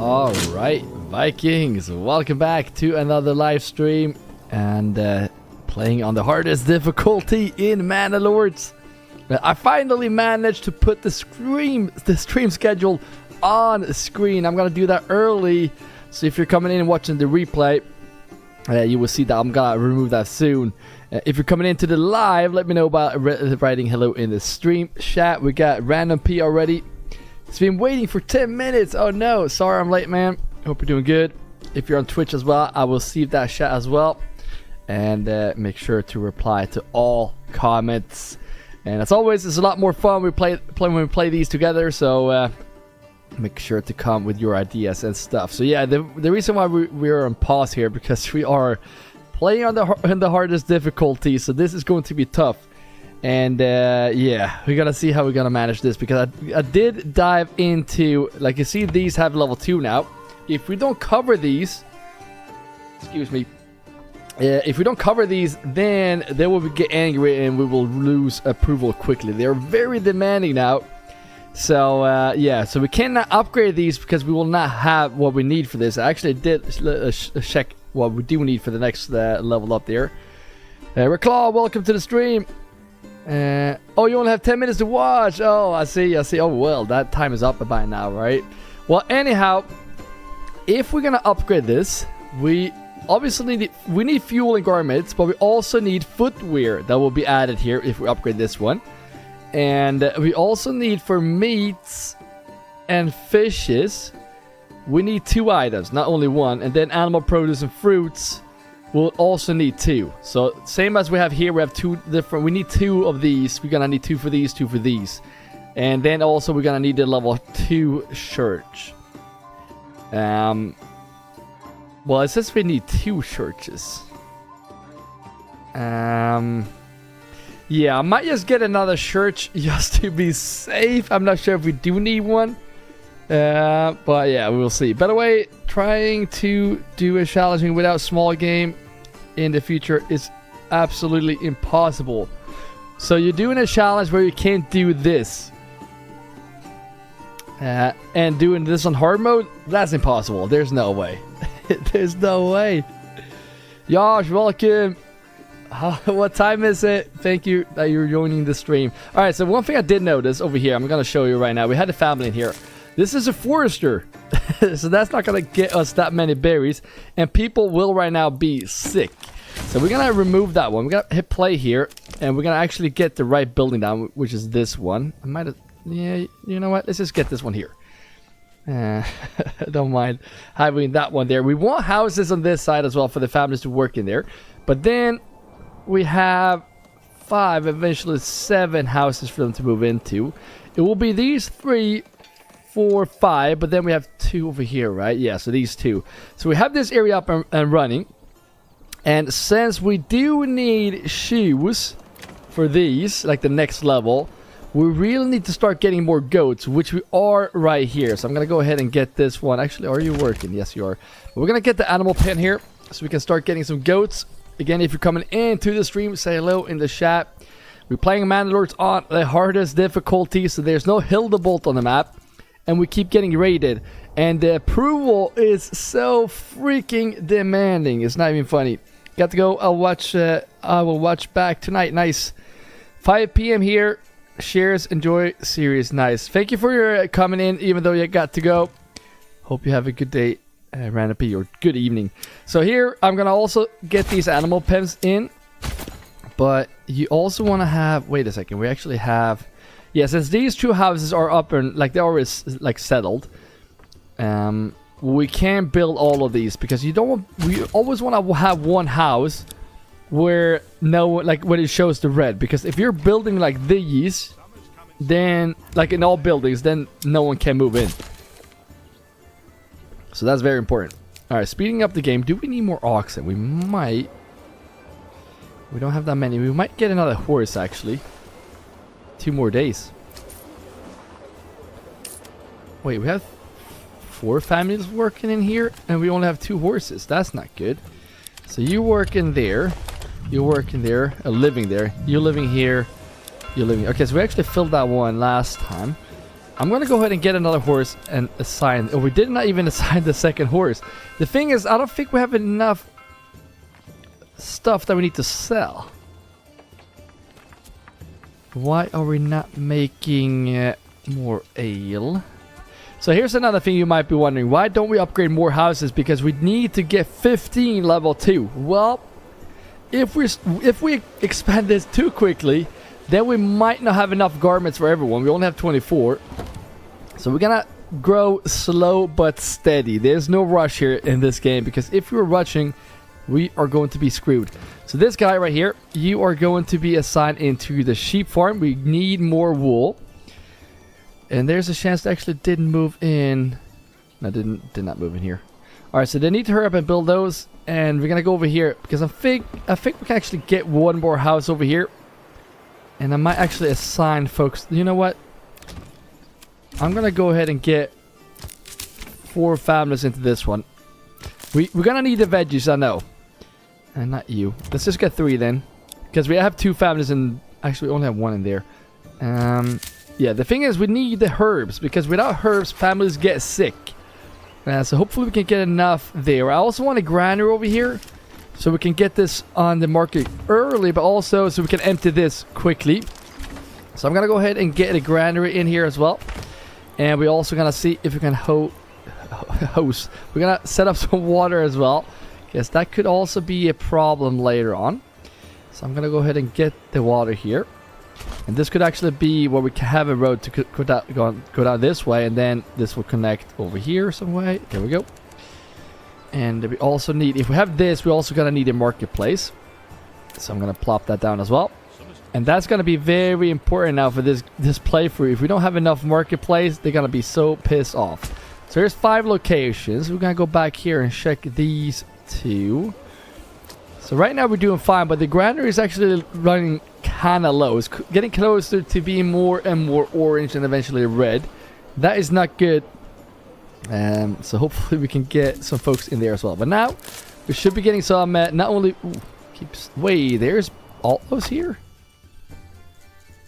Alright, Vikings, welcome back to another live stream and playing on the hardest difficulty in Manor. I finally managed to put the stream schedule on screen. I'm gonna do that early, so if you're coming in and watching the replay, you will see that I'm gonna remove that soon. If you're coming into the live, let me know about writing hello in the stream chat. We got Random P already. It's been waiting for 10 minutes. Oh no, sorry I'm late, man. Hope you're doing good. If you're on Twitch as well, I will see that chat as well. And make sure to reply to all comments. And as always, it's a lot more fun when we play these together. So make sure to come with your ideas and stuff. So yeah, the reason why we're on pause here, because we are playing on the hardest difficulty. So this is going to be tough. And yeah, we gotta see how we're gonna manage this, because I did dive into, like you see, these have level 2 now. If we don't cover these, excuse me, if we don't cover these, then they will get angry and we will lose approval quickly. They're very demanding now. So yeah, so we cannot upgrade these because we will not have what we need for this. I actually did check what we do need for the next level up there. Reclaw, welcome to the stream. Oh, you only have 10 minutes to watch. Oh, I see. Oh, well, that time is up by now, right? Well, anyhow, if we're gonna upgrade this, we obviously need fuel and garments, but we also need footwear that will be added here if we upgrade this one. And we also need, for meats and fishes, we need 2 items, not only 1. And then animal produce and fruits, we'll also need 2. So same as we have here, we have 2 different. We need 2 of these. We're gonna need 2 for these, 2 for these, and then also we're gonna need the level 2 church. Well, it says we need 2 churches. Yeah, I might just get another church just to be safe. I'm not sure if we do need one. But yeah, we'll see. By the way, trying to do a challenging without small game in the future is absolutely impossible. So you're doing a challenge where you can't do this. And doing this on hard mode, that's impossible. There's no way. There's no way. Josh, welcome. What time is it? Thank you that you're joining the stream. Alright, so one thing I did notice over here, I'm going to show you right now. We had a family in here. This is a forester. So that's not going to get us that many berries. And people will right now be sick. So we're going to remove that one. We're going to hit play here. And we're going to actually get the right building down, which is this one. I might have... Yeah, you know what? Let's just get this one here. Don't mind having that one there. We want houses on this side as well for the families to work in there. But then we have 5, eventually 7 houses for them to move into. It will be these 3, 4, 5, but then we have 2 over here, right? Yeah, so these 2. So we have this area up and running. And since we do need shoes for these, like the next level, we really need to start getting more goats, which we are right here. So I'm going to go ahead and get this one. Actually, are you working? Yes, you are. But we're going to get the animal pen here so we can start getting some goats. Again, if you're coming into the stream, say hello in the chat. We're playing Manor on the hardest difficulty, so there's no Hildebolt on the map. And we keep getting raided. And the approval is so freaking demanding. It's not even funny. Got to go. I will watch back tonight. Nice. 5 p.m. here. Shares, enjoy series. Nice. Thank you for your coming in, even though you got to go. Hope you have a good day, Random P, or good evening. So here, I'm gonna also get these animal pens in. But you also want to have... Wait a second. We actually have... Yeah, since these 2 houses are up and like they're always like settled, we can't build all of these because you don't want... We always want to have one house where when it shows the red, because if you're building like these, then like in all buildings, then no one can move in. So that's very important. All right, speeding up the game. Do we need more oxen? We might. We don't have that many. We might get another horse actually. 2 more days. Wait, we have 4 families working in here and we only have 2 horses. That's not good. So you work in there. You're working there, living there. You're living here. You're living... Okay, so we actually filled that one last time. I'm gonna go ahead and get another horse and assign. Oh, we did not even assign the second horse. The thing is, I don't think we have enough stuff that we need to sell. Why are we not making more ale? So here's another thing you might be wondering. Why don't we upgrade more houses? Because we need to get 15 level 2. Well, if we expand this too quickly, then we might not have enough garments for everyone. We only have 24. So we're gonna grow slow but steady. There's no rush here in this game, because if you're rushing, we are going to be screwed. So this guy right here, you are going to be assigned into the sheep farm. We need more wool. And there's a chance they actually didn't move in. No, did not move in here. Alright, so they need to hurry up and build those. And we're gonna go over here, because I think we can actually get one more house over here. And I might actually assign folks. You know what? I'm gonna go ahead and get 4 families into this one. We're gonna need the veggies, I know. And not you. Let's just get 3 then, because we have 2 families, and actually we only have 1 in there. Yeah, the thing is, we need the herbs, because without herbs, families get sick. So hopefully we can get enough there. I also want a granary over here, so we can get this on the market early, but also so we can empty this quickly. So I'm gonna go ahead and get a granary in here as well. And we're also gonna see if we can host. We're gonna set up some water as well, because that could also be a problem later on. So I'm gonna go ahead and get the water here. And this could actually be where we can have a road to go down this way, and then this will connect over here some way. There we go. And we also need, if we have this, we're also gonna need a marketplace. So I'm gonna plop that down as well. And that's gonna be very important now for this playthrough. If we don't have enough marketplace, they're gonna be so pissed off. So here's 5 locations. We're gonna go back here and check these 2. So right now we're doing fine, but the granary is actually running kind of low. It's getting closer to being more and more orange and eventually red. That is not good. So hopefully we can get some folks in there as well. But now we should be getting some, not only... Wait, there's all those here?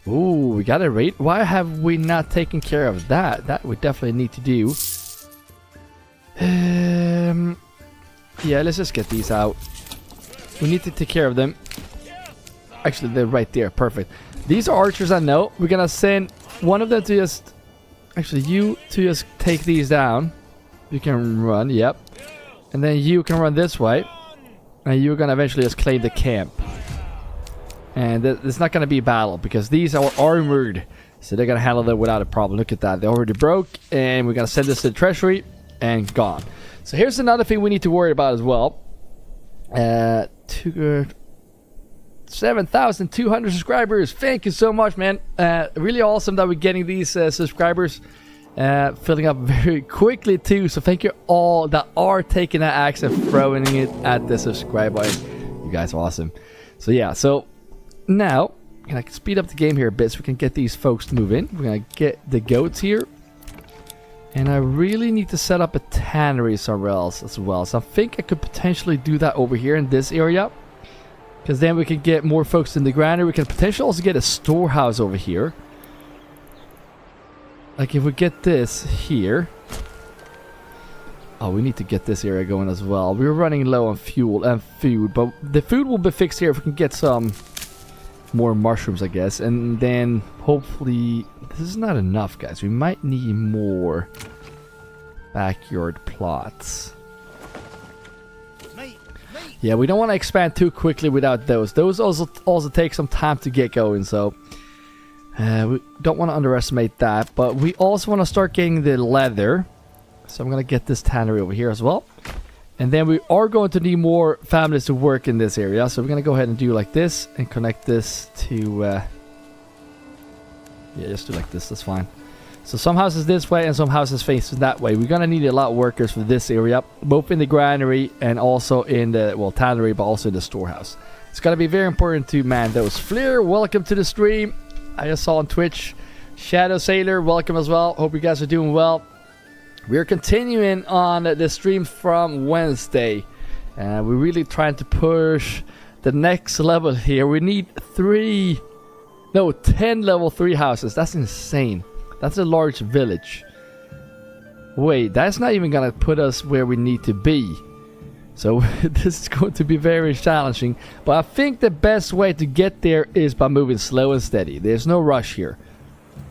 Ooh, we got a rate. Why have we not taken care of that? That we definitely need to do. Yeah, let's just get these out. We need to take care of them. Actually, they're right there. Perfect. These are archers, I know. We're gonna send one of them to just... Actually, you to just take these down. You can run, yep. And then you can run this way. And you're gonna eventually just claim the camp. And it's not gonna be a battle, because these are armored. So they're gonna handle that without a problem. Look at that. They already broke. And we're gonna send this to the treasury. And gone. So here's another thing we need to worry about as well. 7,200 subscribers. Thank you so much, man. Really awesome that we're getting these subscribers filling up very quickly too. So thank you all that are taking that axe and throwing it at the subscribe button. You guys are awesome. So yeah, so now I can speed up the game here a bit so we can get these folks to move in. We're gonna get the goats here. And I really need to set up a tannery somewhere else as well. So I think I could potentially do that over here in this area. Because then we can get more folks in the granary. We can potentially also get a storehouse over here. Like if we get this here. Oh, we need to get this area going as well. We're running low on fuel and food. But the food will be fixed here if we can get some more mushrooms, I guess. And then hopefully... This is not enough, guys. We might need more backyard plots. Yeah, we don't want to expand too quickly without those. Those also take some time to get going, so we don't want to underestimate that. But we also want to start getting the leather. So I'm going to get this tannery over here as well. And then we are going to need more families to work in this area. So we're going to go ahead and do like this and connect this to... yeah, just do like this. That's fine. So some houses this way and some houses facing that way. We're going to need a lot of workers for this area. Both in the granary and also in the, well, tannery, but also in the storehouse. It's going to be very important to man those. Flair, welcome to the stream. I just saw on Twitch. Shadow Sailor, welcome as well. Hope you guys are doing well. We're continuing on the stream from Wednesday. We're really trying to push the next level here. We need 10 level 3 houses. That's insane. That's a large village. Wait, that's not even gonna put us where we need to be. So this is going to be very challenging. But I think the best way to get there is by moving slow and steady. There's no rush here.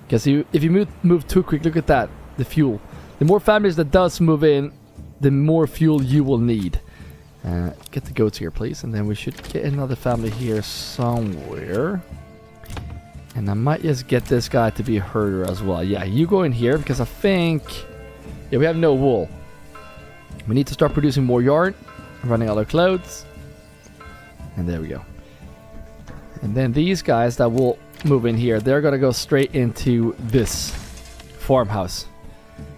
Because if you move too quick, look at that. The fuel. The more families that does move in, the more fuel you will need. Get the goats here, please. And then we should get another family here somewhere. And I might just get this guy to be a herder as well. Yeah, you go in here because I think... Yeah, we have no wool. We need to start producing more yarn. Running out of clothes. And there we go. And then these guys that will move in here, they're gonna go straight into this farmhouse.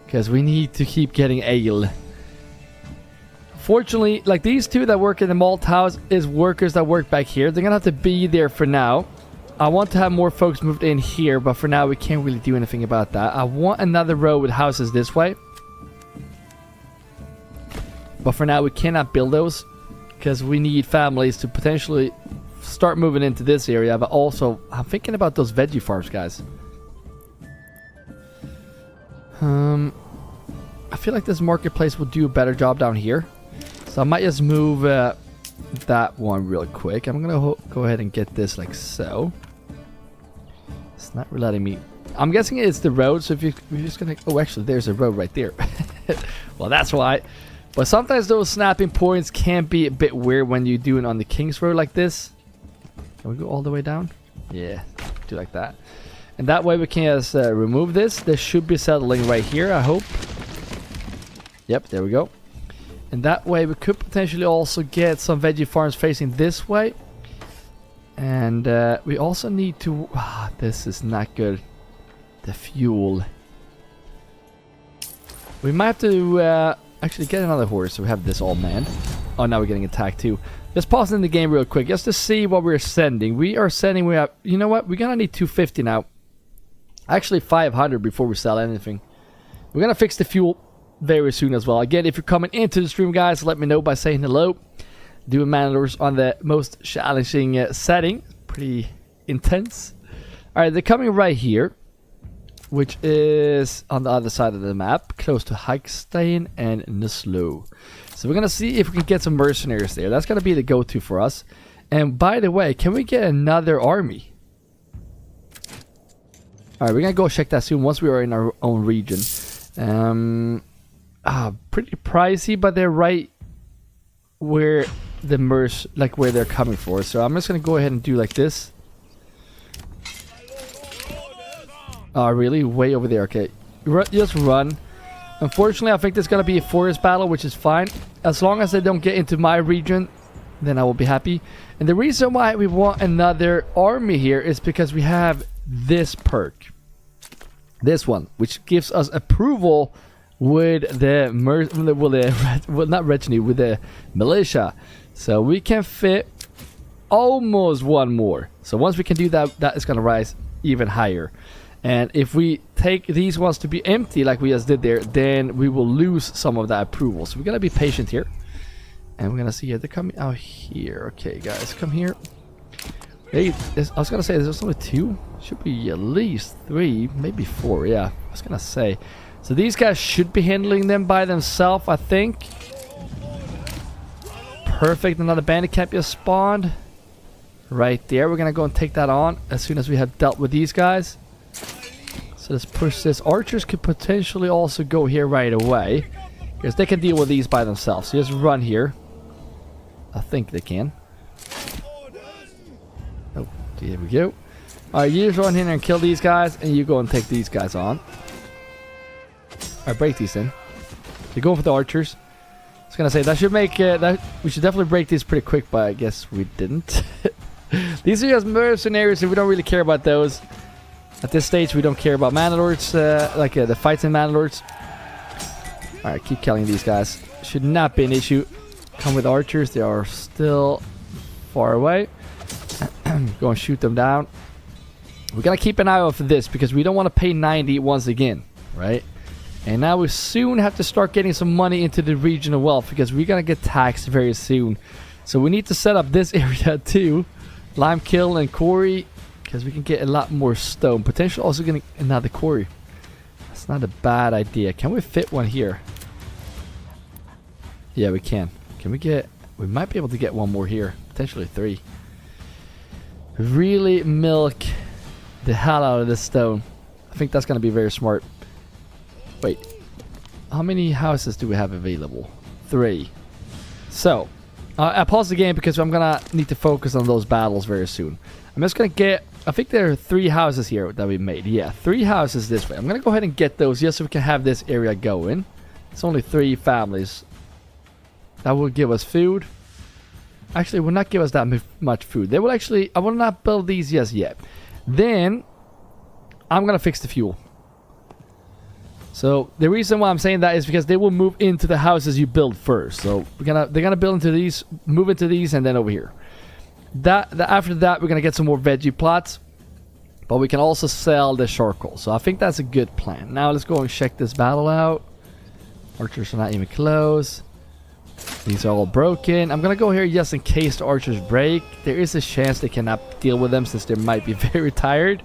Because we need to keep getting ale. Fortunately, like these two that work in the malt house is workers that work back here. They're gonna have to be there for now. I want to have more folks moved in here, but for now we can't really do anything about that. I want another row with houses this way. But for now we cannot build those because we need families to potentially start moving into this area. But also I'm thinking about those veggie farms, guys. I feel like this marketplace will do a better job down here. So I might just move that one real quick. I'm gonna go ahead and get this like so. It's not letting me. I'm guessing it's the road. So if you're just gonna, oh, actually there's a road right there. Well, that's why. But sometimes those snapping points can be a bit weird when you do it on the King's Road like this. Can we go all the way down? Yeah, do like that. And that way we can just remove this. This should be settling right here, I hope. Yep, there we go. And that way we could potentially also get some veggie farms facing this way. And we also need to... this is not good. The fuel. We might have to... actually get another horse so we have this all manned. Oh, now we're getting attacked too. Just pausing the game real quick just to see what we're sending. We are sending, we have, you know what, we're gonna need 250 now. Actually 500 before we sell anything. We're gonna fix the fuel very soon as well. Again, if you're coming into the stream, guys, let me know by saying hello. Doing Manors on the most challenging setting. Pretty intense. Alright, they're coming right here, which is on the other side of the map, close to Kingston and Nuslo. So we're gonna see if we can get some mercenaries there. That's gonna be the go-to for us. And by the way, can we get another army? Alright, we're gonna go check that soon once we are in our own region. Pretty pricey, but they're right where the where they're coming for. So I'm just gonna go ahead and do like this. Oh, really? Way over there. Okay. Just run. Unfortunately, I think there's going to be a forest battle, which is fine. As long as they don't get into my region, then I will be happy. And the reason why we want another army here is because we have this perk. This one, which gives us approval with the with the militia. So we can fit almost one more. So once we can do that, that is going to rise even higher. And if we take these ones to be empty like we just did there, then we will lose some of that approval. So we're going to be patient here. And we're going to see here. They're coming out here. Okay, guys, come here. Hey, I was going to say, there's only 2. Should be at least 3, maybe 4. Yeah, I was going to say. So these guys should be handling them by themselves, I think. Perfect. Another bandit camp just spawned. Right there. We're going to go and take that on as soon as we have dealt with these guys. So let's push this. Archers could potentially also go here right away, because they can deal with these by themselves. So just run here. I think they can. Oh, there we go. Alright, you just run in and kill these guys, and you go and take these guys on. Alright, break these in. You're going for the archers. I was gonna say, that should make that we should definitely break these pretty quick, but I guess we didn't. These are just mercenaries, and we don't really care about those. At this stage, we don't care about Manlords, the fights in Manlords. Alright, keep killing these guys. Should not be an issue. Come with archers, they are still far away. Go and shoot them down. We're gonna keep an eye out for this, because we don't want to pay 90 once again, right? And now we soon have to start getting some money into the regional wealth, because we're gonna get taxed very soon. So we need to set up this area too. Lime Kill and Quarry, because we can get a lot more stone. Potentially also getting another quarry. It's not a bad idea. Can we fit one here? Yeah, we can. Can we get... We might be able to get one more here. Potentially 3. Really milk the hell out of this stone. I think that's going to be very smart. Wait. How many houses do we have available? 3. So, I paused the game because I'm going to need to focus on those battles very soon. I'm just going to get... I think there are 3 houses here that we made. Yeah, 3 houses this way. I'm going to go ahead and get those just so we can have this area going. It's only 3 families. That will give us food. Actually, it will not give us that much food. They will actually... I will not build these just yet. Then, I'm going to fix the fuel. So, the reason why I'm saying that is because they will move into the houses you build first. So, they're going to build into these, move into these, and then over here. After that, we're going to get some more veggie plots. But we can also sell the charcoal. So I think that's a good plan. Now let's go and check this battle out. Archers are not even close. These are all broken. I'm going to go here just in case the archers break. There is a chance they cannot deal with them since they might be very tired.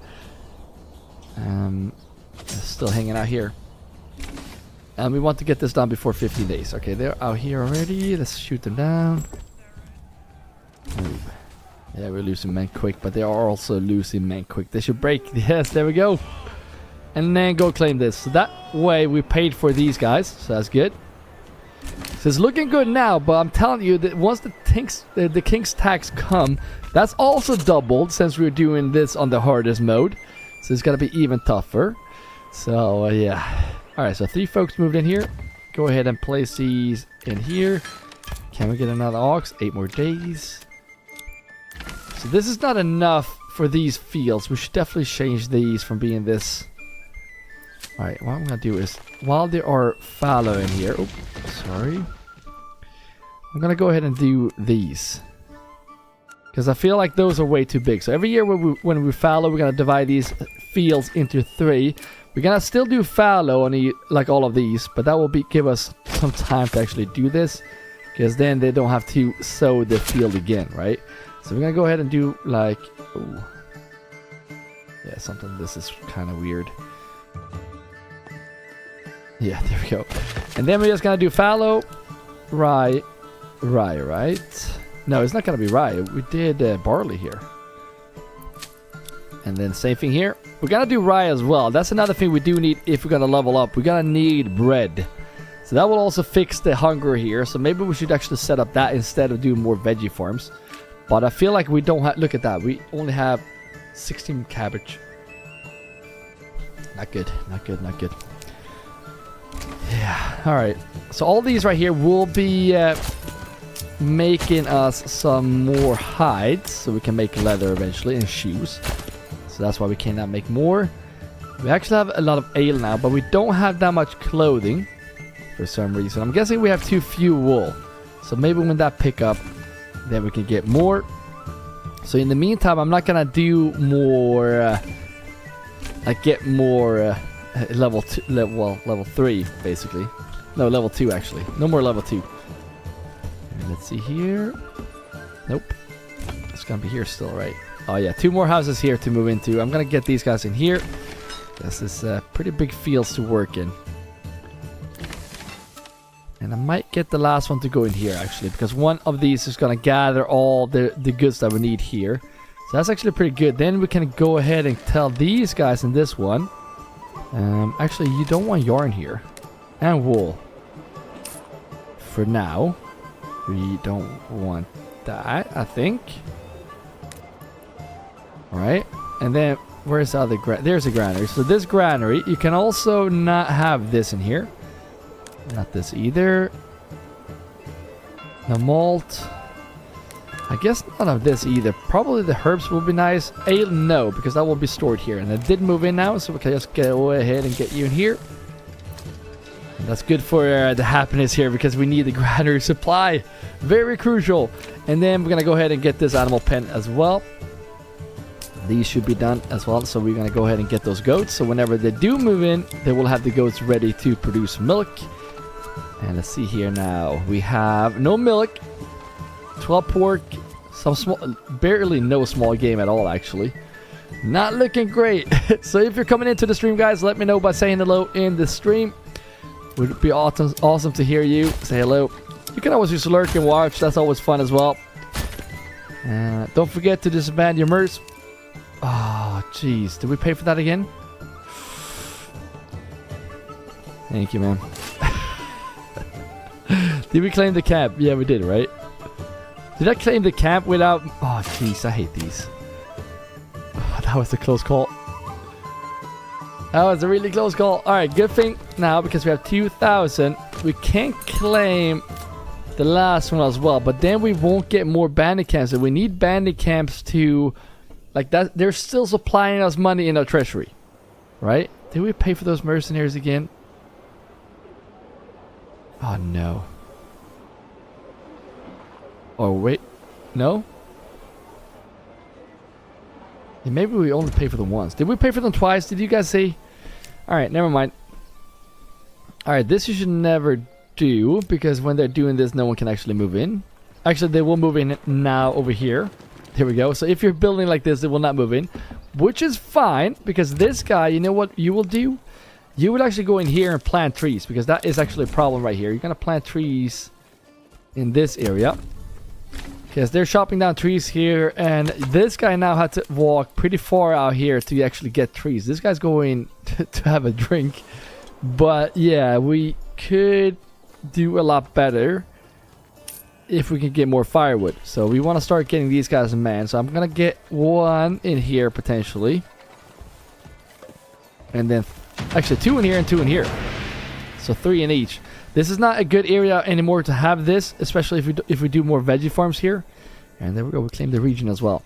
Still hanging out here. And we want to get this done before 15 days. Okay, they're out here already. Let's shoot them down. Ooh. Yeah, we're losing men quick, but they are also losing men quick. They should break. Yes, there we go. And then go claim this. So that way we paid for these guys. So that's good. So it's looking good now, but I'm telling you that once the King's tax come, that's also doubled since we're doing this on the hardest mode. So it's going to be even tougher. So, yeah. Alright, so 3 folks moved in here. Go ahead and place these in here. Can we get another ox? 8 more days. So this is not enough for these fields. We should definitely change these from being this. Alright, what I'm going to do is, while there are fallow in here... Oh, sorry. I'm going to go ahead and do these. Because I feel like those are way too big. So every year when we fallow, we're going to divide these fields into 3. We're going to still do fallow on like all of these. But that will give us some time to actually do this. Because then they don't have to sow the field again, right? So we're going to go ahead and do like... Ooh. Yeah, something... This is kind of weird. Yeah, there we go. And then we're just going to do fallow, rye, right? No, it's not going to be rye. We did barley here. And then same thing here. We're going to do rye as well. That's another thing we do need if we're going to level up. We're going to need bread. So that will also fix the hunger here. So maybe we should actually set up that instead of doing more veggie farms. But I feel like we don't have... Look at that. We only have 16 cabbage. Not good. Not good. Not good. Yeah. Alright. So all these right here will be making us some more hides. So we can make leather eventually and shoes. So that's why we cannot make more. We actually have a lot of ale now. But we don't have that much clothing. For some reason. I'm guessing we have too few wool. So maybe when that pick up... Then we can get more. So in the meantime, I'm not gonna do more. Like get more level 2, level 3 basically. No, level 2 actually. No more level 2. And let's see here. Nope. It's gonna be here still, right? Oh yeah, 2 more houses here to move into. I'm gonna get these guys in here. This is pretty big fields to work in. And I might get the last one to go in here, actually. Because one of these is going to gather all the goods that we need here. So that's actually pretty good. Then we can go ahead and tell these guys in this one. Actually, you don't want yarn here. And wool. For now. We don't want that, I think. Alright. And then, where's the other granary? There's a granary. So this granary, you can also not have this in here. Not this either. The malt. I guess none of this either. Probably the herbs will be nice. Ale, no, because that will be stored here. And it did move in now, so we can just go ahead and get you in here. And that's good for the happiness here, because we need the granary supply. Very crucial. And then we're going to go ahead and get this animal pen as well. These should be done as well, so we're going to go ahead and get those goats. So whenever they do move in, they will have the goats ready to produce milk. And let's see here now. We have no milk, 12 pork, some small, barely no small game at all actually. Not looking great. So if you're coming into the stream, guys, let me know by saying hello in the stream. Would be awesome to hear you say hello. You can always just lurk and watch. That's always fun as well. Don't forget to disband your mercs. Oh, jeez. Did we pay for that again? Thank you, man. Did we claim the camp? Yeah, we did, right? Did I claim the camp without... Oh, jeez. I hate these. Oh, that was a close call. That was a really close call. Alright, good thing now, because we have 2,000, we can't claim the last one as well. But then we won't get more bandit camps. And we need bandit camps to... Like that, they're still supplying us money in our treasury. Right? Did we pay for those mercenaries again? Oh, no. Oh, wait. No? Yeah, maybe we only pay for them once. Did we pay for them twice? Did you guys see? Alright, never mind. Alright, this you should never do, because when they're doing this, no one can actually move in. Actually, they will move in now over here. Here we go. So if you're building like this, it will not move in. Which is fine, because this guy, you know what you will do? You would actually go in here and plant trees, because that is actually a problem right here. You're going to plant trees in this area. Because they're chopping down trees here, and this guy now had to walk pretty far out here to actually get trees. This guy's going to have a drink. But yeah, we could do a lot better if we can get more firewood. So we want to start getting these guys in man. So I'm going to get one in here potentially. And then actually 2 in here and 2 in here. So 3 in each. This is not a good area anymore to have this, especially if we do more veggie farms here. And there we go, we claim the region as well.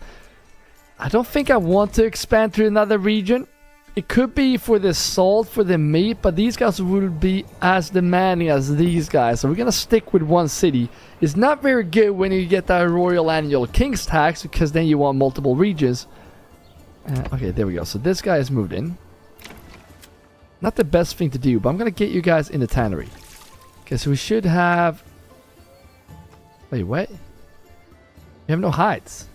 I don't think I want to expand to another region. It could be for the salt, for the meat, but these guys will be as demanding as these guys. So we're going to stick with one city. It's not very good when you get that Royal Annual King's Tax, because then you want multiple regions. Okay, there we go. So this guy has moved in. Not the best thing to do, but I'm going to get you guys in the tannery. Okay, so we should have... Wait, what? We have no hides.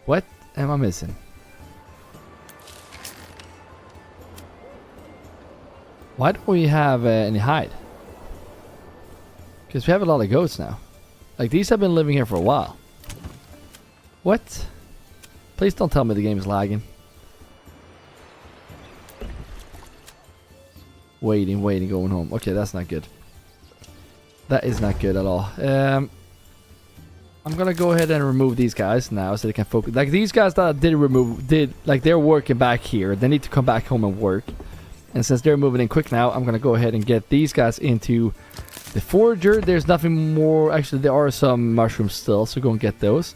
What am I missing? Why don't we have any hide? Because we have a lot of goats now. Like, these have been living here for a while. What? Please don't tell me the game is lagging. Waiting, going home. Okay, that's not good. That is not good at all. I'm gonna go ahead and remove these guys now so they can focus. Like, these guys that I did like, they're working back here. They need to come back home and work. And since they're moving in quick now, I'm gonna go ahead and get these guys into the forager. There's nothing more. Actually, there are some mushrooms still, so go and get those.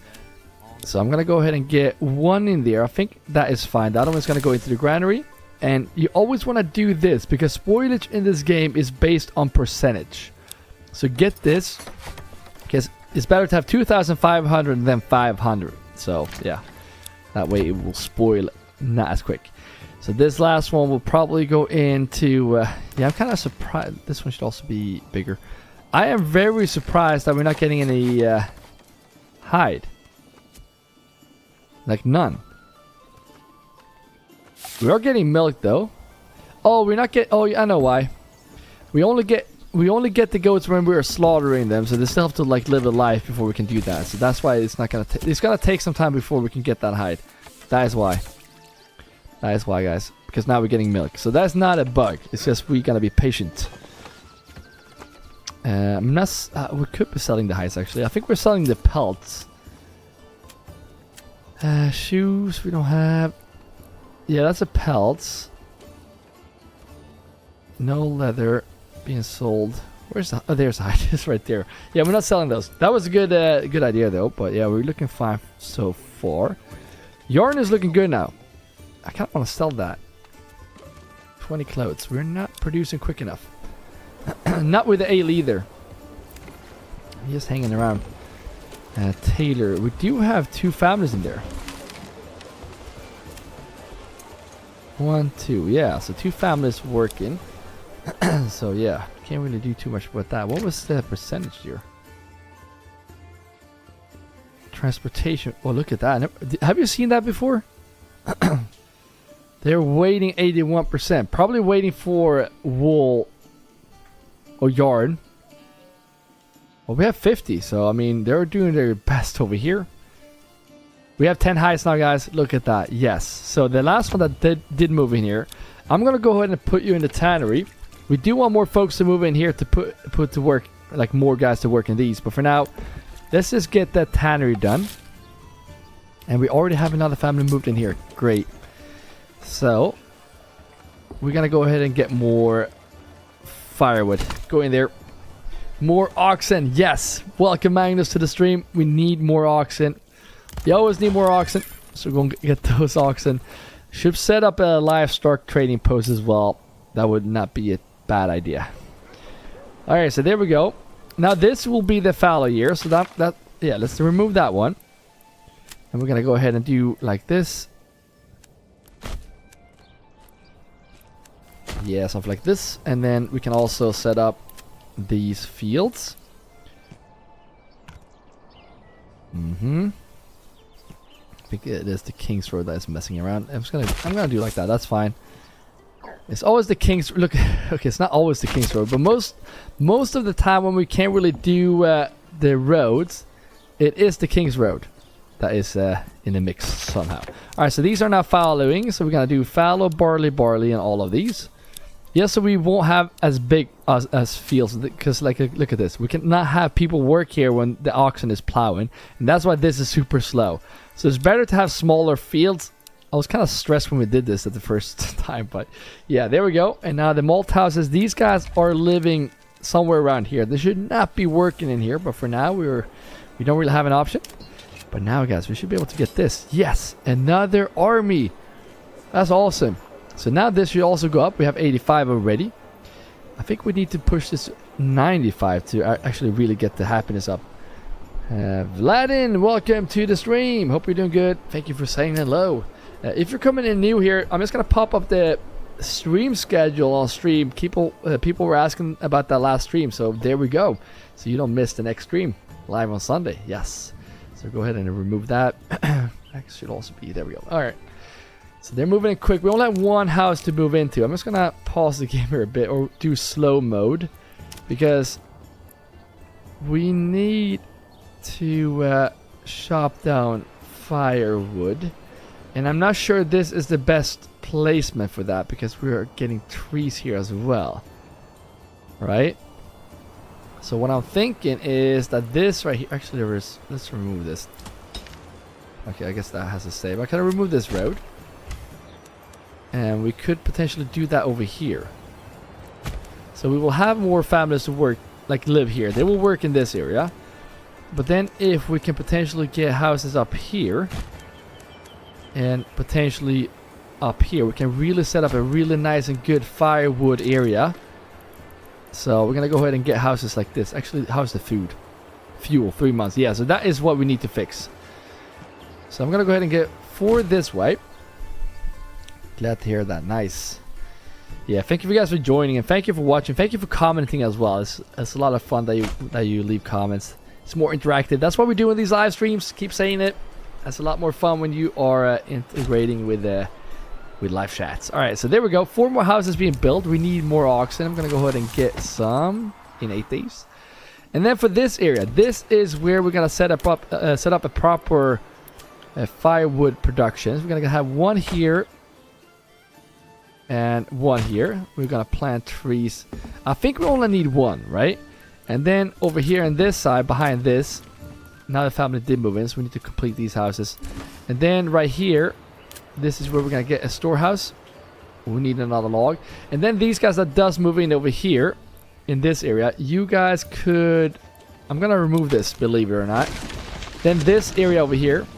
So I'm gonna go ahead and get one in there. I think that is fine. The other one's gonna go into the granary. And you always want to do this, because spoilage in this game is based on percentage. So get this, because it's better to have 2,500 than 500. So yeah, that way it will spoil not as quick. So this last one will probably go into... yeah, I'm kind of surprised. This one should also be bigger. I am very surprised that we're not getting any hide. Like, none. We are getting milk though. Oh, we're not getting... Oh, I know why. We only get the goats when we're slaughtering them, so they still have to like live a life before we can do that. So that's why it's not gonna... It's gonna take some time before we can get that hide. That is why. That is why, guys. Because now we're getting milk. So that's not a bug. It's just we gotta be patient. I'm not... we could be selling the hides actually. I think we're selling the pelts. Shoes we don't have. Yeah, that's a pelts. No leather being sold. Where's the... Oh, there's the hide. It's right there. Yeah, we're not selling those. That was a good good idea though. But yeah, we're looking fine so far. Yarn is looking good now. I kind of want to sell that. 20 clothes. We're not producing quick enough. Not with the ale either. Just hanging around. Taylor. We do have 2 families in there. 1, 2. Yeah, so 2 families working. So yeah, can't really do too much about that. What was the percentage here? Transportation. Oh, look at that. Have you seen that before? They're waiting 81%. Probably waiting for wool or yarn. Well, we have 50. So, I mean, they're doing their best over here. We have 10 highs now, guys. Look at that. Yes. So, the last one that did move in here. I'm going to go ahead and put you in the tannery. We do want more folks to move in here to put to work. Like, more guys to work in these. But for now, let's just get that tannery done. And we already have another family moved in here. Great. So, we're going to go ahead and get more firewood. Go in there. More oxen. Yes. Welcome, Magnus, to the stream. We need more oxen. You always need more oxen. So, we're going to get those oxen. Should set up a livestock trading post as well. That would not be a bad idea. Alright, so there we go. Now, this will be the fallow year. So, yeah, let's remove that one. And we're going to go ahead and do like this. Yeah, something like this. And then we can also set up these fields. I think it is the King's Road that is messing around. I'm gonna do like that. That's fine. It's always the King's. Look, okay, it's not always the King's Road, but most of the time when we can't really do the roads, it is the King's Road that is in the mix somehow. All right, so these are now fallowing. So we're gonna do fallow, barley, and all of these. Yes, so we won't have as big as fields, because like look at this. We cannot have people work here when the oxen is plowing, and that's why this is super slow. So it's better to have smaller fields. I was kind of stressed when we did this at the first time, but yeah, there we go. And now the malt houses, these guys are living somewhere around here. They should not be working in here, but for now we don't really have an option. But now, guys, we should be able to get this. Yes, another army. That's awesome. So now this should also go up. We have 85 already. I think we need to push this 95 to actually really get the happiness up. Vladin, welcome to the stream. Hope you're doing good. Thank you for saying hello. If you're coming in new here, I'm just going to pop up the stream schedule on stream. People were asking about that last stream, so there we go. So you don't miss the next stream live on Sunday. Yes. So go ahead and remove that. That should also be, there we go. All right. So they're moving in quick. We only have one house to move into. I'm just going to pause the game here a bit or do slow mode because we need to chop down firewood. And I'm not sure this is the best placement for that because we're getting trees here as well. Right? So what I'm thinking is that this right here, actually let's remove this. Okay, I guess that has to save. I can remove this road. And we could potentially do that over here. So we will have more families to work, like live here. They will work in this area. But then if we can potentially get houses up here. And potentially up here. We can really set up a really nice and good firewood area. So we're going to go ahead and get houses like this. Actually, how's the food? Fuel, 3 months. Yeah, so that is what we need to fix. So I'm going to go ahead and get 4 this way. Glad to hear that. Nice. Yeah, thank you guys for joining and thank you for watching. Thank you for commenting as well. It's a lot of fun that you leave comments. It's more interactive. That's what we do in these live streams. Keep saying it. That's a lot more fun when you are integrating with live chats. All right, so there we go. 4 more houses being built. We need more oxen. I'm gonna go ahead and get some in 8 days. And then for this area, this is where we're gonna set up a proper firewood production. So we're gonna have 1 here. And 1 here. We're gonna plant trees. I think we only need 1, right? And then over here on this side, behind this, now the family did move in, so we need to complete these houses. And then right here, this is where we're gonna get a storehouse. We need another log. And then these guys that does move in over here, in this area, you guys could... I'm gonna remove this, believe it or not. Then this area over here.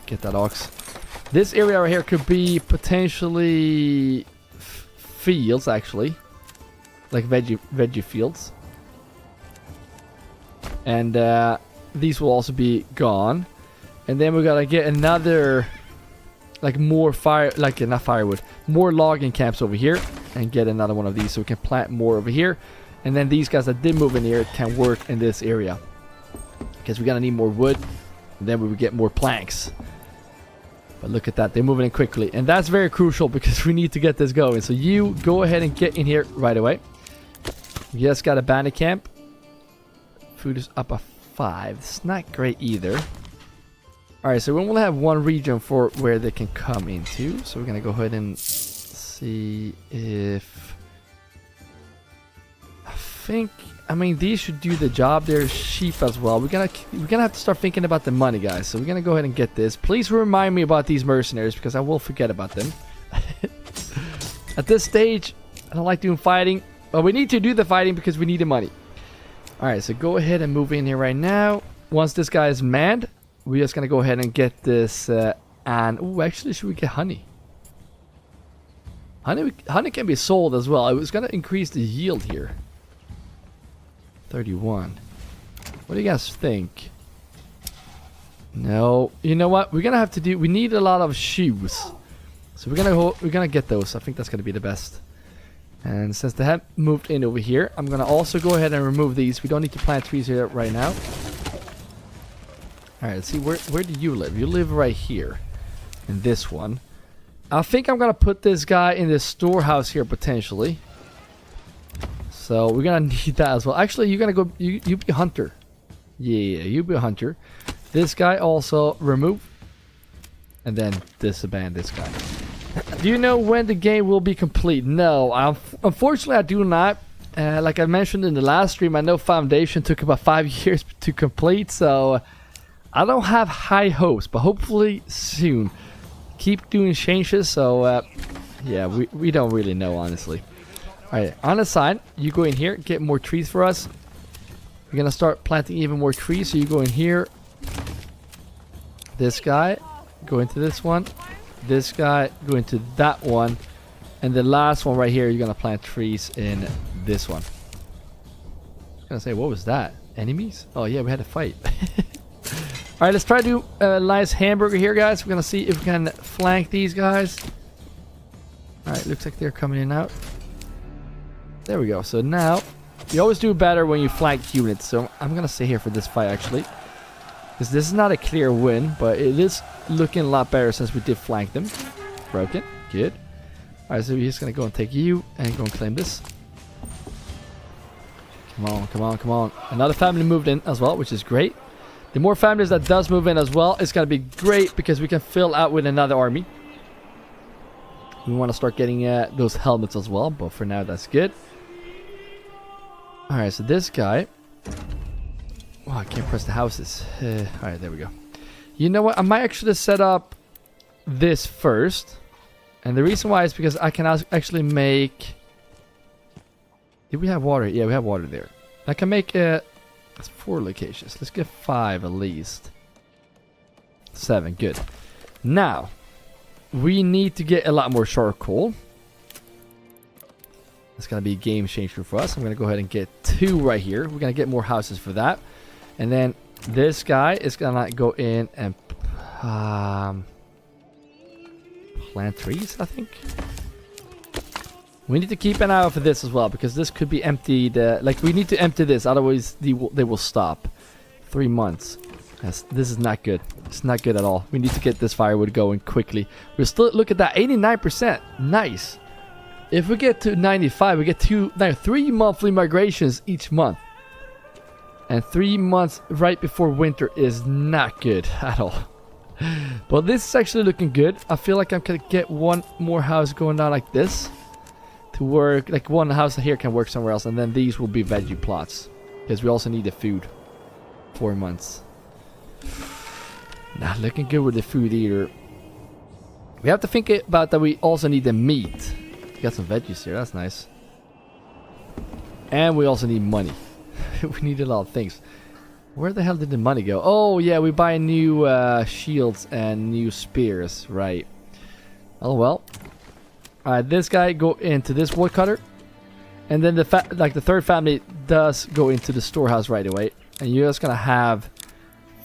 Get that ox. This area right here could be potentially fields, actually, like veggie fields, and these will also be gone. And then we gotta get another, like more not firewood, more logging camps over here, and get another one of these so we can plant more over here. And then these guys that did move in here can work in this area. because we're gonna need more wood, and then we will get more planks. But look at that, they're moving in quickly, and that's very crucial because we need to get this going. So you go ahead and get in here right away. We just got a bandit camp. Food is up a 5. It's not great either. Alright, so we only have one region for where they can come into. So we're gonna go ahead and see if... I mean, these should do the job. They're sheep as well. We're gonna have to start thinking about the money, guys. So we're gonna go ahead and get this. Please remind me about these mercenaries because I will forget about them. At this stage, I don't like doing fighting, but we need to do the fighting because we need the money. Alright, so go ahead and move in here right now. Once this guy is manned, we're just gonna go ahead and get this and actually, should we get honey? Honey can be sold as well. I was gonna increase the yield here. 31. What do you guys think? No, you know what? We're gonna have to do. We need a lot of shoes, so we're gonna get those. I think that's gonna be the best. And since they have moved in over here, I'm gonna also go ahead and remove these. We don't need to plant trees here right now. All right, let's see. Where do you live? You live right here, in this one. I think I'm gonna put this guy in the storehouse here potentially. So we're gonna need that as well. Actually, you're gonna go. You be a hunter. Yeah, you be a hunter. This guy also remove, and then disband this guy. Do you know when the game will be complete? No, unfortunately I do not. Like I mentioned in the last stream, I know Foundation took about 5 years to complete, so I don't have high hopes. But hopefully soon. Keep doing changes. So yeah, we don't really know honestly. Alright, on the side, you go in here, get more trees for us. We're gonna start planting even more trees, so you go in here. This guy, go into this one. This guy, go into that one. And the last one right here, you're gonna plant trees in this one. I was gonna say, what was that? Enemies? Oh yeah, we had to fight. Alright, let's try to do a nice hamburger here, guys. We're gonna see if we can flank these guys. Alright, looks like they're coming in out. There we go. So now, you always do better when you flank units. So I'm going to stay here for this fight actually. Because this is not a clear win, but it is looking a lot better since we did flank them. Broken. Good. Alright, so we're just going to go and take you and go and claim this. Come on, come on, come on. Another family moved in as well, which is great. The more families that does move in as well, it's going to be great because we can fill out with another army. We want to start getting those helmets as well, but for now that's good. Alright, so this guy... Oh, I can't press the houses. Alright, there we go. You know what? I might actually set up this first. And the reason why is because I can actually make... Did we have water? Yeah, we have water there. I can make 4 locations. Let's get 5 at least. 7, good. Now, we need to get a lot more charcoal. It's going to be a game changer for us. I'm going to go ahead and get 2 right here. We're going to get more houses for that. And then this guy is going to go in and plant trees, I think. We need to keep an eye out for this as well, because this could be emptied. Like, we need to empty this, otherwise they will stop. 3 months. This is not good. It's not good at all. We need to get this firewood going quickly. We're still, look at that, 89%. Nice. If we get to 95, we get 3 monthly migrations each month. And 3 months right before winter is not good at all. But this is actually looking good. I feel like I'm going to get one more house going down like this. To work, like one house here can work somewhere else. And then these will be veggie plots. Because we also need the food. 4 months. Not looking good with the food either. We have to think about that we also need the meat. Got some veggies here, that's nice. And we also need money. We need a lot of things. Where the hell did the money go? Oh yeah, we buy new shields and new spears, right. Oh well. Alright, this guy go into this woodcutter. And then the third family does go into the storehouse right away. And you're just gonna have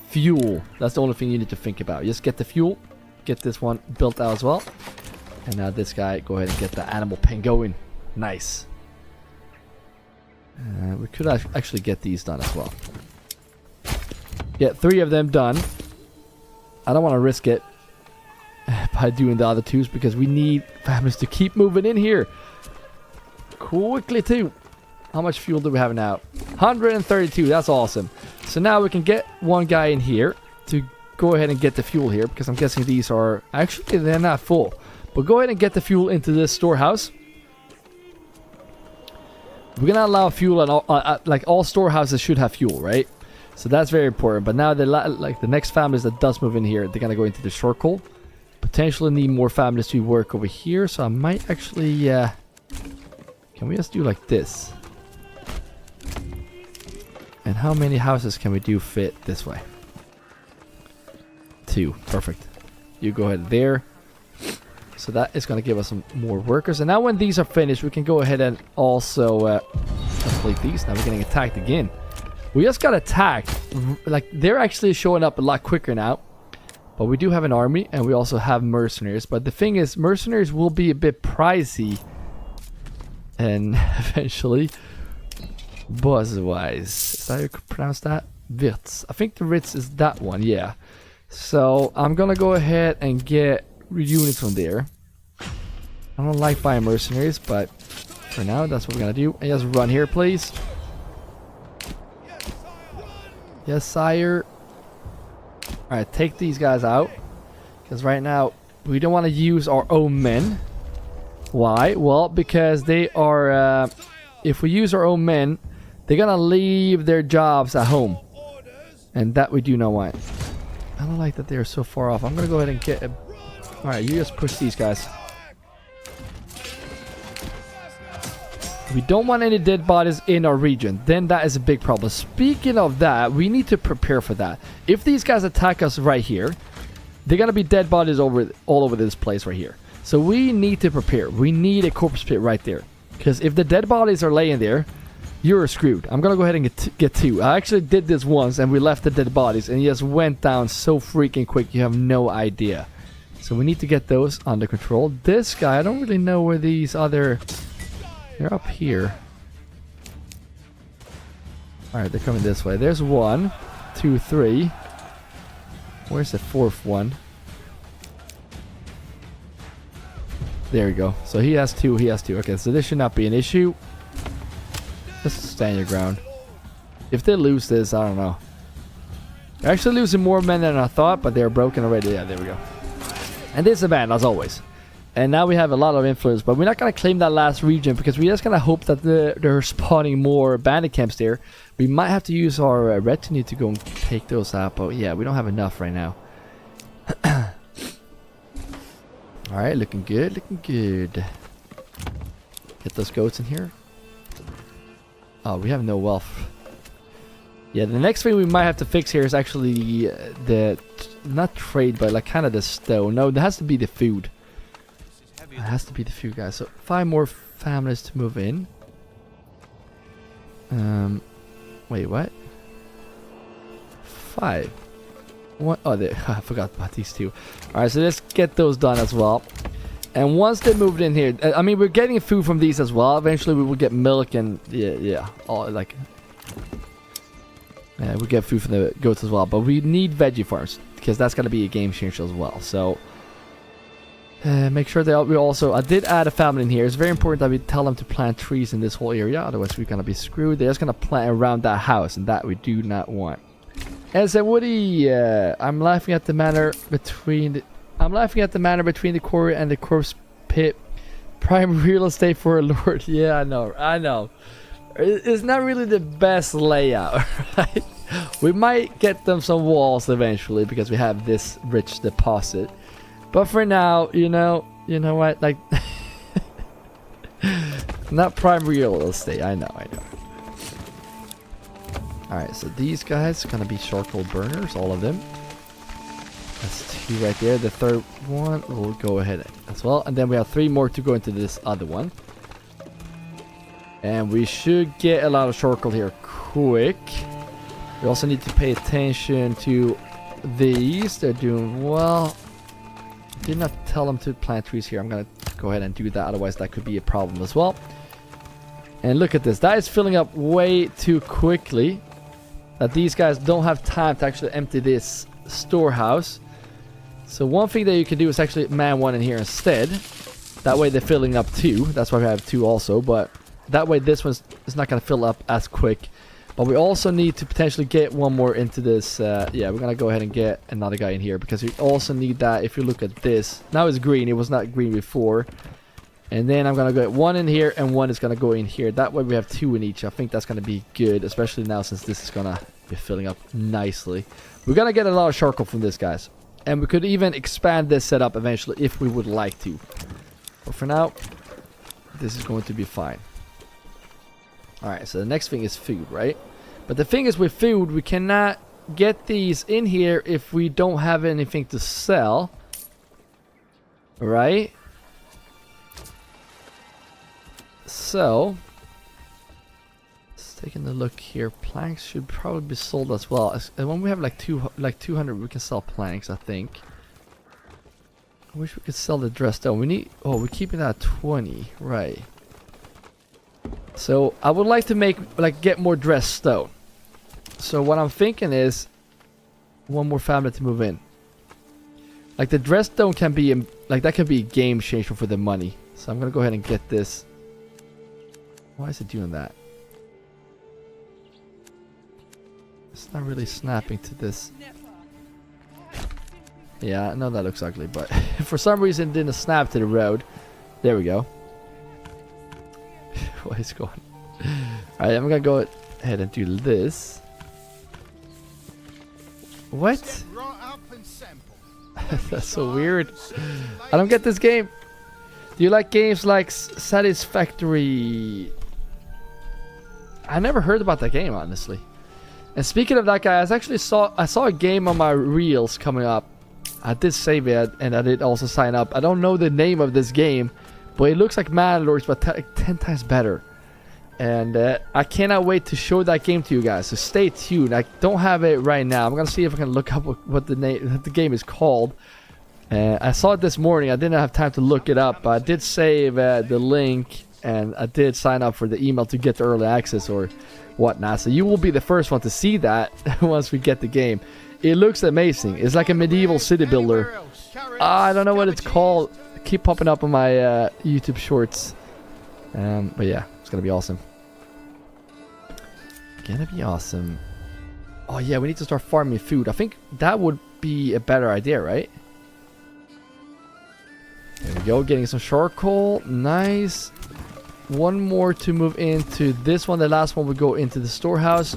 fuel. That's the only thing you need to think about. Just get the fuel. Get this one built out as well. And now this guy, go ahead and get the animal pen going. Nice. We could actually get these done as well. Get 3 of them done. I don't want to risk it by doing the other 2s because we need families to keep moving in here quickly too. How much fuel do we have now? 132. That's awesome. So now we can get one guy in here to go ahead and get the fuel here, because I'm guessing these are actually, they're not full, but go ahead and get the fuel into this storehouse. We're gonna allow fuel, and like all storehouses should have fuel, right? So that's very important. But now like the next families that does move in here, they're gonna go into the circle. Potentially need more families to work over here, so I might actually can we just do like this? And how many houses can we do fit this way? 2. Perfect. You go ahead there. So that is going to give us some more workers. And now when these are finished, we can go ahead and also complete these. Now we're getting attacked again. We just got attacked. Like, they're actually showing up a lot quicker now. But we do have an army, and we also have mercenaries. But the thing is, mercenaries will be a bit pricey. And eventually, buzz-wise. Is that how you pronounce that? Wits. I think the Ritz is that one, yeah. So I'm gonna go ahead and get units from there. I don't like buying mercenaries, but for now that's what we're gonna do. And just run here, please. Yes, sire. Alright, take these guys out, because right now we don't want to use our own men. Why? Well, because they are if we use our own men, they're gonna leave their jobs at home, and that we do not want. I don't like that they're so far off. I'm gonna go ahead and get a... Alright, you just push these guys. We don't want any dead bodies in our region. Then that is a big problem. Speaking of that, we need to prepare for that. If these guys attack us right here, they're gonna be dead bodies all over this place right here. So we need to prepare. We need a corpse pit right there. Because if the dead bodies are laying there, you're screwed. I'm gonna go ahead and get 2. I actually did this once, and we left the dead bodies, and it just went down so freaking quick. You have no idea. So we need to get those under control. This guy, I don't really know where these other... They're up here. Alright, they're coming this way. There's 1, 2, 3. Where's the 4th one? There we go. So he has 2, he has 2. Okay, so this should not be an issue. Just stand your ground. If they lose this, I don't know. They're actually losing more men than I thought, but they're broken already. Yeah, there we go. And this is a ban, as always. And now we have a lot of influence, but we're not going to claim that last region, because we're just going to hope that they're spawning more bandit camps there. We might have to use our retinue to go and take those out, but yeah, we don't have enough right now. Alright, looking good, looking good. Get those goats in here. Oh, we have no wealth. Yeah, the next thing we might have to fix here is actually the... Not trade, but like kind of the stone. No, there has to be the food. It has to be the food, guys. So 5 more families to move in. Wait, what? 5. What? Oh, I forgot about these 2. Alright, so let's get those done as well. And once they moved in here, I mean, we're getting food from these as well. Eventually, we will get milk and yeah, all like. We get food from the goats as well, but we need veggie farms, because that's gonna be a game changer as well. So make sure that we also... I did add a family in here. It's very important that we tell them to plant trees in this whole area, otherwise we're gonna be screwed. They're just gonna plant around that house, and that we do not want. And so Woody, I'm laughing at the manor between the quarry and the corpse pit. Prime real estate for a lord. Yeah, I know. It's not really the best layout, right? We might get them some walls eventually, because we have this rich deposit. But for now, you know what? Like, not prime real estate. I know. Alright, so these guys are gonna be charcoal burners, all of them. That's 2 right there. The 3rd one will go ahead as well. And then we have 3 more to go into this other one. And we should get a lot of charcoal here quick. We also need to pay attention to these. They're doing well. Did not tell them to plant trees here. I'm gonna go ahead and do that, otherwise that could be a problem as well. And look at this. That is filling up way too quickly. that these guys don't have time to actually empty this storehouse. So one thing that you can do is actually man one in here instead. That way they're filling up 2. That's why we have 2 also, but that way this one's is not going to fill up as quick. But we also need to potentially get one more into this. Yeah, we're going to go ahead and get another guy in here, because we also need that. If you look at this, now it's green. It was not green before. And then I'm going to get 1 in here, and 1 is going to go in here. That way we have 2 in each. I think that's going to be good, especially now since this is going to be filling up nicely. We're going to get a lot of charcoal from this, guys. And we could even expand this setup eventually if we would like to. But for now, this is going to be fine. Alright, so the next thing is food, right? But the thing is, with food, we cannot get these in here if we don't have anything to sell. Right? So, let's take a look here. Planks should probably be sold as well. And when we have like 200, we can sell planks, I think. I wish we could sell the dress stone. We need... Oh, we're keeping that at 20. Right. So, I would like to make... Like, get more dress stone. So, what I'm thinking is... One more family to move in. Like, the dress stone can be... Like, that can be a game changer for the money. So, I'm gonna go ahead and get this. Why is it doing that? It's not really snapping to this. Yeah, I know that looks ugly, but for some reason it didn't snap to the road. There we go. What is going on? Alright, I'm gonna go ahead and do this. What? That's so weird. I don't get this game. Do you like games like Satisfactory? I never heard about that game, honestly. And speaking of that guy, I saw a game on my reels coming up. I did save it, and I did also sign up. I don't know the name of this game, but it looks like Manor, but 10 times better. And I cannot wait to show that game to you guys. So stay tuned. I don't have it right now. I'm gonna see if I can look up what the game is called. I saw it this morning. I didn't have time to look it up, but I did save the link, and I did sign up for the email to get the early access or whatnot. So you will be the first one to see that once we get the game. It looks amazing. It's like a medieval city builder. I don't know what it's called. Keep popping up on my YouTube shorts. But yeah, it's gonna be awesome. Gonna be awesome. Oh yeah, we need to start farming food. I think that would be a better idea, right? There we go, getting some charcoal. Nice. One more to move into this one. The last one will go into the storehouse.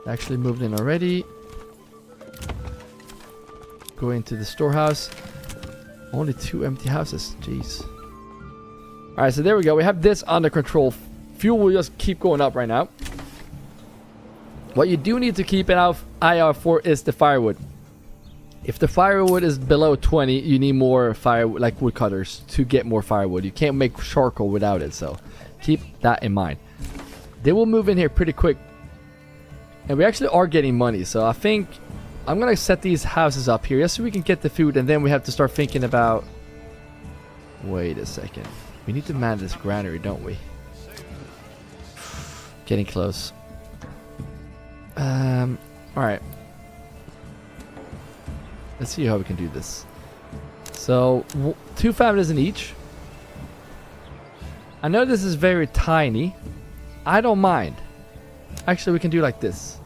Actually moved in already. Go into the storehouse. Only 2 empty houses. Jeez. Alright, so there we go. We have this under control. Fuel will just keep going up right now. What you do need to keep an eye out for is the firewood. If the firewood is below 20, you need more firewood, like woodcutters, to get more firewood. You can't make charcoal without it, so keep that in mind. They will move in here pretty quick. And we actually are getting money, so I think I'm going to set these houses up here just so we can get the food, and then we have to start thinking about... Wait a second. We need to man this granary, don't we? Getting close. Alright. Let's see how we can do this. So, 2 families in each. I know this is very tiny. I don't mind. Actually, we can do like this.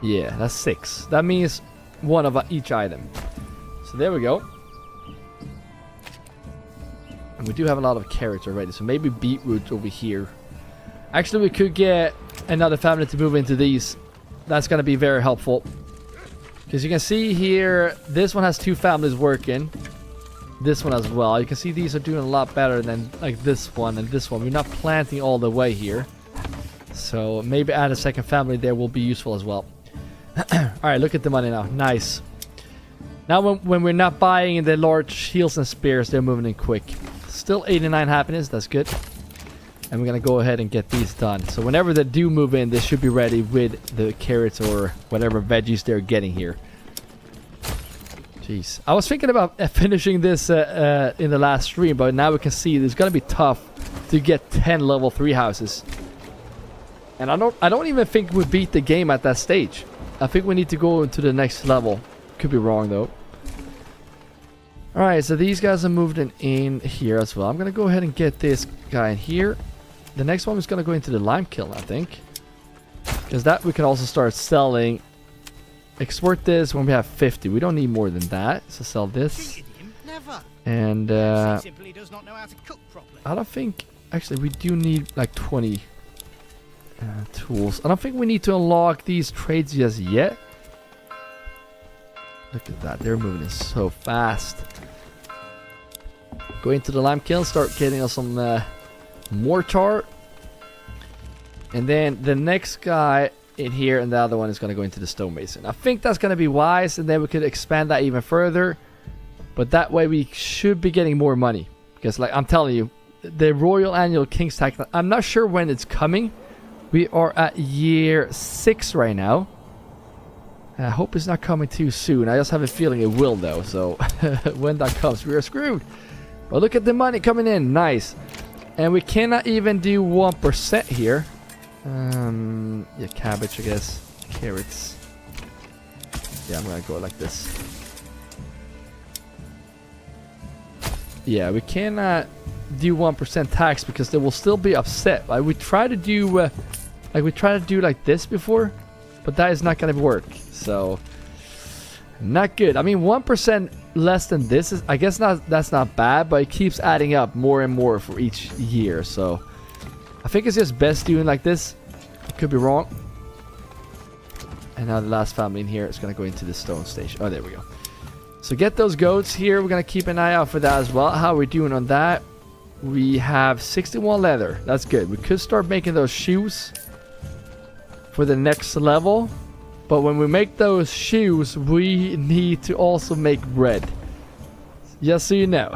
Yeah, that's 6. That means 1 of each item. So there we go. And we do have a lot of carrots already, so maybe beetroot over here. Actually, we could get another family to move into these. That's going to be very helpful. Because you can see here, this one has 2 families working. This one as well. You can see these are doing a lot better than like this one and this one. We're not planting all the way here. So maybe add a second family there will be useful as well. Alright, look at the money now. Nice. Now when we're not buying the large shields and spears, they're moving in quick. Still 89 happiness. That's good. And we're going to go ahead and get these done. So whenever they do move in, they should be ready with the carrots or whatever veggies they're getting here. Jeez. I was thinking about finishing this in the last stream, but now we can see it's going to be tough to get 10 level 3 houses. And I don't even think we beat the game at that stage. I think we need to go into the next level. Could be wrong though. Alright, so these guys are moved in here as well. I'm gonna go ahead and get this guy in here. The next one is gonna go into the lime kiln, I think. Because that we can also start selling. Export this when we have 50. We don't need more than that. So sell this. And I don't think... Actually, we do need like 20 tools. I don't think we need to unlock these trades just yet. Look at that. They're moving so fast. Go into the lime kiln. Start getting us some mortar. And then the next guy in here and the other one is going to go into the stonemason. I think that's going to be wise. And then we could expand that even further. But that way we should be getting more money. Because like I'm telling you, the Royal Annual King's Tax, I'm not sure when it's coming. We are at year 6 right now. I hope it's not coming too soon. I just have a feeling it will though. So when that comes, we are screwed. But look at the money coming in. Nice. And we cannot even do 1% here. Yeah, cabbage, I guess. Carrots. Yeah, I'm gonna go like this. Yeah, we cannot do 1% tax because they will still be upset. Like we try to do like this before, but that is not gonna work. So not good. I mean, 1% less than this is, I guess, that's not bad, but it keeps adding up more and more for each year. So I think it's just best doing like this. Could be wrong. And now the last family in here is gonna go into the stone station. Oh, there we go. So get those goats here. We're gonna keep an eye out for that as well. How are we doing on that? We have 61 leather. That's good. We could start making those shoes for the next level. But when we make those shoes, we need to also make bread. Just so you know.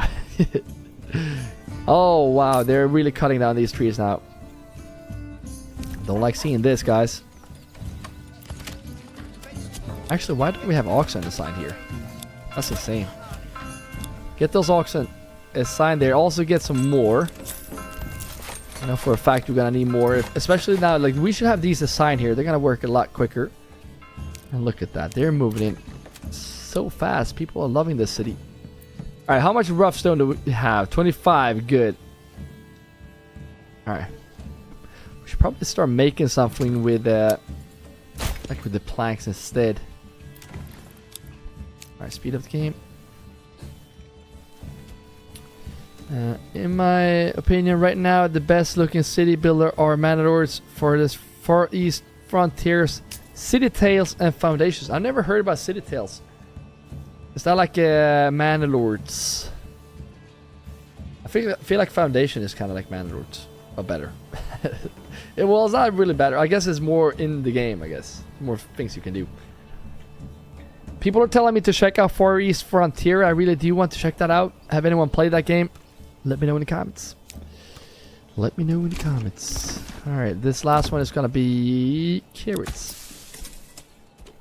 Oh, wow. They're really cutting down these trees now. Don't like seeing this, guys. Actually, why don't we have oxen assigned here? That's insane. Get those oxen assigned there. Also get some more. I know for a fact we're gonna need more. Especially now, like, we should have these assigned here. They're gonna work a lot quicker. And look at that. They're moving in so fast. People are loving this city. Alright, how much rough stone do we have? 25. Good. Alright. We should probably start making something with like with the planks instead. Alright, speed up the game. In my opinion, right now, the best looking city builder are Manors for this Far East Frontiers, City Tales, and Foundations. I've never heard about City Tales. Is that like Manor Lords? I feel like Foundation is kind of like Manor Lords, but better. Well, it's not really better. I guess it's more in the game, I guess. More things you can do. People are telling me to check out Far East Frontier. I really do want to check that out. Have anyone played that game? Let me know in the comments. Let me know in the comments. Alright, this last one is going to be carrots.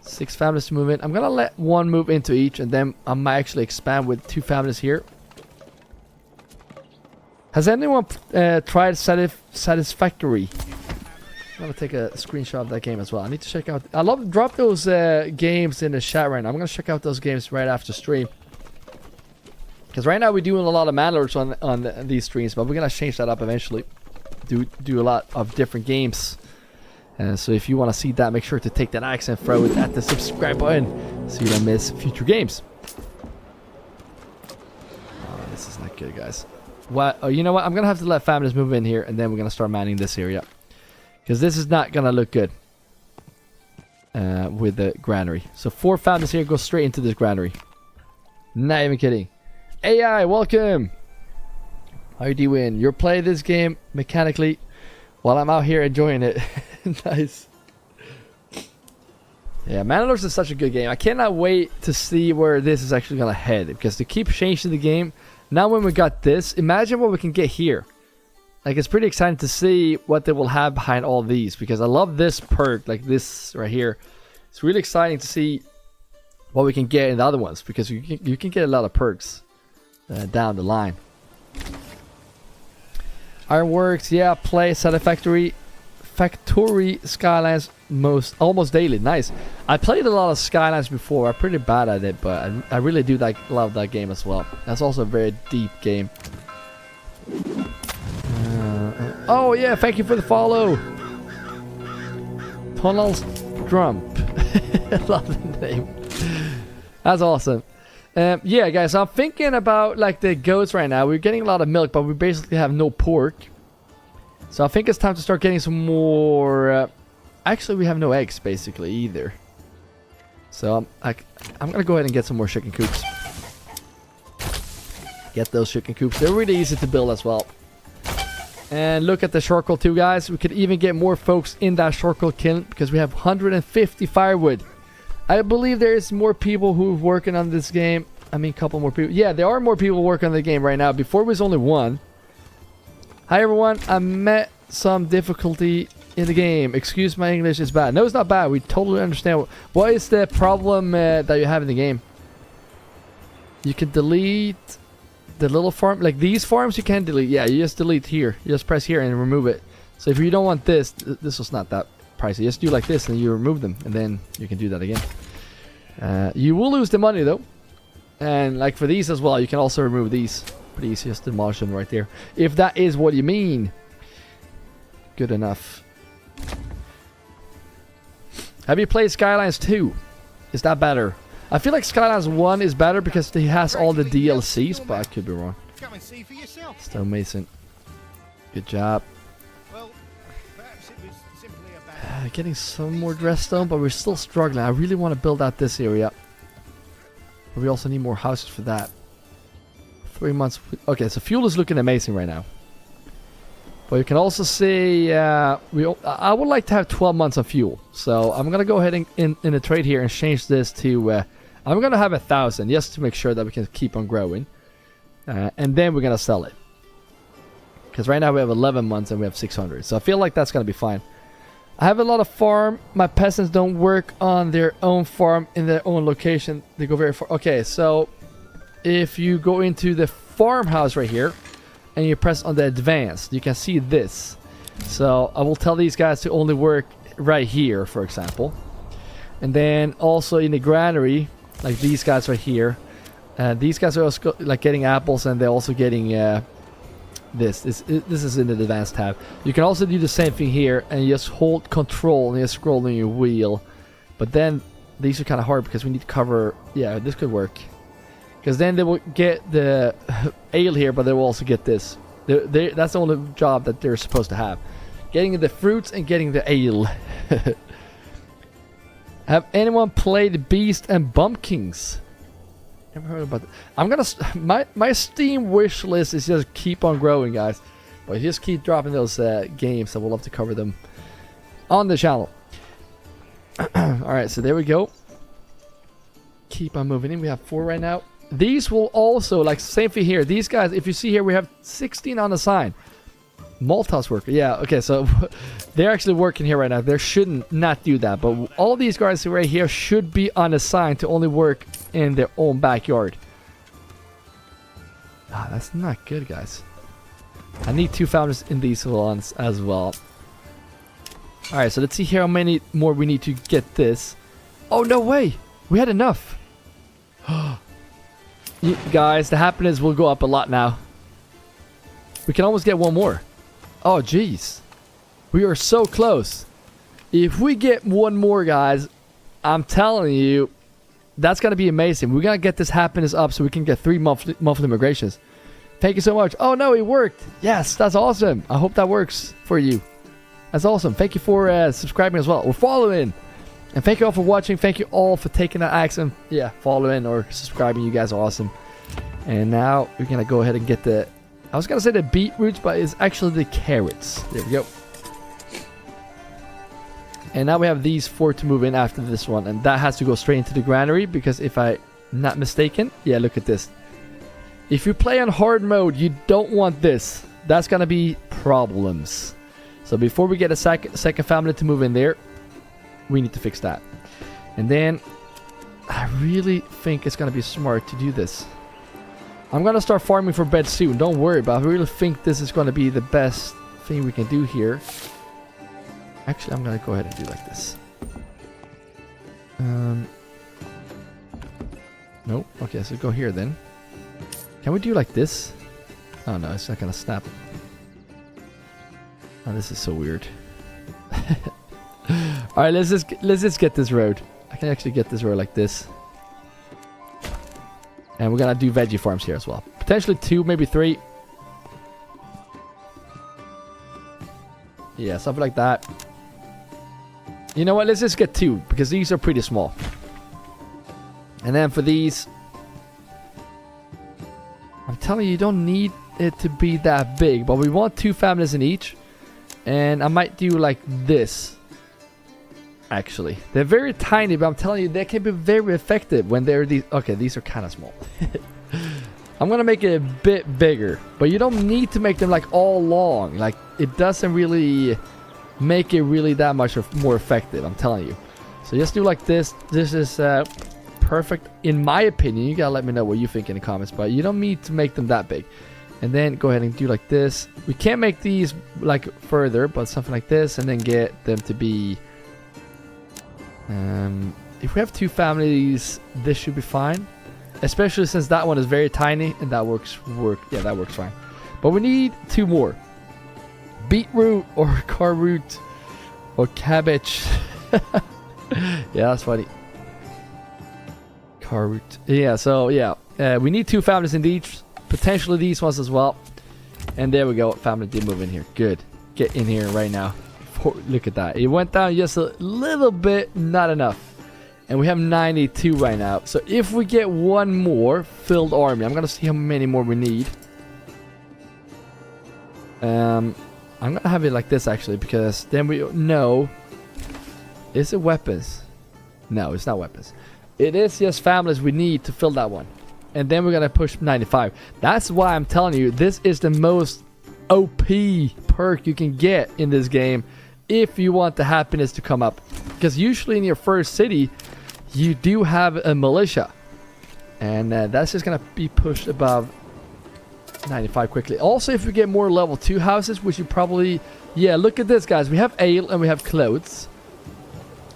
6 families to move in. I'm going to let one move into each, and then I might actually expand with 2 families here. Has anyone tried Satisfactory? I'm going to take a screenshot of that game as well. I need to check out... drop those games in the chat right now. I'm going to check out those games right after stream. Because right now we're doing a lot of Manors on these streams, but we're going to change that up eventually. Do a lot of different games. So if you want to see that, make sure to take that axe and throw it at the subscribe button so you don't miss future games. Oh, this is not good, guys. What? Oh, you know what? I'm going to have to let families move in here, and then we're going to start manning this area. Because this is not going to look good with the granary. So 4 families here go straight into this granary. Not even kidding. AI, welcome! How you doing? You're playing this game mechanically while I'm out here enjoying it. Nice. Yeah, Manor is such a good game. I cannot wait to see where this is actually going to head. Because they keep changing the game. Now when we got this, imagine what we can get here. Like, it's pretty exciting to see what they will have behind all these. Because I love this perk, like this right here. It's really exciting to see what we can get in the other ones. Because you can get a lot of perks down the line. Ironworks, yeah, play Satisfactory. Factory Skylines almost daily. Nice. I played a lot of Skylines before. I'm pretty bad at it, but I really do love that game as well. That's also a very deep game. Oh yeah, thank you for the follow. Tunnels Trump. I love the name. That's awesome. Yeah, guys, I'm thinking about like the goats right now. We're getting a lot of milk, but we basically have no pork. So I think it's time to start getting some more... actually, we have no eggs, basically, either. So I'm going to go ahead and get some more chicken coops. Get those chicken coops. They're really easy to build as well. And look at the charcoal too, guys. We could even get more folks in that charcoal kiln because we have 150 firewood. I believe there is more people who are working on this game. I mean, a couple more people. Yeah, there are more people working on the game right now. Before it was only one. Hi everyone, I met some difficulty in the game. Excuse my English is bad. No, it's not bad. We totally understand. What is the problem that you have in the game? You can delete the little farm. Like these farms you can delete. Yeah, you just delete here. You just press here and remove it. So if you don't want this, this was not that pricey. Just do like this and you remove them. And then you can do that again. You will lose the money though. And like for these as well, you can also remove these. Pretty easy, just demolish them right there. If that is what you mean. Good enough. Have you played Skylines 2? Is that better? I feel like Skylines 1 is better because it has all the DLCs, but I could be wrong. Stone Mason. Good job. Getting some more dressstone, but we're still struggling. I really want to build out this area. But we also need more houses for that. 3 months. Okay, so fuel is looking amazing right now. But you can also see I would like to have 12 months of fuel. So I'm going to go ahead and in a trade here and change this to... I'm going to have 1,000 just to make sure that we can keep on growing. And then we're going to sell it. Because right now we have 11 months and we have 600. So I feel like that's going to be fine. I have a lot of farm. My peasants don't work on their own farm in their own location. They go very far. Okay, so... If you go into the farmhouse right here and you press on the advanced, you can see this. So I will tell these guys to only work right here, for example. And then also in the granary, like these guys right here. These guys are also like getting apples and they're also getting this is in the advanced tab. You can also do the same thing here and you just hold control and you scroll on your wheel. But then these are kind of hard because we need to cover... Yeah, this could work. Because then they will get the ale here, but they will also get this. That's the only job that they're supposed to have. Getting the fruits and getting the ale. Have anyone played Beast and Bumpkins? Never heard about that. I'm gonna... My Steam wish list is just keep on growing, guys. But just keep dropping those games. I would love to cover them on the channel. Alright, so there we go. Keep on moving in. We have 4 right now. These will also, like, same thing here. These guys, if you see here, we have 16 on the sign. Malthouse worker. Yeah, okay, so they're actually working here right now. They shouldn't not do that. But all these guys right here should be on a sign to only work in their own backyard. Ah, that's not good, guys. I need 2 founders in these ones as well. Alright, so let's see here how many more we need to get this. Oh, no way! We had enough. Guys, the happiness will go up a lot now. We can almost get 1 more. Oh, jeez. We are so close. If we get 1 more, guys, I'm telling you, that's going to be amazing. We're going to get this happiness up so we can get 3 monthly migrations. Thank you so much. Oh, no, it worked. Yes, that's awesome. I hope that works for you. That's awesome. Thank you for subscribing as well. Or following. And thank you all for watching. Thank you all for taking that action. Yeah, following or subscribing. You guys are awesome. And now we're going to go ahead and get the... I was going to say the beetroots, but it's actually the carrots. There we go. And now we have these 4 to move in after this one. And that has to go straight into the granary. Because if I'm not mistaken... Yeah, look at this. If you play on hard mode, you don't want this. That's going to be problems. So before we get a second family to move in there... We need to fix that. And then I really think it's going to be smart to do this. I'm going to start farming for bed soon. Don't worry, but I really think this is going to be the best thing we can do here. Actually, I'm gonna go ahead and do like this. Nope. Okay, so go here then. Can we do like this? Oh no, it's not gonna snap. Oh, this is so weird. All right, let's just get this road. I can actually get this road like this. And we're gonna do veggie farms here as well. Potentially 2, maybe 3. Yeah, something like that. You know what? Let's just get 2 because these are pretty small. And then for these, I'm telling you, you don't need it to be that big, but we want 2 families in each. And I might do like this. Actually, they're very tiny, but I'm telling you, they can be very effective when they're these. Okay, these are kind of small. I'm gonna make it a bit bigger, but you don't need to make them like all long. Like, it doesn't really make it really that much more effective, I'm telling you. So just do like this. This is perfect in my opinion. You gotta let me know what you think in the comments, but you don't need to make them that big. And then go ahead and do like this. We can't make these like further, but something like this, and then get them to be if we have 2 families, this should be fine, especially since that one is very tiny, and that works fine. But we need 2 more: beetroot or carrot or cabbage. Yeah, that's funny. Carrot. Yeah, so yeah, we need 2 families in each, potentially these ones as well. And there we go. Family did move in here. Good. Get in here right now. Look at that. It went down just a little bit, not enough. And we have 92 right now. So if we get 1 more filled army, I'm gonna see how many more we need. I'm gonna have it like this actually, because then we know. Is it weapons? No, it's not weapons. It is just families we need to fill that one. And then we're gonna push 95. That's why I'm telling you, this is the most OP perk you can get in this game if you want the happiness to come up. Because usually in your first city, you do have a militia. And that's just going to be pushed above 95 quickly. Also, if we get more level 2 houses, which you probably... Yeah, look at this, guys. We have ale and we have clothes.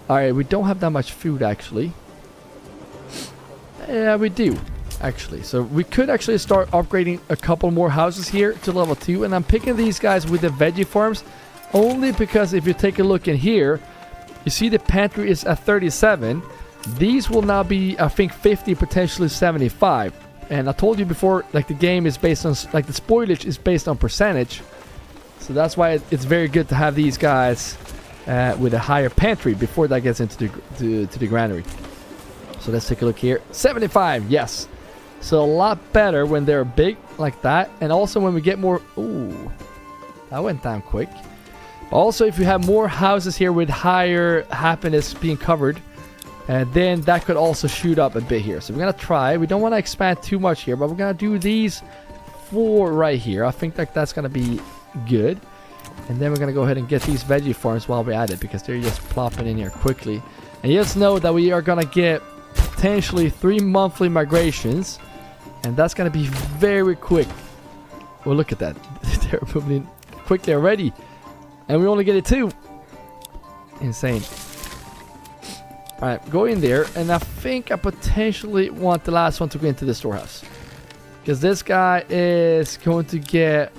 Alright, we don't have that much food, actually. Yeah, we do, actually. So we could actually start upgrading a couple more houses here to level 2. And I'm picking these guys with the veggie farms only because if you take a look in here, you see the pantry is at 37. These will now be, I think, 50, potentially 75. And I told you before, like, the game is based on, like, the spoilage is based on percentage. So that's why it's very good to have these guys with a higher pantry before that gets into the granary. So let's take a look here. 75, yes. So a lot better when they're big like that. And also when we get more... Ooh, that went down quick. Also, if you have more houses here with higher happiness being covered, then that could also shoot up a bit here. So we're going to try. We don't want to expand too much here, but we're going to do these 4 right here. I think that that's going to be good. And then we're going to go ahead and get these veggie farms while we're at it, because they're just plopping in here quickly. And just know that we are going to get potentially 3 monthly migrations. And that's going to be very quick. Well, look at that. They're moving in quickly already. And we only get it 2. Insane. Alright, go in there. And I think I potentially want the last one to go into the storehouse. Because this guy is going to get...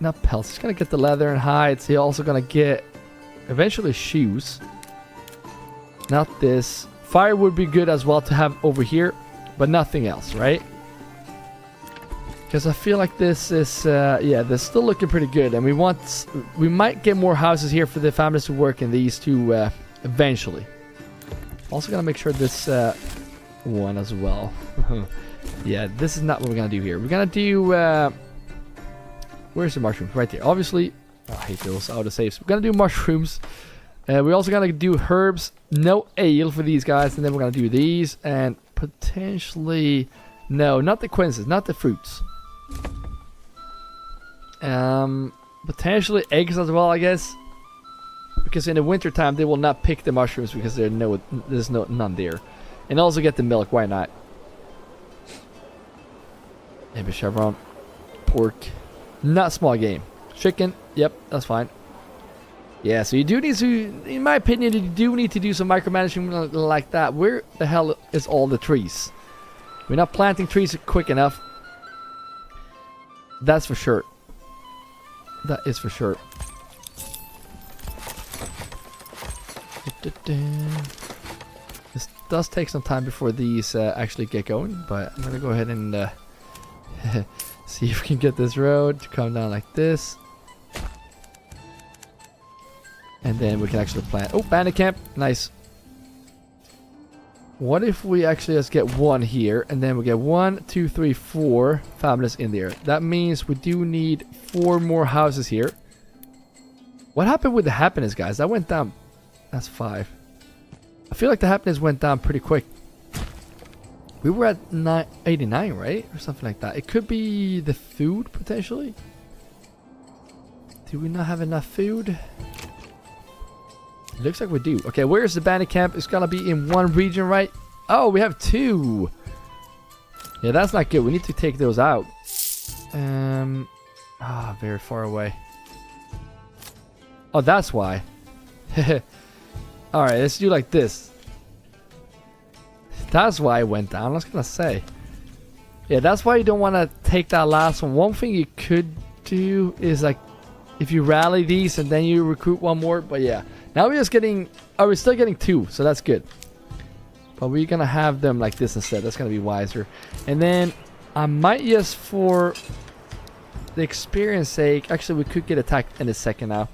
Not pelts. He's going to get the leather and hides. He's also going to get... Eventually shoes. Not this. Fire would be good as well to have over here. But nothing else, right? Because I feel like this is, yeah, they're still looking pretty good. And we might get more houses here for the families to work in these 2 eventually. Also gonna make sure this one as well. Yeah, this is not what we're gonna do here. We're gonna do, where's the mushrooms? Right there. Obviously, oh, I hate those autosaves. We're gonna do mushrooms. We're also gonna do herbs. No ale for these guys. And then we're gonna do these. And potentially, no, not the quinces, not the fruits. Potentially eggs as well, I guess, because in the winter time they will not pick the mushrooms because there's none there. And also get the milk, why not? Maybe chevron, pork, not small game, chicken. Yep, that's fine. Yeah, so you do need to, in my opinion, you do need to do some micromanagement like that. Where the hell is all the trees? We're not planting trees quick enough. That's for sure. That is for sure. This does take some time before these actually get going, but I'm gonna go ahead and see if we can get this road to come down like this. And then we can actually plant. Oh, bandit camp. Nice. What if we actually just get one here, and then we get 1, 2, 3, 4 families in there? That means we do need 4 more houses here. What happened with the happiness, guys? That went down. That's 5. I feel like the happiness went down pretty quick. We were at 89, right? Or something like that. It could be the food, potentially. Do we not have enough food? Looks like we do. Okay, where's the bandit camp? It's gonna be in one region, right? Oh, we have 2. Yeah, that's not good. We need to take those out. Very far away. Oh, that's why. Alright, let's do like this. That's why it went down. I was gonna say. Yeah, that's why you don't want to take that last one. One thing you could do is like, if you rally these and then you recruit one more. But yeah. Now we're just getting... Oh, we're still getting 2, so that's good. But we're gonna have them like this instead. That's gonna be wiser. And then I might just, for the experience sake... Actually, we could get attacked in a second now.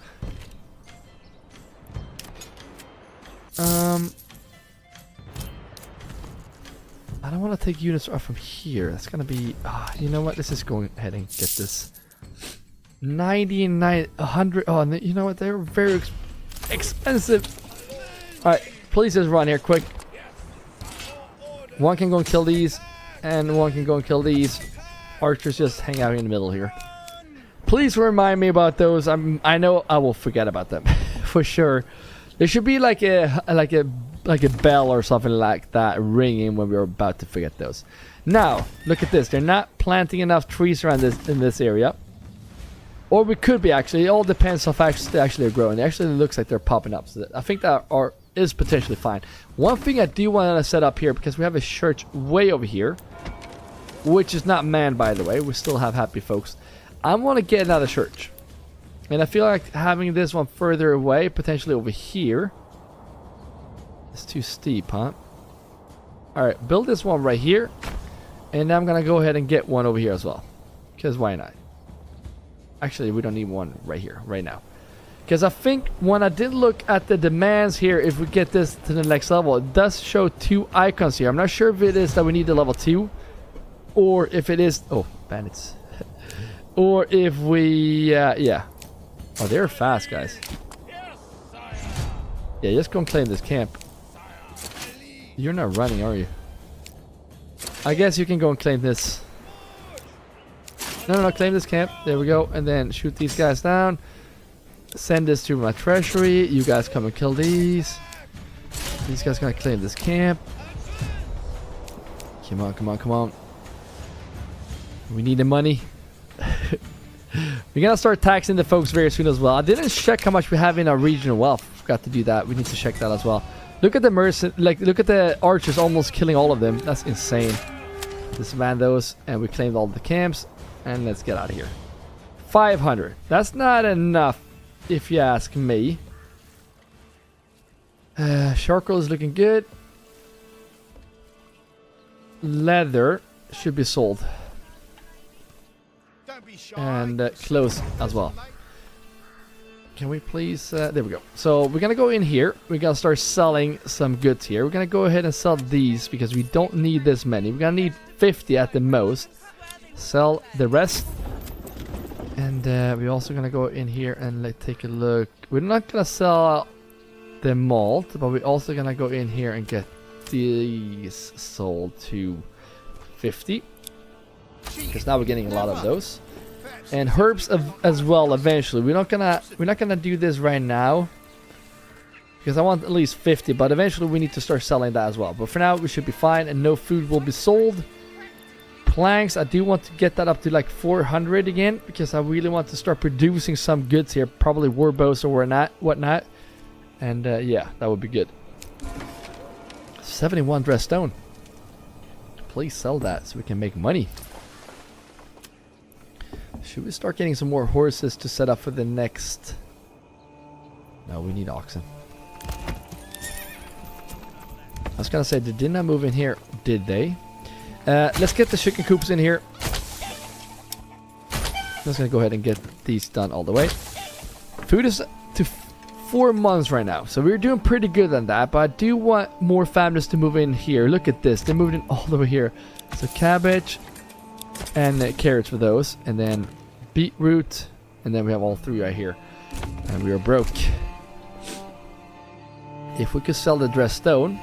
I don't want to take units off from here. That's gonna be... you know what? Let's just go ahead and get this. 99... 100... Oh, you know what? They're very... expensive. Alright, please just run here quick. One can go and kill these, and one can go and kill these. Archers just hang out in the middle here. Please remind me about those. I know I will forget about them for sure. There should be like a bell or something like that ringing when we're about to forget those. Now look at this. They're not planting enough trees around in this area. Or we could be, actually. It all depends on how fast they actually are growing. It actually looks like they're popping up. So I think that is potentially fine. One thing I do want to set up here, because we have a church way over here, which is not manned, by the way. We still have happy folks. I want to get another church. And I feel like having this one further away, potentially over here. It's too steep, huh? Alright, build this one right here. And I'm going to go ahead and get one over here as well. Because why not? Actually, we don't need one right here, right now. Because I think when I did look at the demands here, if we get this to the next level, it does show 2 icons here. I'm not sure if it is that we need the level 2. Or if it is... Oh, bandits. Or if we... yeah. Oh, they're fast, guys. Yeah, just go and claim this camp. You're not running, are you? I guess you can go and claim this. No, claim this camp. There we go. And then shoot these guys down. Send this to my treasury. You guys come and kill these. These guys gonna claim this camp. Come on, come on, come on. We need the money. We're gonna start taxing the folks very soon as well. I didn't check how much we have in our regional wealth. Forgot to do that. We need to check that as well. Look at the look at the archers almost killing all of them. That's insane. Disband those, and we claimed all the camps. And let's get out of here. 500. That's not enough, if you ask me. Charcoal is looking good. Leather should be sold. And clothes as well. Can we please... there we go. So we're going to go in here. We're going to start selling some goods here. We're going to go ahead and sell these because we don't need this many. We're going to need 50 at the most. Sell the rest. And we're also gonna go in here and take a look. We're not gonna sell the malt, but we're also gonna go in here and get these sold to 50, because now we're getting a lot of those. And herbs as well eventually. We're not gonna do this right now because I want at least 50, but eventually we need to start selling that as well. But for now we should be fine, and no food will be sold. planks, I do want to get that up to like 400 again, because I really want to start producing some goods here, probably war bows or whatnot. And yeah, that would be good. 71 dressed stone. Please sell that so we can make money. Should we start getting some more horses to set up for the next... No, we need oxen. I was gonna say, they did not move in here, did they? Let's get the chicken coops in here. I'm just gonna go ahead and get these done all the way. Food is to 4 months right now, so we're doing pretty good on that, but I do want more families to move in here. Look at this, they moved in all the way here. So cabbage and carrots for those, and then beetroot, and then we have all 3 right here. And we are broke. If we could sell the dressed stone.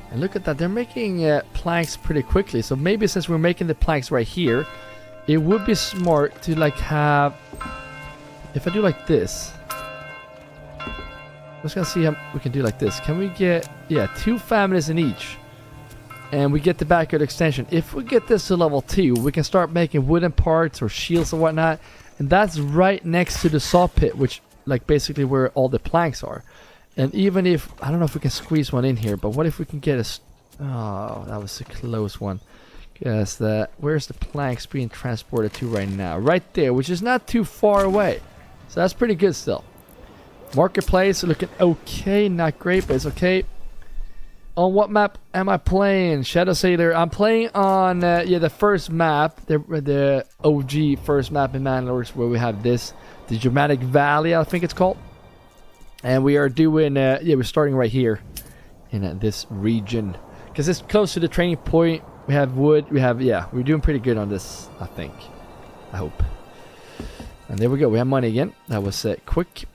And look at that, they're making planks pretty quickly. So maybe since we're making the planks right here, it would be smart to like have... If I do like this... I'm just gonna see how we can do like this. Can we get... Yeah, 2 families in each. And we get the backyard extension. If we get this to level 2, we can start making wooden parts or shields or whatnot. And that's right next to the saw pit, which like basically where all the planks are. And even if, I don't know if we can squeeze one in here, but what if we can get a... Oh, that was a close one. Guess that... Where's the planks being transported to right now? Right there, which is not too far away. So that's pretty good still. Marketplace looking okay, not great, but it's okay. On what map am I playing? Shadow Sailor. I'm playing on, yeah, the first map. The OG first map in Manor, where we have this. The Dramatic Valley, I think it's called. And we are doing, yeah, we're starting right here in this region. Because it's close to the training point. We have wood. We have, yeah, we're doing pretty good on this, I think. I hope. And there we go. We have money again. That was quick.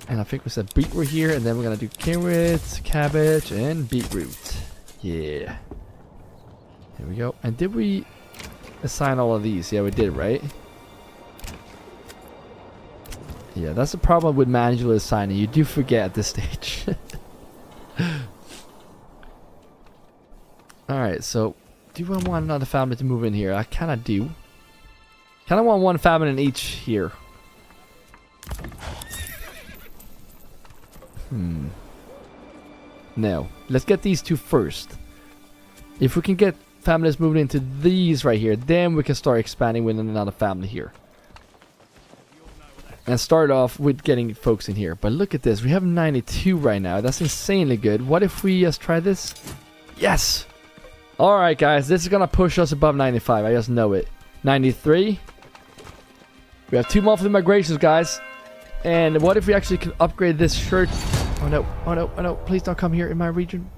And I think we said beetroot here. And then we're going to do carrots, cabbage, and beetroot. Yeah. Here we go. And did we assign all of these? Yeah, we did, right? Yeah, that's the problem with manual assigning. You do forget at this stage. Alright, so do I want another family to move in here? I kind of do. Kind of want one family in each here. No. Let's get these 2 first. If we can get families moving into these right here, then we can start expanding with another family here. And start off with getting folks in here. But look at this. We have 92 right now. That's insanely good. What if we just try this? Yes! Alright, guys. This is going to push us above 95. I just know it. 93. We have 2 monthly migrations, guys. And what if we actually could upgrade this shirt? Oh, no. Oh, no. Oh, no. Please don't come here in my region.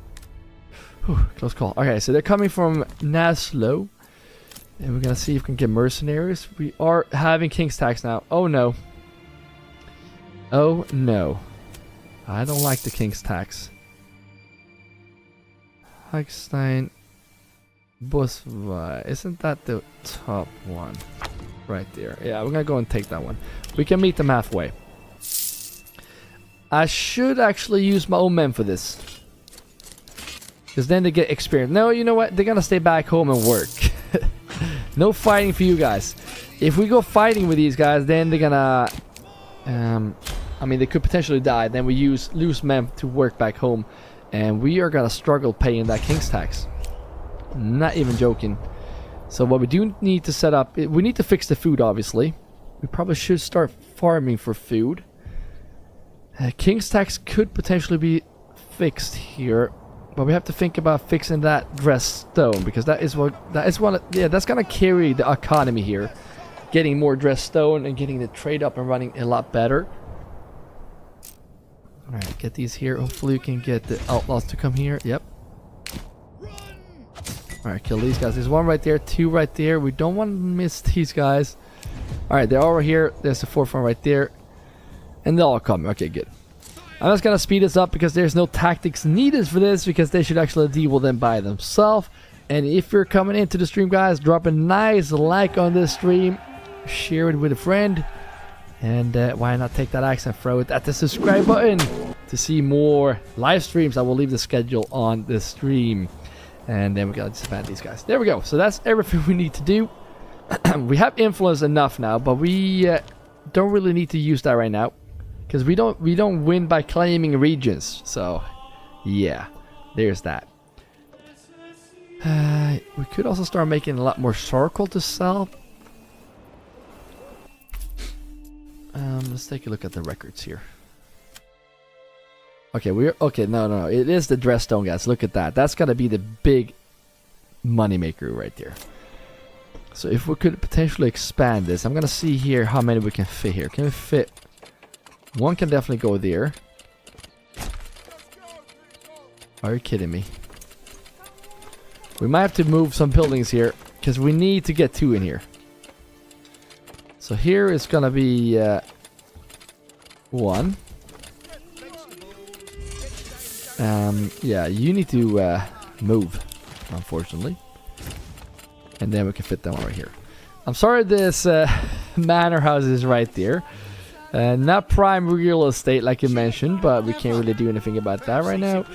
Whew, close call. Okay, so they're coming from Naslo. And we're going to see if we can get mercenaries. We are having King's tax now. Oh, no. Oh no. I don't like the King's tax. Hagstein Busva. Isn't that the top one? Right there. Yeah, we're gonna go and take that one. We can meet them halfway. I should actually use my own men for this. Because then they get experience. No, you know what? They're gonna stay back home and work. No fighting for you guys. If we go fighting with these guys, then they're gonna... I mean, they could potentially die. Then we lose men to work back home. And we are gonna struggle paying that King's tax. Not even joking. So what we do need to set up... We need to fix the food, obviously. We probably should start farming for food. King's tax could potentially be fixed here. But we have to think about fixing that dressed stone. Because that is one... Yeah, that's gonna carry the economy here. Getting more dressed stone and getting the trade up and running a lot better. Alright, get these here. Hopefully we can get the outlaws to come here. Yep. Alright, kill these guys. There's 1 right there, 2 right there. We don't want to miss these guys. Alright, they're all right here. There's the 4th one right there. And they're all coming. Okay, good. I'm just gonna speed this up because there's no tactics needed for this, because they should actually deal with them by themselves. And if you're coming into the stream, guys, drop a nice like on this stream. Share it with a friend. And why not take that axe and throw it at the subscribe button to see more live streams. I will leave the schedule on the stream. And then we gotta disband these guys. There we go. So that's everything we need to do. We have influence enough now, but we don't really need to use that right now, because we don't win by claiming regions. So yeah, there's that. We could also start making a lot more charcoal to sell. Let's take a look at the records here. Okay, no. It is the dress stone, guys. Look at that. That's gotta be the big money maker right there. So if we could potentially expand this, I'm gonna see here how many we can fit here. Can we fit? One can definitely go there. Are you kidding me? We might have to move some buildings here, because we need to get 2 in here. So here is gonna be 1. Yeah, you need to move, unfortunately. And then we can fit that one right here. I'm sorry this manor house is right there. Not prime real estate like you mentioned, but we can't really do anything about that right now.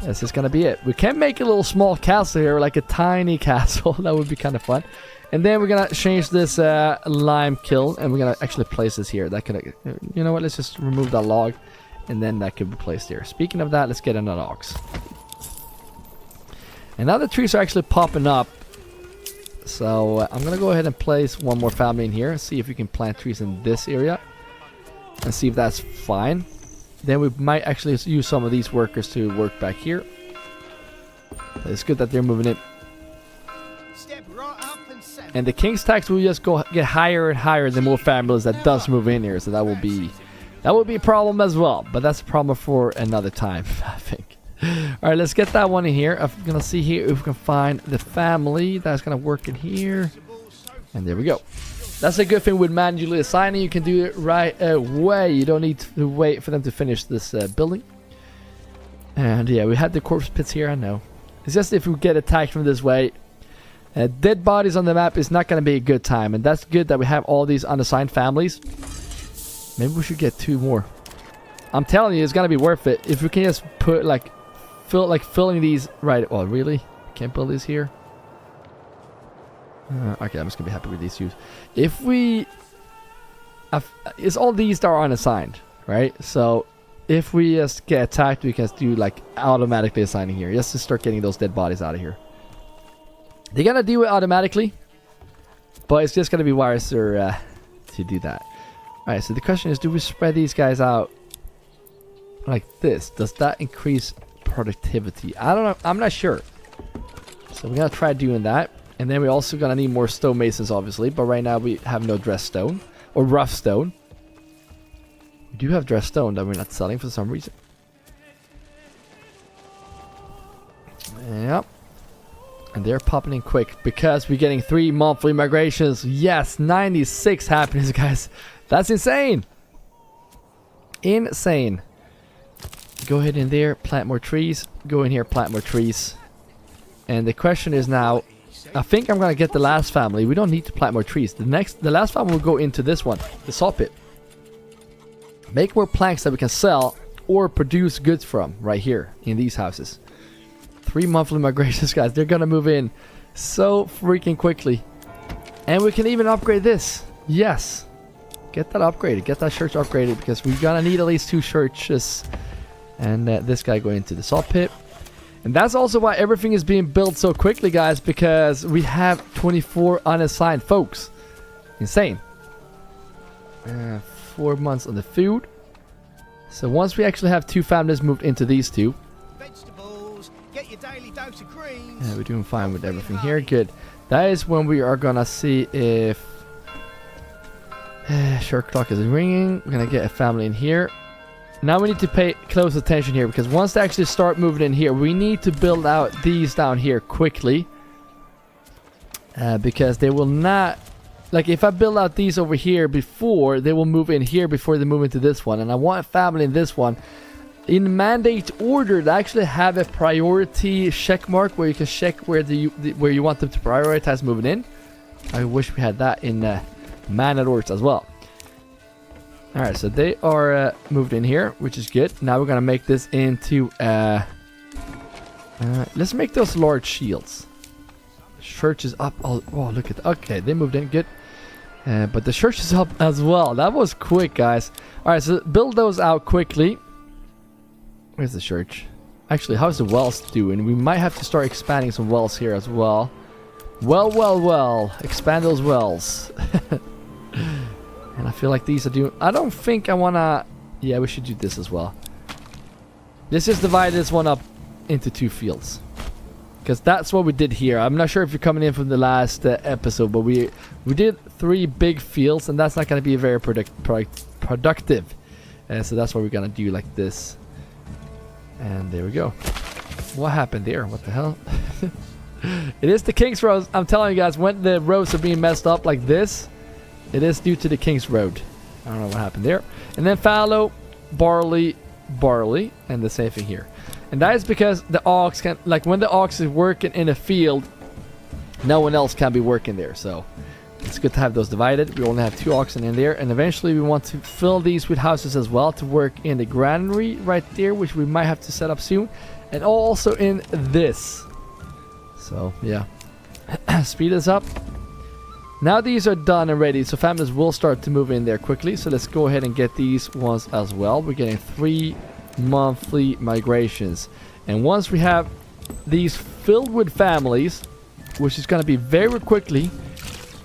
This is gonna be it. We can make a little small castle here, like a tiny castle. That would be kind of fun. And then we're gonna change this lime kiln, and we're gonna actually place this here. That could, you know what? Let's just remove that log, and then that could be placed here. Speaking of that, let's get another ox. And now the trees are actually popping up. So I'm gonna go ahead and place one more family in here. See if we can plant trees in this area, and see if that's fine. Then we might actually use some of these workers to work back here. It's good that they're moving in. And the king's tax will just get higher and higher the more families that does move in here. So that will be a problem as well. But that's a problem for another time, I think. All right, let's get that one in here. I'm gonna see here if we can find the family that's gonna work in here. And there we go. That's a good thing with manually assigning. You can do it right away. You don't need to wait for them to finish this building. And yeah, we had the corpse pits here, I know. It's just if we get attacked from this way, dead bodies on the map is not going to be a good time. And that's good that we have all these unassigned families. Maybe we should get 2 more. I'm telling you, it's going to be worth it. If we can just put filling these right. Oh, really? Can't build these here? Okay, I'm just gonna be happy with these two. If we, it's all these that are unassigned, right? So if we just get attacked, we can do like automatically assigning here, just to start getting those dead bodies out of here. They're gonna do it automatically, but it's just gonna be wiser to do that. All right. So the question is, do we spread these guys out like this? Does that increase productivity? I don't know. I'm not sure. So we're gonna try doing that. And then we're also gonna need more stonemasons, obviously. But right now we have no dress stone or rough stone. We do have dress stone that we're not selling for some reason. Yep. And they're popping in quick because we're getting 3 monthly migrations. Yes, 96 happiness, guys. That's insane. Insane. Go ahead in there, plant more trees. Go in here, plant more trees. And the question is now, I think I'm gonna get the last family. We don't need to plant more trees. The last family will go into this one, the saw pit. Make more planks that we can sell or produce goods from right here in these houses. 3 monthly migrations, guys. They're gonna move in so freaking quickly. And we can even upgrade this. Yes. Get that upgraded. Get that church upgraded, because we're gonna need at least 2 churches. And this guy going into the saw pit. And that's also why everything is being built so quickly, guys, because we have 24 unassigned folks. Insane. 4 months on the food. So once we actually have 2 families moved into these 2. Vegetables, get your daily dose of greens. Yeah, we're doing fine with everything here. Good. That is when we are gonna see if short clock is ringing. We're gonna get a family in here. Now we need to pay close attention here, because once they actually start moving in here, we need to build out these down here quickly. Because they will not, like if I build out these over here before, they will move in here before they move into this one. And I want a family in this one. In mandate order, they actually have a priority check mark where you can check where you want them to prioritize moving in. I wish we had that in Manor as well. Alright, so they are moved in here, which is good. Now we're going to make this into Let's make those large shields. Church is up. Oh, look at that. Okay, they moved in. Good. But the church is up as well. That was quick, guys. Alright, so build those out quickly. Where's the church? Actually, how's the wells doing? We might have to start expanding some wells here as well. Well. Expand those wells. And I feel like these are doing... I don't think I want to... Yeah, we should do this as well. Let's just divide this one up into 2 fields. Because that's what we did here. I'm not sure if you're coming in from the last episode, but we did 3 big fields, and that's not going to be very productive. So that's what we're going to do like this. And there we go. What happened there? What the hell? It is the King's Road. I'm telling you guys, when the roads are being messed up like this, it is due to the King's Road. I don't know what happened there. And then fallow, barley, and the same thing here. And that is because the ox can, like when the ox is working in a field, no one else can be working there. So it's good to have those divided. We only have 2 oxen in there, and eventually we want to fill these with houses as well to work in the granary right there, which we might have to set up soon, and also in this. So yeah, speed this up. Now these are done and ready, so families will start to move in there quickly. So let's go ahead and get these ones as well. We're getting 3 monthly migrations, and once we have these filled with families, which is going to be very quickly,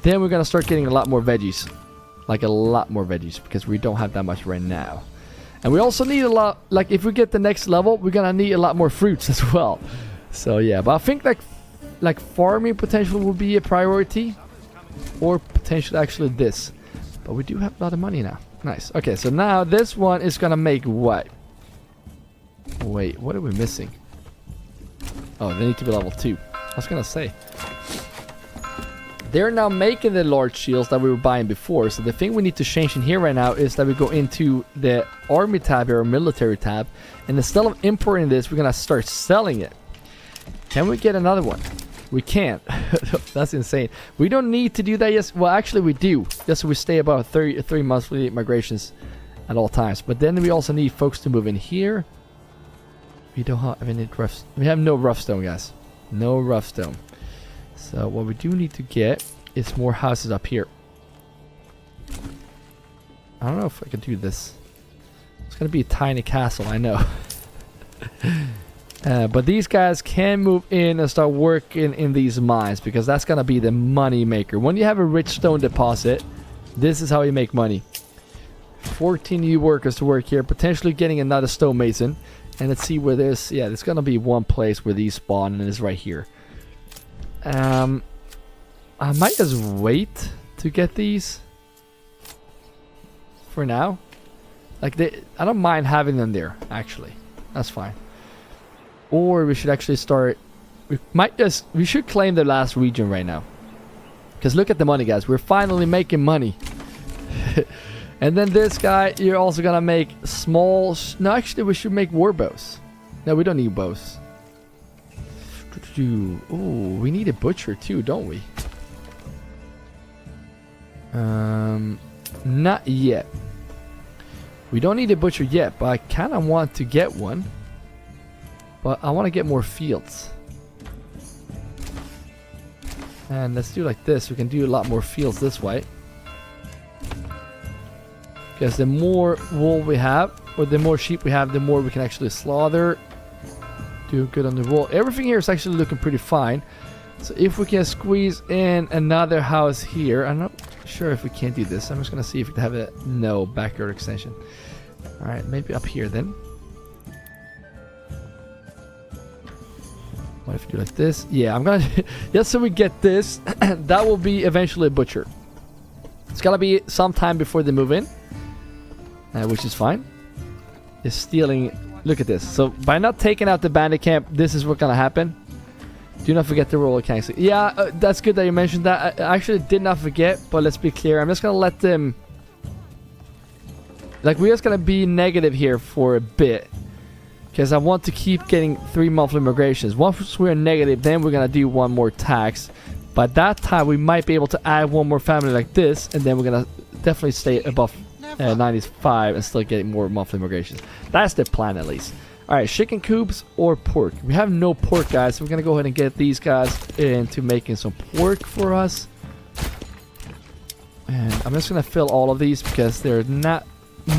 then we're going to start getting a lot more veggies, like a lot more veggies, because we don't have that much right now. And we also need a lot, like if we get the next level, we're going to need a lot more fruits as well. So yeah, but I think like farming potential will be a priority, or potentially actually this, but we do have a lot of money now. Nice. Okay, so now this one is going to make what? Wait, what are we missing? Oh, they need to be level 2. I was gonna say. They're now making the large shields that we were buying before. So the thing we need to change in here right now is that we go into the army tab here, or military tab. And instead of importing this, we're gonna start selling it. Can we get another one? We can't. That's insane. We don't need to do that. Yes, well actually we do. Just so we stay about 3 monthly migrations at all times. But then we also need folks to move in here. We don't have any rough. We have no rough stone, guys. No rough stone. So what we do need to get is more houses up here. I don't know if I can do this. It's gonna be a tiny castle, I know. But these guys can move in and start working in these mines, because that's gonna be the money maker. When you have a rich stone deposit, this is how you make money. 14 new workers to work here, potentially getting another stonemason. And let's see where there's... Yeah, there's gonna be one place where these spawn, and it's right here. I might just wait to get these for now. Like I don't mind having them there, actually. That's fine. Or we should actually start... We should claim the last region right now. Because look at the money, guys. We're finally making money. And then this guy, you're also gonna make small... No, actually, we should make war bows. No, we don't need bows. Oh, we need a butcher too, don't we? Not yet. We don't need a butcher yet, but I kind of want to get one. But I want to get more fields. And let's do like this. We can do a lot more fields this way. Because the more wool we have, or the more sheep we have, the more we can actually slaughter. Do good on the wool. Everything here is actually looking pretty fine. So if we can squeeze in another house here, I'm not sure if we can do this. I'm just going to see if we can have a no backyard extension. Alright, maybe up here then. What if you do like this? Yeah, I'm going to... Just so we get this, that will be eventually a butcher. It's going to be sometime before they move in. Which is fine. Is stealing... Look at this. So by not taking out the bandit camp, this is what's gonna happen. Do not forget the roller Kingston. Yeah, that's good that you mentioned that. I actually did not forget, but let's be clear. I'm just gonna let them... Like, we're just gonna be negative here for a bit. Because I want to keep getting 3 monthly migrations. Once we're negative, then we're gonna do one more tax. By that time, we might be able to add one more family like this, and then we're gonna definitely stay above 95 and still getting more monthly migrations. That's the plan, at least. Alright, chicken coops or pork. We have no pork, guys, so we're gonna go ahead and get these guys into making some pork for us. And I'm just gonna fill all of these because they're not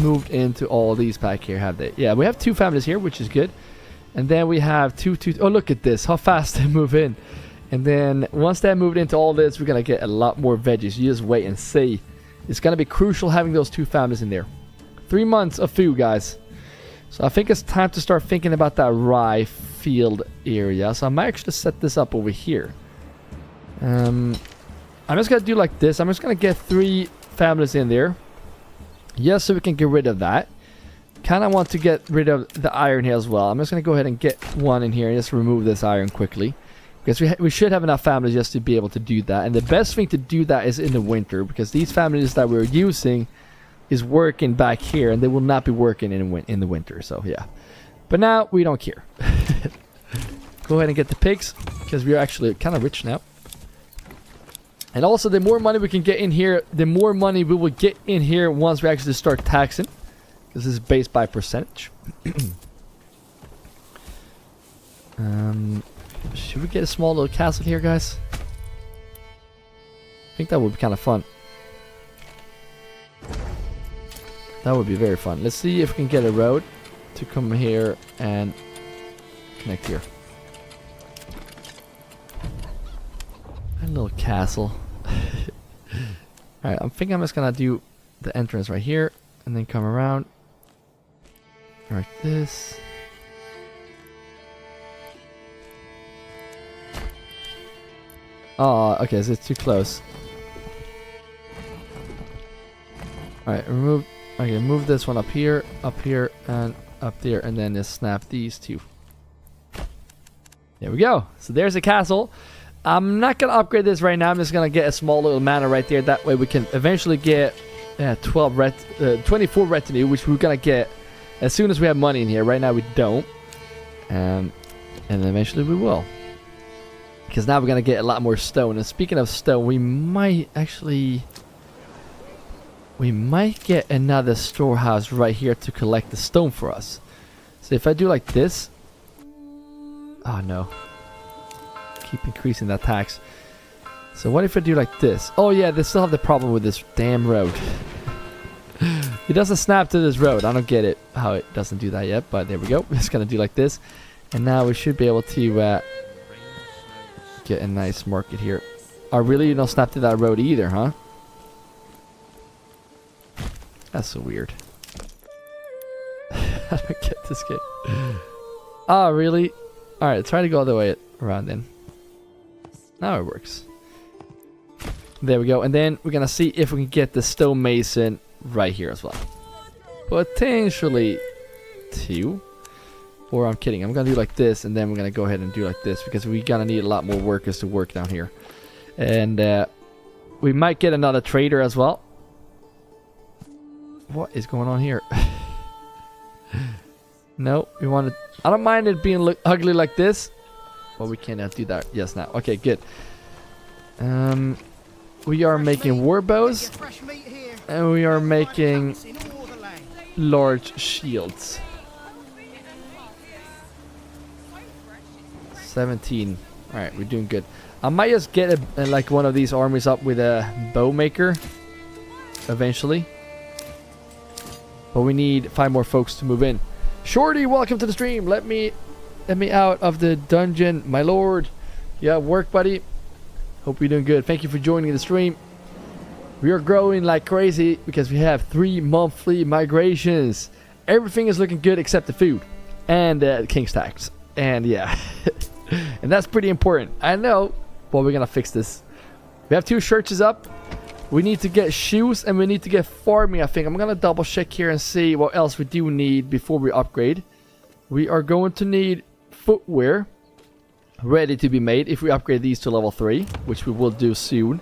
moved into all of these back here, have they? Yeah, we have 2 families here, which is good. And then we have two. Oh, look at this, how fast they move in. And then once they moved into all this, we're gonna get a lot more veggies. You just wait and see. It's gonna be crucial having those 2 families in there. 3 months of food, guys. So I think it's time to start thinking about that rye field area. So I might actually set this up over here. I'm just gonna do like this. I'm just gonna get 3 families in there. Yes, so we can get rid of that. Kind of want to get rid of the iron here as well. I'm just gonna go ahead and get 1 in here and just remove this iron quickly. Because we should have enough families just to be able to do that. And the best thing to do that is in the winter. Because these families that we're using is working back here. And they will not be working in the winter. So, yeah. But now, we don't care. Go ahead and get the pigs. Because we are actually kind of rich now. And also, the more money we can get in here, the more money we will get in here once we actually start taxing. This is based by percentage. Should we get a small little castle here, guys? I think that would be kind of fun. That would be very fun. Let's see if we can get a road to come here and connect here. A little castle. Alright, I'm thinking I'm just gonna do the entrance right here and then come around like this. Oh, okay, so it's too close. Alright, remove. Okay, move this one up here, and up there, and then just snap these 2. There we go. So there's a castle. I'm not gonna upgrade this right now. I'm just gonna get a small little manor right there. That way we can eventually get 24 retinue, which we're gonna get as soon as we have money in here. Right now we don't, and eventually we will. Because now we're going to get a lot more stone. And speaking of stone, we might get another storehouse right here to collect the stone for us. So if I do like this. Oh no. Keep increasing that tax. So what if I do like this? Oh yeah, they still have the problem with this damn road. It doesn't snap to this road. I don't get it how it doesn't do that yet. But there we go. We're just going to do like this. And now we should be able to... get a nice market here. Oh, really? You don't snap to that road either, huh? That's so weird. I don't get this game. Oh, really? Alright, try to go all the way around then. Now it works. There we go. And then we're gonna see if we can get the stonemason right here as well. Potentially 2. Or I'm kidding. I'm going to do like this, and then we're going to go ahead and do like this, because we're going to need a lot more workers to work down here. And we might get another trader as well. What is going on here? No, we want to... I don't mind it being ugly like this. But we cannot do that. Yes, now. Okay, good. We are making war bows. And we are making large shields. 17. Alright, we're doing good. I might just get like one of these armies up with a bow maker eventually. But we need 5 more folks to move in. Shorty, welcome to the stream. Let me out of the dungeon, my lord. Yeah, work, buddy. Hope you're doing good. Thank you for joining the stream. We are growing like crazy because we have 3 monthly migrations. Everything is looking good except the food and King's tax. And yeah. And that's pretty important. I know, but we're gonna fix this. We have 2 churches up. We need to get shoes and we need to get farming, I think. I'm gonna double check here and see what else we do need before we upgrade. We are going to need footwear ready to be made if we upgrade these to level 3, which we will do soon.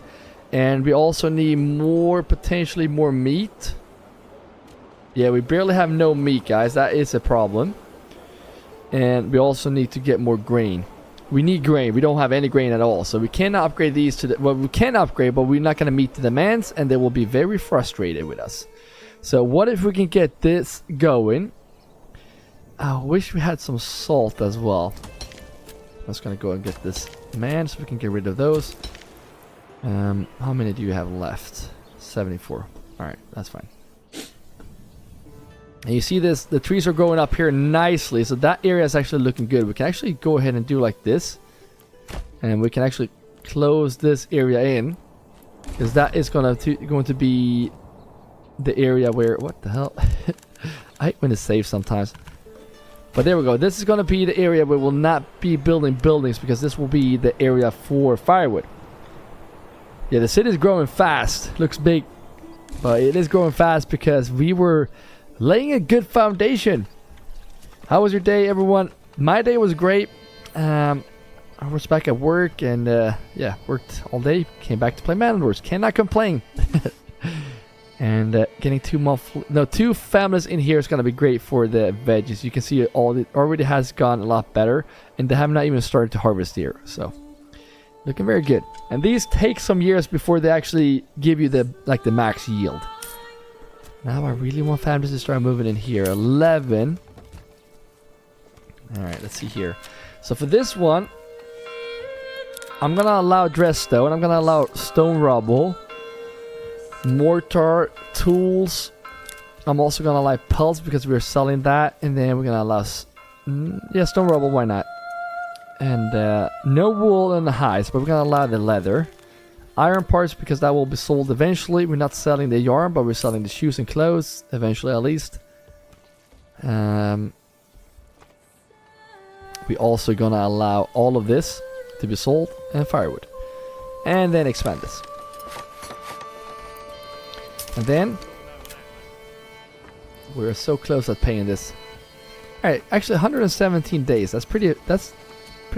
And we also need potentially more meat. Yeah, we barely have no meat, guys. That is a problem. And we also need to get more grain. We need grain. We don't have any grain at all. So we cannot upgrade these to the... Well, we can upgrade, but we're not going to meet the demands. And they will be very frustrated with us. So what if we can get this going? I wish we had some salt as well. I'm just gonna go and get this man so we can get rid of those. How many do you have left? 74. Alright, that's fine. And you see this, the trees are growing up here nicely, so that area is actually looking good. We can actually go ahead and do like this. And we can actually close this area in. Because that is going to be the area where... What the hell? I hate when it saves sometimes. But there we go. This is going to be the area where we'll not be building buildings, because this will be the area for firewood. Yeah, the city is growing fast. Looks big. But it is growing fast because we were laying a good foundation. How was your day, everyone? My day was great. I was back at work and yeah, worked all day. Came back to play Manor. Cannot complain. And getting two families in here is gonna be great for the veggies. You can see it already has gone a lot better, and they have not even started to harvest here. So looking very good. And these take some years before they actually give you the max yield. Now I really want families to start moving in here. 11. All right, let's see here. So for this one, I'm gonna allow dressed stone. I'm gonna allow stone rubble, mortar, tools. I'm also gonna allow pelts because we're selling that, and then we're gonna allow yeah, stone rubble. Why not? And no wool and the hides, but we're gonna allow the leather. Iron parts because that will be sold eventually. We're not selling the yarn, but we're selling the shoes and clothes eventually, at least. We also gonna allow all of this to be sold, and firewood, and then expand this. And then we're so close at paying this. All right, actually 117 days. That's pretty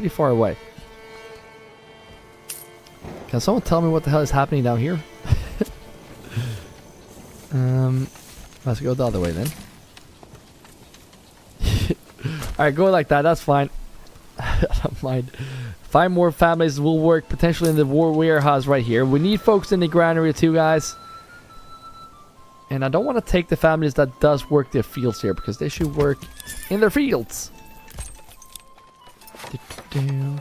far away. Can someone tell me what the hell is happening down here? Let's go the other way then. Alright, go like that. That's fine. I don't mind. 5 more families will work potentially in the war warehouse right here. We need folks in the granary too, guys. And I don't want to take the families that does work their fields here, because they should work in their fields. Yeah,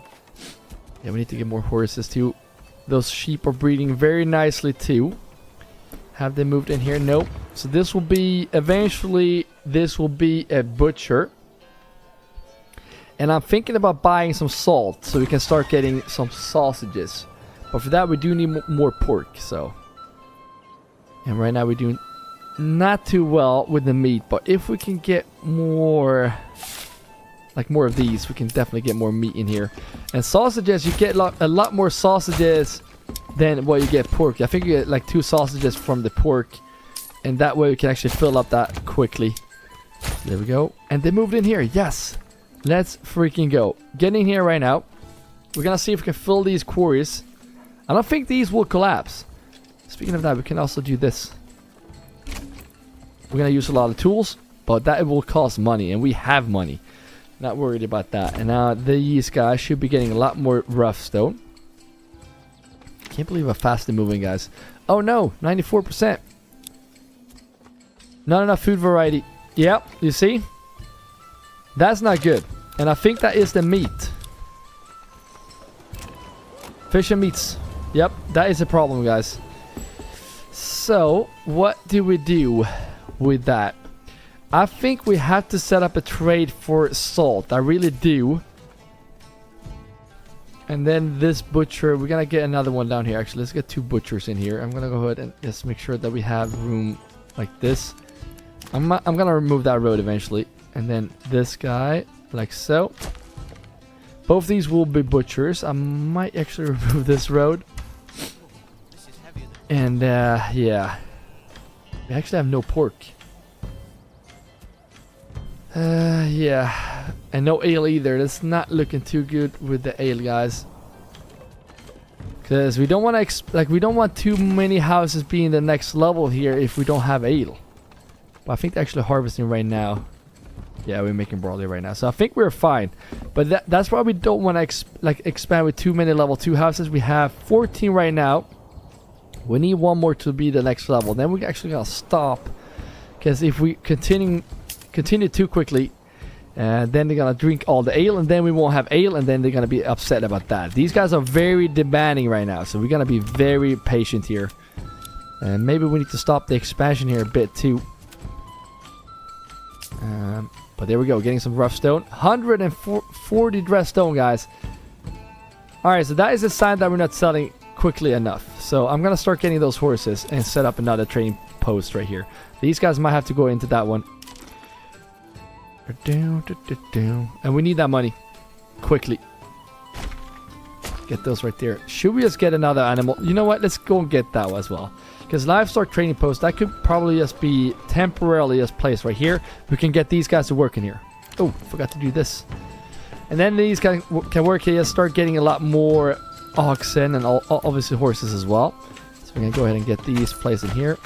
we need to get more horses too. Those sheep are breeding very nicely too. Have they moved in here? Nope. So this will be, eventually, this will be a butcher. And I'm thinking about buying some salt so we can start getting some sausages. But for that we do need more pork, so. And right now we're doing not too well with the meat. But if we can get more, like more of these, we can definitely get more meat in here. And sausages, you get a lot more sausages than what you get pork. I think you get like 2 sausages from the pork, and that way we can actually fill up that quickly. There we go. And they moved in here. Yes, let's freaking go. Get in here right now. We're gonna see if we can fill these quarries. I don't think these will collapse. Speaking of that, we can also do this. We're gonna use a lot of tools, but that will cost money, and we have money. Not worried about that. And now these guys should be getting a lot more rough stone. Can't believe how fast they're moving, guys. Oh no, 94%. Not enough food variety. Yep, you see? That's not good. And I think that is the meat. Fish and meats. Yep, that is a problem, guys. So, what do we do with that? I think we have to set up a trade for salt. I really do. And then this butcher, we're gonna get another one down here. Actually, let's get 2 butchers in here. I'm gonna go ahead and just make sure that we have room like this. I'm gonna remove that road eventually. And then this guy, like so. Both these will be butchers. I might actually remove this road. And yeah. We actually have no pork. Yeah, and no ale either. That's not looking too good with the ale, guys. Because we don't want to we don't want too many houses being the next level here if we don't have ale. But I think they're actually harvesting right now. Yeah, we're making barley right now, so I think we're fine. But that's why we don't want to expand with too many level 2 houses. We have 14 right now. We need 1 more to be the next level. Then we're actually gonna stop, because if we continue too quickly, And then they're gonna drink all the ale, and then we won't have ale, and then they're gonna be upset about that. These guys are very demanding right now, so we're gonna be very patient here. And maybe we need to stop the expansion here a bit too. But there we go, getting some rough stone. 140 dressed stone, guys. Alright, so that is a sign that we're not selling quickly enough. So I'm gonna start getting those horses and set up another trading post right here. These guys might have to go into that one. And we need that money quickly. Get those right there. Should we just get another animal? You know what? Let's go and get that one as well. Because livestock training post, that could probably just be temporarily just placed right here. We can get these guys to work in here. Oh, forgot to do this. And then these guys can work here. Start getting a lot more oxen and obviously horses as well. So we're going to go ahead and get these placed in here.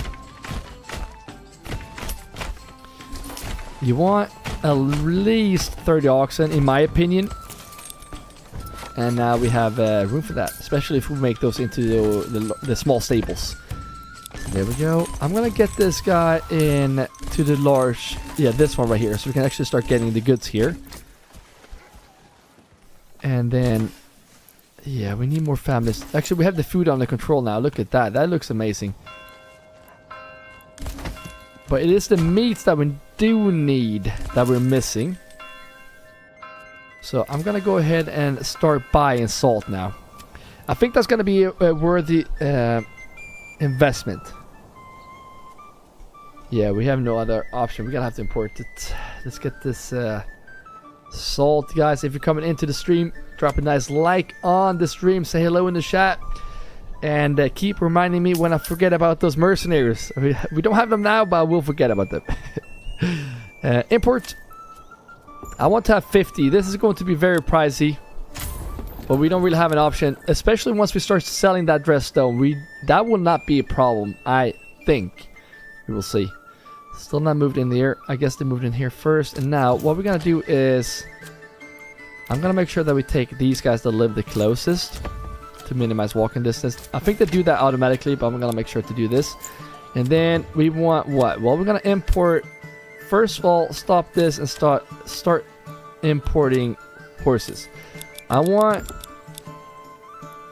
You want at least 30 oxen, in my opinion. And now we have room for that, especially if we make those into the small stables. There we go. I'm gonna get this guy in to the large, yeah, this one right here, so we can actually start getting the goods here. And then, yeah, we need more families. Actually, we have the food under control now. Look at that. That looks amazing. But it is the meats that we do need that we're missing. So I'm gonna go ahead and start buying salt now. I think that's gonna be a worthy investment. Yeah, we have no other option. We're gonna have to import it. Let's get this salt, guys. If you're coming into the stream, drop a nice like on the stream. Say hello in the chat. And keep reminding me when I forget about those mercenaries. We don't have them now, but we'll forget about them. Import. I want to have 50. This is going to be very pricey. But we don't really have an option. Especially once we start selling that dress stone. That will not be a problem, I think. We will see. Still not moved in there. I guess they moved in here first. And now what we're going to do is... I'm going to make sure that we take these guys that live the closest. To minimize walking distance. I think they do that automatically, but I'm gonna make sure to do this. And then we want what? Well, we're gonna import. First of all, stop this and start importing horses. I want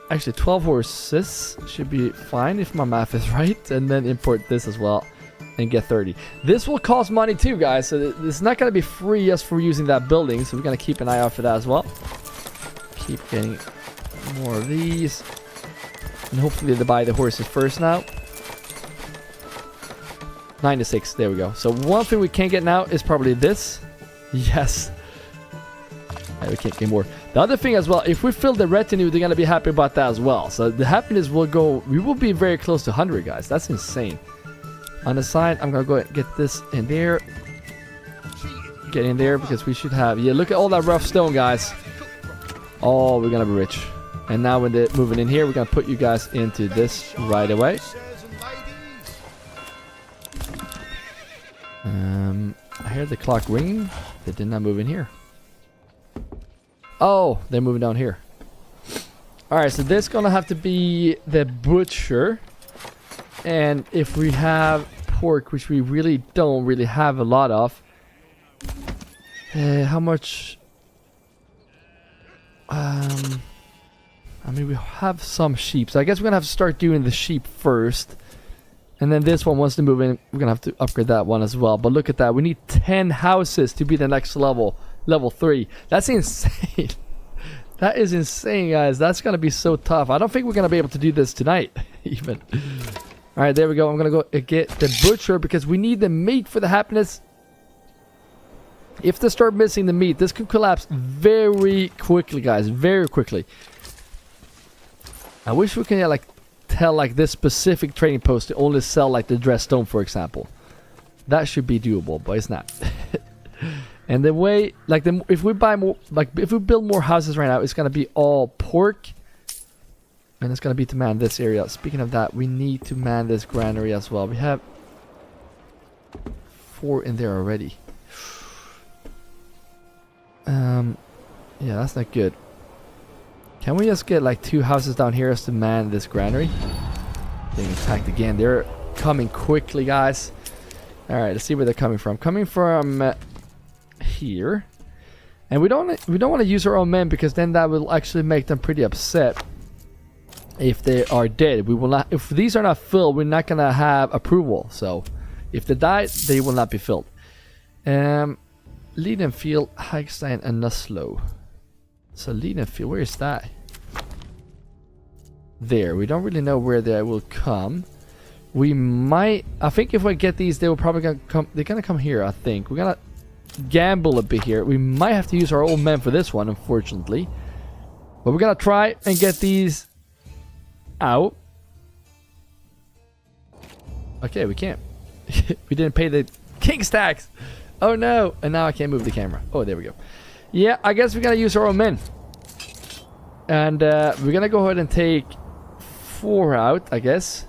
actually 12 horses should be fine if my math is right. And then import this as well and get 30. This will cost money too, guys. So it's not gonna be free just for using that building. So we're gonna keep an eye out for that as well. Keep getting more of these, and hopefully they buy the horses first now. 96, there we go. So one thing we can't get now is probably this. Yes, we can't get more. The other thing as well, if we fill the retinue, they're gonna be happy about that as well. So the happiness will go, we will be very close to 100, guys. That's insane. On the side, I'm gonna go ahead and get this in there. Get in there because we should have, yeah, look at all that rough stone, guys. Oh, we're gonna be rich. And now when they're moving in here, we're going to put you guys into this right away. I heard the clock ringing. They did not move in here. Oh, they're moving down here. Alright, so this is going to have to be the butcher. And if we have pork, which we really don't really have a lot of. How much... I mean, we have some sheep, so I guess we're gonna have to start doing the sheep first. And then this one wants to move in. We're gonna have to upgrade that one as well. But look at that. We need 10 houses to be the next level. Level 3. That's insane. That is insane, guys. That's gonna be so tough. I don't think we're gonna be able to do this tonight, even. Alright, there we go. I'm gonna go get the butcher because we need the meat for the happiness. If they start missing the meat, this could collapse very quickly, guys. Very quickly. I wish we can tell this specific trading post to only sell like the dressed stone, for example. That should be doable, but it's not. And the way, if we buy more, if we build more houses right now, it's gonna be all pork, and it's gonna be to man this area. Speaking of that, we need to man this granary as well. We have 4 in there already. Yeah, that's not good. Can we just get 2 houses down here just to man this granary? Being attacked again. They're coming quickly, guys. Alright, let's see where they're coming from. Coming from here. And we don't want to use our own men, because then that will actually make them pretty upset if they are dead. We will not, if these are not filled, we're not gonna have approval. So if they die, they will not be filled. Leadenfield, Hagstein and Nuslow. So Leadenfield, where is that? There. We don't really know where they will come. We might, I think if we get these, they will probably gonna come. They're gonna come here. I think we're gonna gamble a bit here. We might have to use our old men for this one, unfortunately. But we're gonna try and get these out. Okay, we can't. We didn't pay the King's tax. Oh no! And now I can't move the camera. Oh, there we go. Yeah, I guess we're gonna use our own men. And we're gonna go ahead and take 4 out, I guess.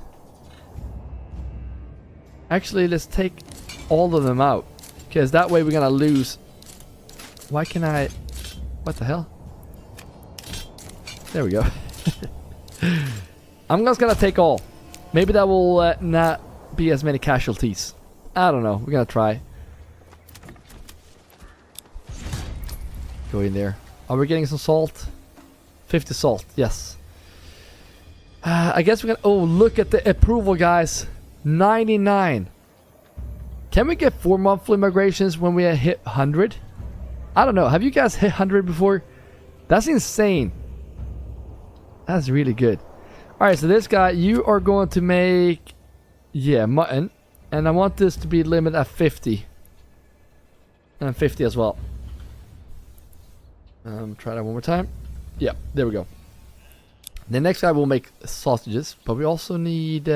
Actually, let's take all of them out, because that way we're gonna lose. Why can I? What the hell? There we go. I'm just gonna take all. Maybe that will not be as many casualties. I don't know. We're gonna try. Go in there. Are we getting some salt? 50 salt. Yes. I guess we're gonna. Oh, look at the approval, guys. 99. Can we get 4 monthly migrations when we hit 100? I don't know. Have you guys hit 100 before? That's insane. That's really good. Alright, so this guy, you are going to make, yeah, mutton. And I want this to be limited at 50. And 50 as well. Try that one more time. Yeah, there we go. The next guy will make sausages, but we also need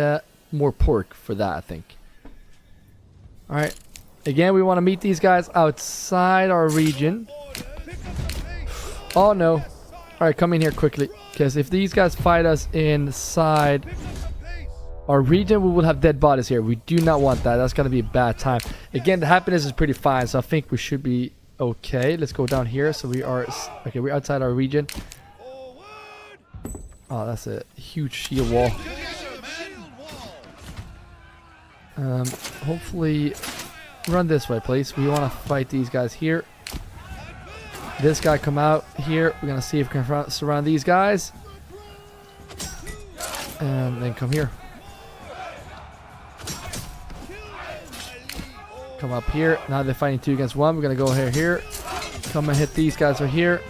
more pork for that, I think. Alright. Again, we want to meet these guys outside our region. Oh no. Alright, come in here quickly. Because if these guys fight us inside our region, we will have dead bodies here. We do not want that. That's going to be a bad time. Again, the happiness is pretty fine, so I think we should be okay. Let's go down here. So we are... Okay, we're outside our region. Oh, that's a huge shield wall. Hopefully... Run this way, please. We want to fight these guys here. This guy come out here. We're going to see if we can surround these guys. And then come here. Come up here. Now they're fighting 2 against 1. We're going to go here. Come and hit these guys right here.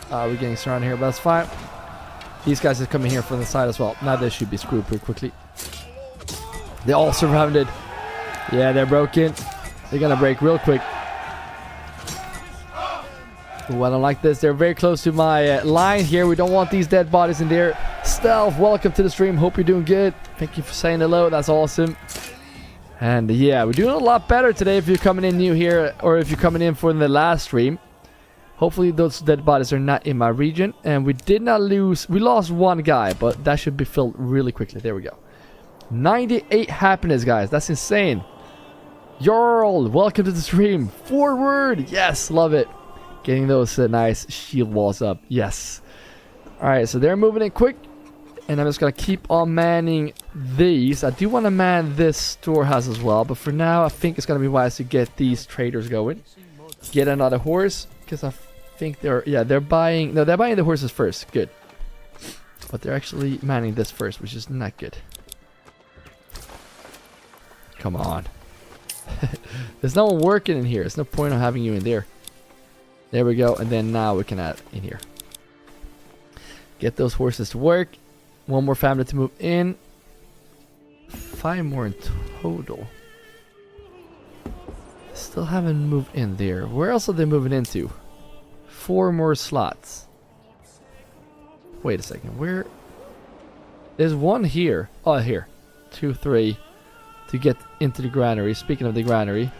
We're getting surrounded here, but that's fine. These guys are coming here from the side as well. Now they should be screwed pretty quickly. They're all surrounded. Yeah, they're broken. They're going to break real quick. Ooh, I don't like this. They're very close to my line here. We don't want these dead bodies in there. Stealth, welcome to the stream. Hope you're doing good. Thank you for saying hello. That's awesome. And yeah, we're doing a lot better today if you're coming in new here, or if you're coming in for the last stream. Hopefully those dead bodies are not in my region. And we did not lose. We lost 1 guy, but that should be filled really quickly. There we go. 98 happiness, guys. That's insane. Jarl, welcome to the stream. Forward. Yes, love it. Getting those nice shield walls up. Yes. Alright, so they're moving in quick. And I'm just going to keep on manning these. I do want to man this storehouse as well. But for now, I think it's going to be wise to get these traders going. Get another horse. Because I think they're... Yeah, they're buying... No, they're buying the horses first. Good. But they're actually manning this first, which is not good. Come on. There's no one working in here. There's no point of having you in there. There we go. And then now we can add in here. Get those horses to work. 1 more family to move in. 5 more in total. Still haven't moved in there. Where else are they moving into? 4 more slots. Wait a second. Where? There's 1 here. Oh, here. 2, 3. To get into the granary. Speaking of the granary,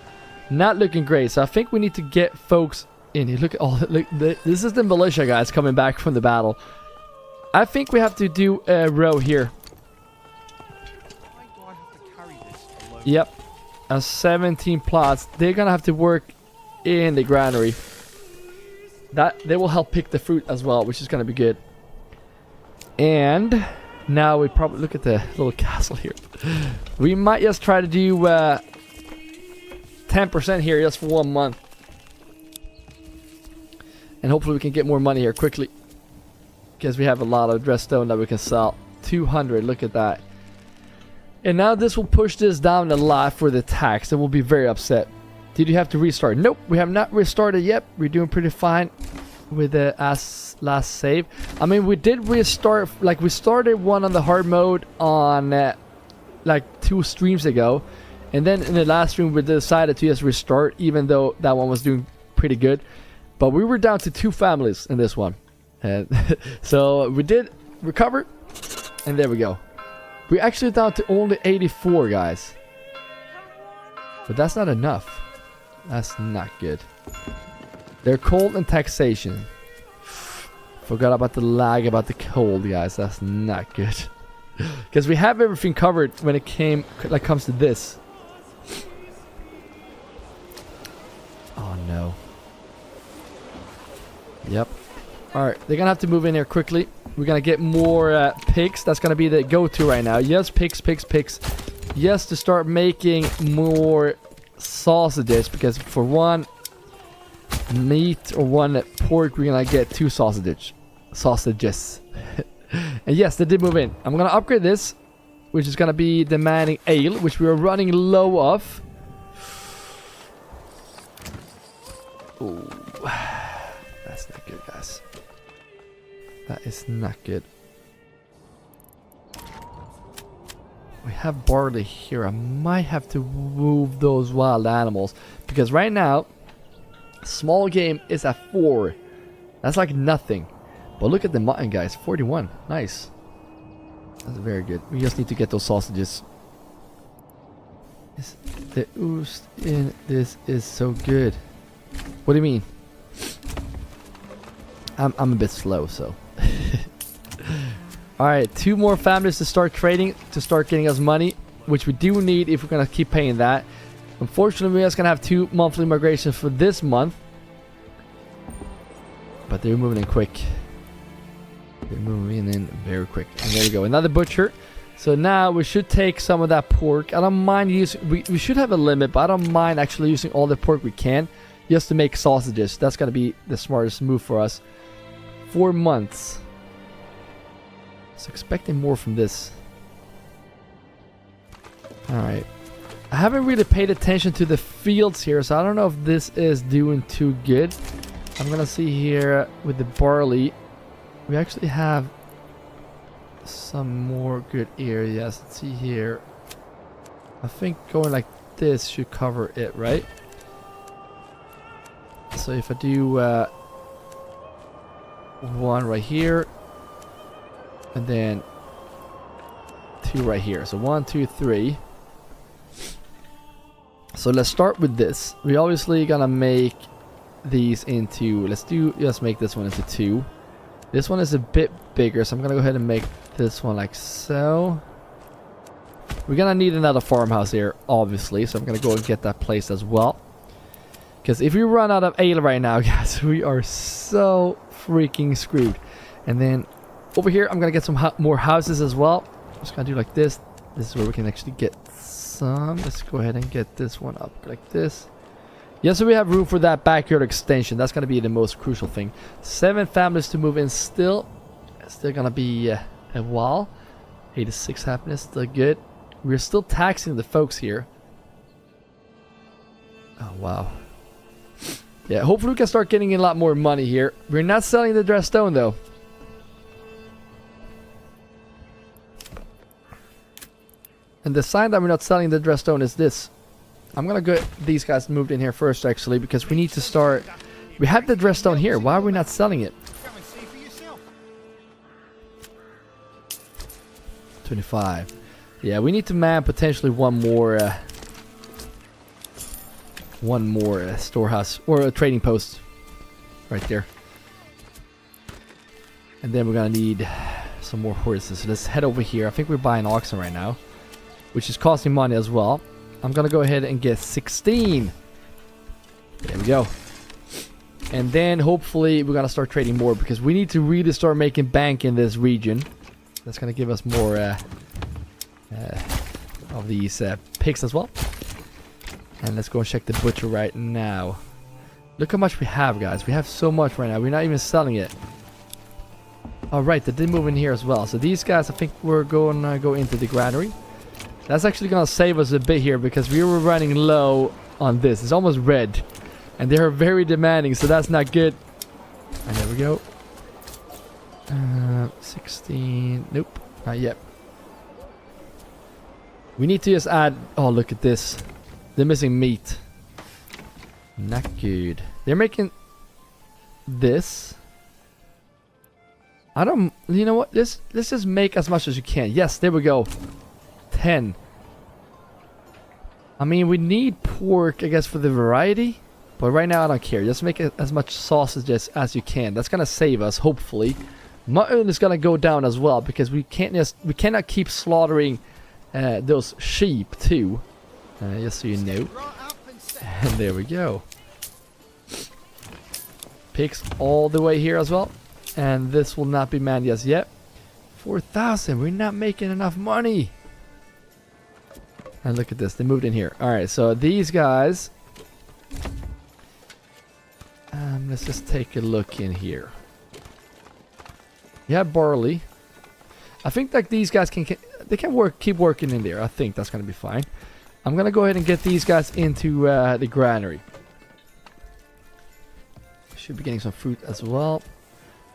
not looking great. So I think we need to get folks in here. Look at all. Look, this is the militia guys coming back from the battle. I think we have to do a row here. Yep. 17 plots. They're gonna have to work in the granary. That they will help pick the fruit as well, which is gonna be good. And now we probably look at the little castle here. We might just try to do 10% here just for 1 month. And hopefully we can get more money here quickly. Because we have a lot of dress stone that we can sell. 200, look at that. And now this will push this down a lot for the tax. And we'll be very upset. Did you have to restart? Nope, we have not restarted yet. We're doing pretty fine with the last save. I mean, we did restart, like we started one on the hard mode on like 2 streams ago. And then in the last stream we decided to just restart, even though that one was doing pretty good. But we were down to 2 families in this one. And so we did recover. And there we go. We're actually down to only 84, guys. But that's not enough. That's not good. They're cold and taxation. Forgot about the lag about the cold, guys. That's not good. Because we have everything covered when it comes to this. Oh no. Yep. Alright, they're gonna have to move in here quickly. We're gonna get more pigs. That's gonna be the go-to right now. Yes, pigs. Yes, to start making more sausages, because for 1 meat or 1 pork we're gonna get 2 sausages. And yes, they did move in. I'm gonna upgrade this, which is gonna be demanding ale, which we are running low of. Ooh, that's not good, guys. That is not good. We have barley here. I might have to move those wild animals, because right now small game is at 4. That's like nothing. But look at the mutton, guys. 41. Nice. That's very good. We just need to get those sausages. The oost in this is so good. What do you mean? I'm a bit slow, so. Alright, 2 more families to start trading, to start getting us money, which we do need if we're going to keep paying that. Unfortunately, we're just going to have 2 monthly migrations for this month. But they're moving in quick. They're moving in very quick. And there we go, another butcher. So now we should take some of that pork. I don't mind using, we should have a limit, but I don't mind actually using all the pork we can, just to make sausages. That's going to be the smartest move for us. 4 months. So expecting more from this. Alright. I haven't really paid attention to the fields here, so I don't know if this is doing too good. I'm gonna see here with the barley. We actually have some more good areas. Let's see here. I think going like this should cover it, right? So if I do 1 right here, and then 2 right here. So 1, 2, 3. So let's start with this. We obviously gonna make these into, let's make this one into 2. This one is a bit bigger, so I'm gonna go ahead and make this one like so. We're gonna need another farmhouse here, obviously, so I'm gonna go and get that placed as well. Because if we run out of ale right now, guys, we are so freaking screwed. And then over here, I'm gonna get some more houses as well. I'm just gonna do like this. This is where we can actually get some. Let's go ahead and get this one up like this. Yeah, so we have room for that backyard extension. That's gonna be the most crucial thing. 7 families to move in still. Still gonna be a while. 86 happiness, still good. We're still taxing the folks here. Oh, wow. Yeah, hopefully we can start getting in a lot more money here. We're not selling the dress stone though. And the sign that we're not selling the dress stone is this. I'm gonna get these guys moved in here first, actually, because we need to start. We have the dress stone here. Why are we not selling it? Come and see for yourself. 25. Yeah, we need to man potentially one more storehouse or a trading post right there. And then we're gonna need some more horses. So let's head over here. I think we're buying oxen right now, which is costing money as well. I'm gonna go ahead and get 16. There we go. And then hopefully we're gonna start trading more, because we need to really start making bank in this region. That's gonna give us more of these pigs as well. And let's go and check the butcher right now. Look how much we have, guys. We have so much right now. We're not even selling it. All right, they did move in here as well. So these guys, I think we're going to go into the granary. That's actually going to save us a bit here because we were running low on this. It's almost red. And they are very demanding, so that's not good. And there we go. 16. Nope, not yet. We need to just add... Oh, look at this. They're missing meat. Not good. They're making this. I don't... You know what? Let's just make as much as you can. Yes, there we go. 10. I mean, we need pork, I guess, for the variety. But right now, I don't care. Just make as much sausages as you can. That's going to save us, hopefully. Mutton is going to go down as well. Because we cannot keep slaughtering those sheep, too. Just so you know. And there we go. Pigs all the way here as well. And this will not be manned just yet. 4,000. We're not making enough money. And look at this. They moved in here. Alright, so these guys... let's just take a look in here. You have barley. I think that these guys can they can keep working in there. I think that's going to be fine. I'm going to go ahead and get these guys into the granary. Should be getting some fruit as well.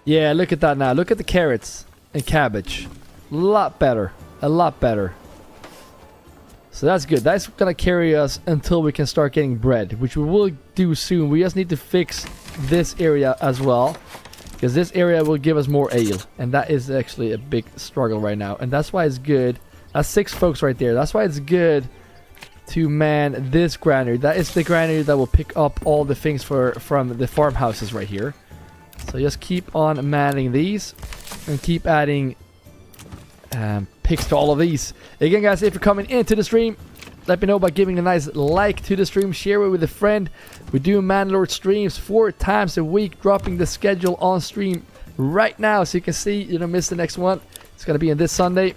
Yeah, look at that now. Look at the carrots and cabbage. A lot better. A lot better. So that's good. That's going to carry us until we can start getting bread, which we will do soon. We just need to fix this area as well, because this area will give us more ale, and that is actually a big struggle right now. And that's why it's good. That's 6 folks right there. That's why it's good to man this granary. That is the granary that will pick up all the things from the farmhouses right here. So just keep on manning these and keep adding pigs to all of these. Again, guys, if you're coming into the stream, let me know by giving a nice like to the stream, share it with a friend. We do Manor streams 4 times a week, dropping the schedule on stream right now, so you can see you don't miss the next one. It's gonna be in this Sunday.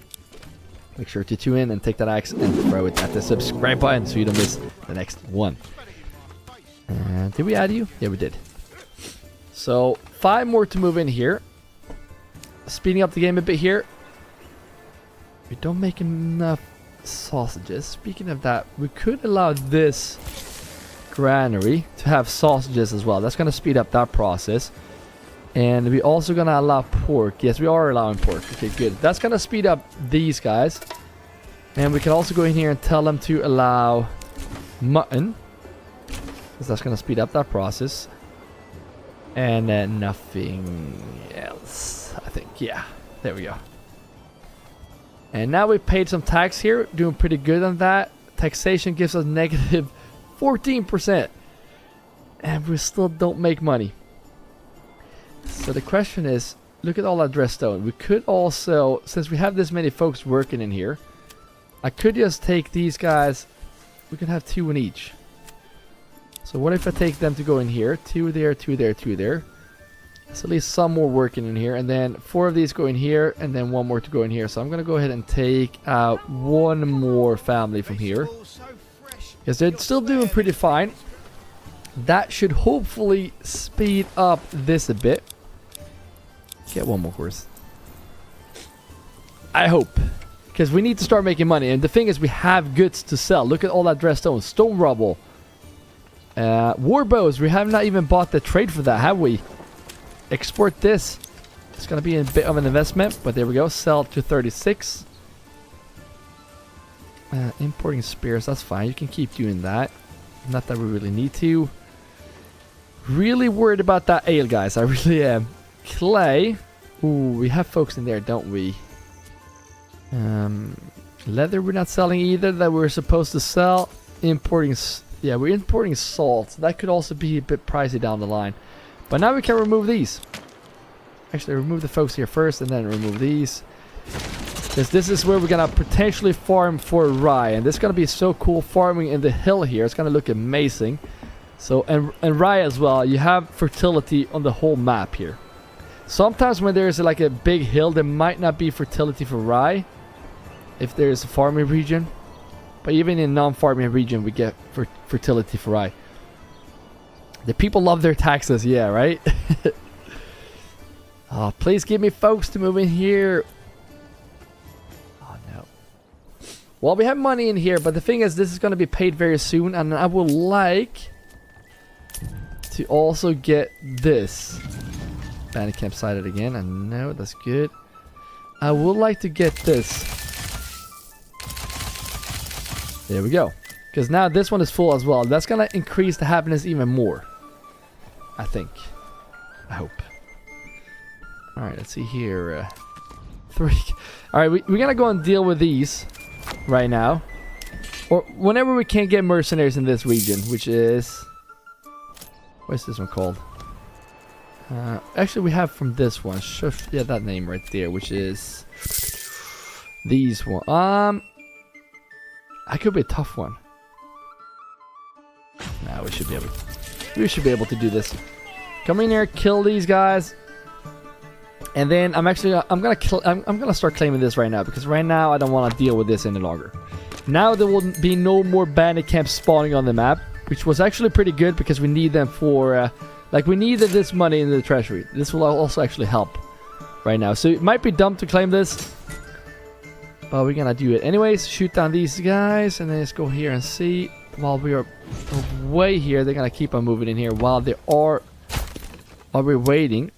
Make sure to tune in and take that axe and throw it at the subscribe button so you don't miss the next one. Did we add you? Yeah, we did. So 5 more to move in here. Speeding up the game a bit here. We don't make enough sausages. Speaking of that, we could allow this granary to have sausages as well. That's going to speed up that process. And we're also going to allow pork. Yes, we are allowing pork. Okay, good. That's going to speed up these guys. And we can also go in here and tell them to allow mutton, because that's going to speed up that process. And then nothing else, I think. Yeah, there we go. And now we paid some tax here, doing pretty good on that. Taxation gives us negative 14%. And we still don't make money. So the question is, look at all that dress stone. We could also, since we have this many folks working in here, I could just take these guys. We can have 2 in each. So what if I take them to go in here? 2 there, 2 there, 2 there. There's at least some more working in here. And then 4 of these go in here. And then 1 more to go in here. So I'm going to go ahead and take out 1 more family from here. Because they're still doing pretty fine. That should hopefully speed up this a bit. Get 1 more horse. I hope. Because we need to start making money. And the thing is, we have goods to sell. Look at all that dressed stone. Stone rubble. War bows. We have not even bought the trade for that, have we? Export this. It's going to be a bit of an investment, but there we go. Sell to 36. Importing spears, that's fine. You can keep doing that. Not that we really need to. Really worried about that ale, guys. I really am. Clay. Ooh, we have folks in there, don't we? Leather we're not selling either that we're supposed to sell. Importing... Yeah, we're importing salt. That could also be a bit pricey down the line. But now we can remove these. Actually, remove the folks here first and then remove these. Because this is where we're going to potentially farm for rye. And this is going to be so cool farming in the hill here. It's going to look amazing. So, and rye as well. You have fertility on the whole map here. Sometimes when there's like a big hill, there might not be fertility for rye. If there's a farming region. But even in non-farming region, we get fertility for rye. The people love their taxes, yeah, right? Oh, please give me folks to move in here. Oh, no. Well, we have money in here, but the thing is, this is going to be paid very soon, and I would like to also get this. Bandit camp sighted again. I know, that's good. I would like to get this. There we go. Because now this one is full as well. That's going to increase the happiness even more. I think. I hope. Alright, let's see here. 3. Alright, we're going to go and deal with these right now. Or whenever we can't get mercenaries in this region, which is... What's this one called? Actually, we have from this one. Yeah, that name right there, which is... These one. That could be a tough one. Nah, we should be able to do this. Come in here, kill these guys. And then I'm gonna start claiming this right now, because right now I don't want to deal with this any longer. Now there will be no more bandit camps spawning on the map, which was actually pretty good because we need them for like we needed this money in the treasury. This will also actually help right now. So it might be dumb to claim this, but we're gonna do it anyways. Shoot down these guys, and then let's go here and see. While we are way here, they're gonna keep on moving in here while we're waiting.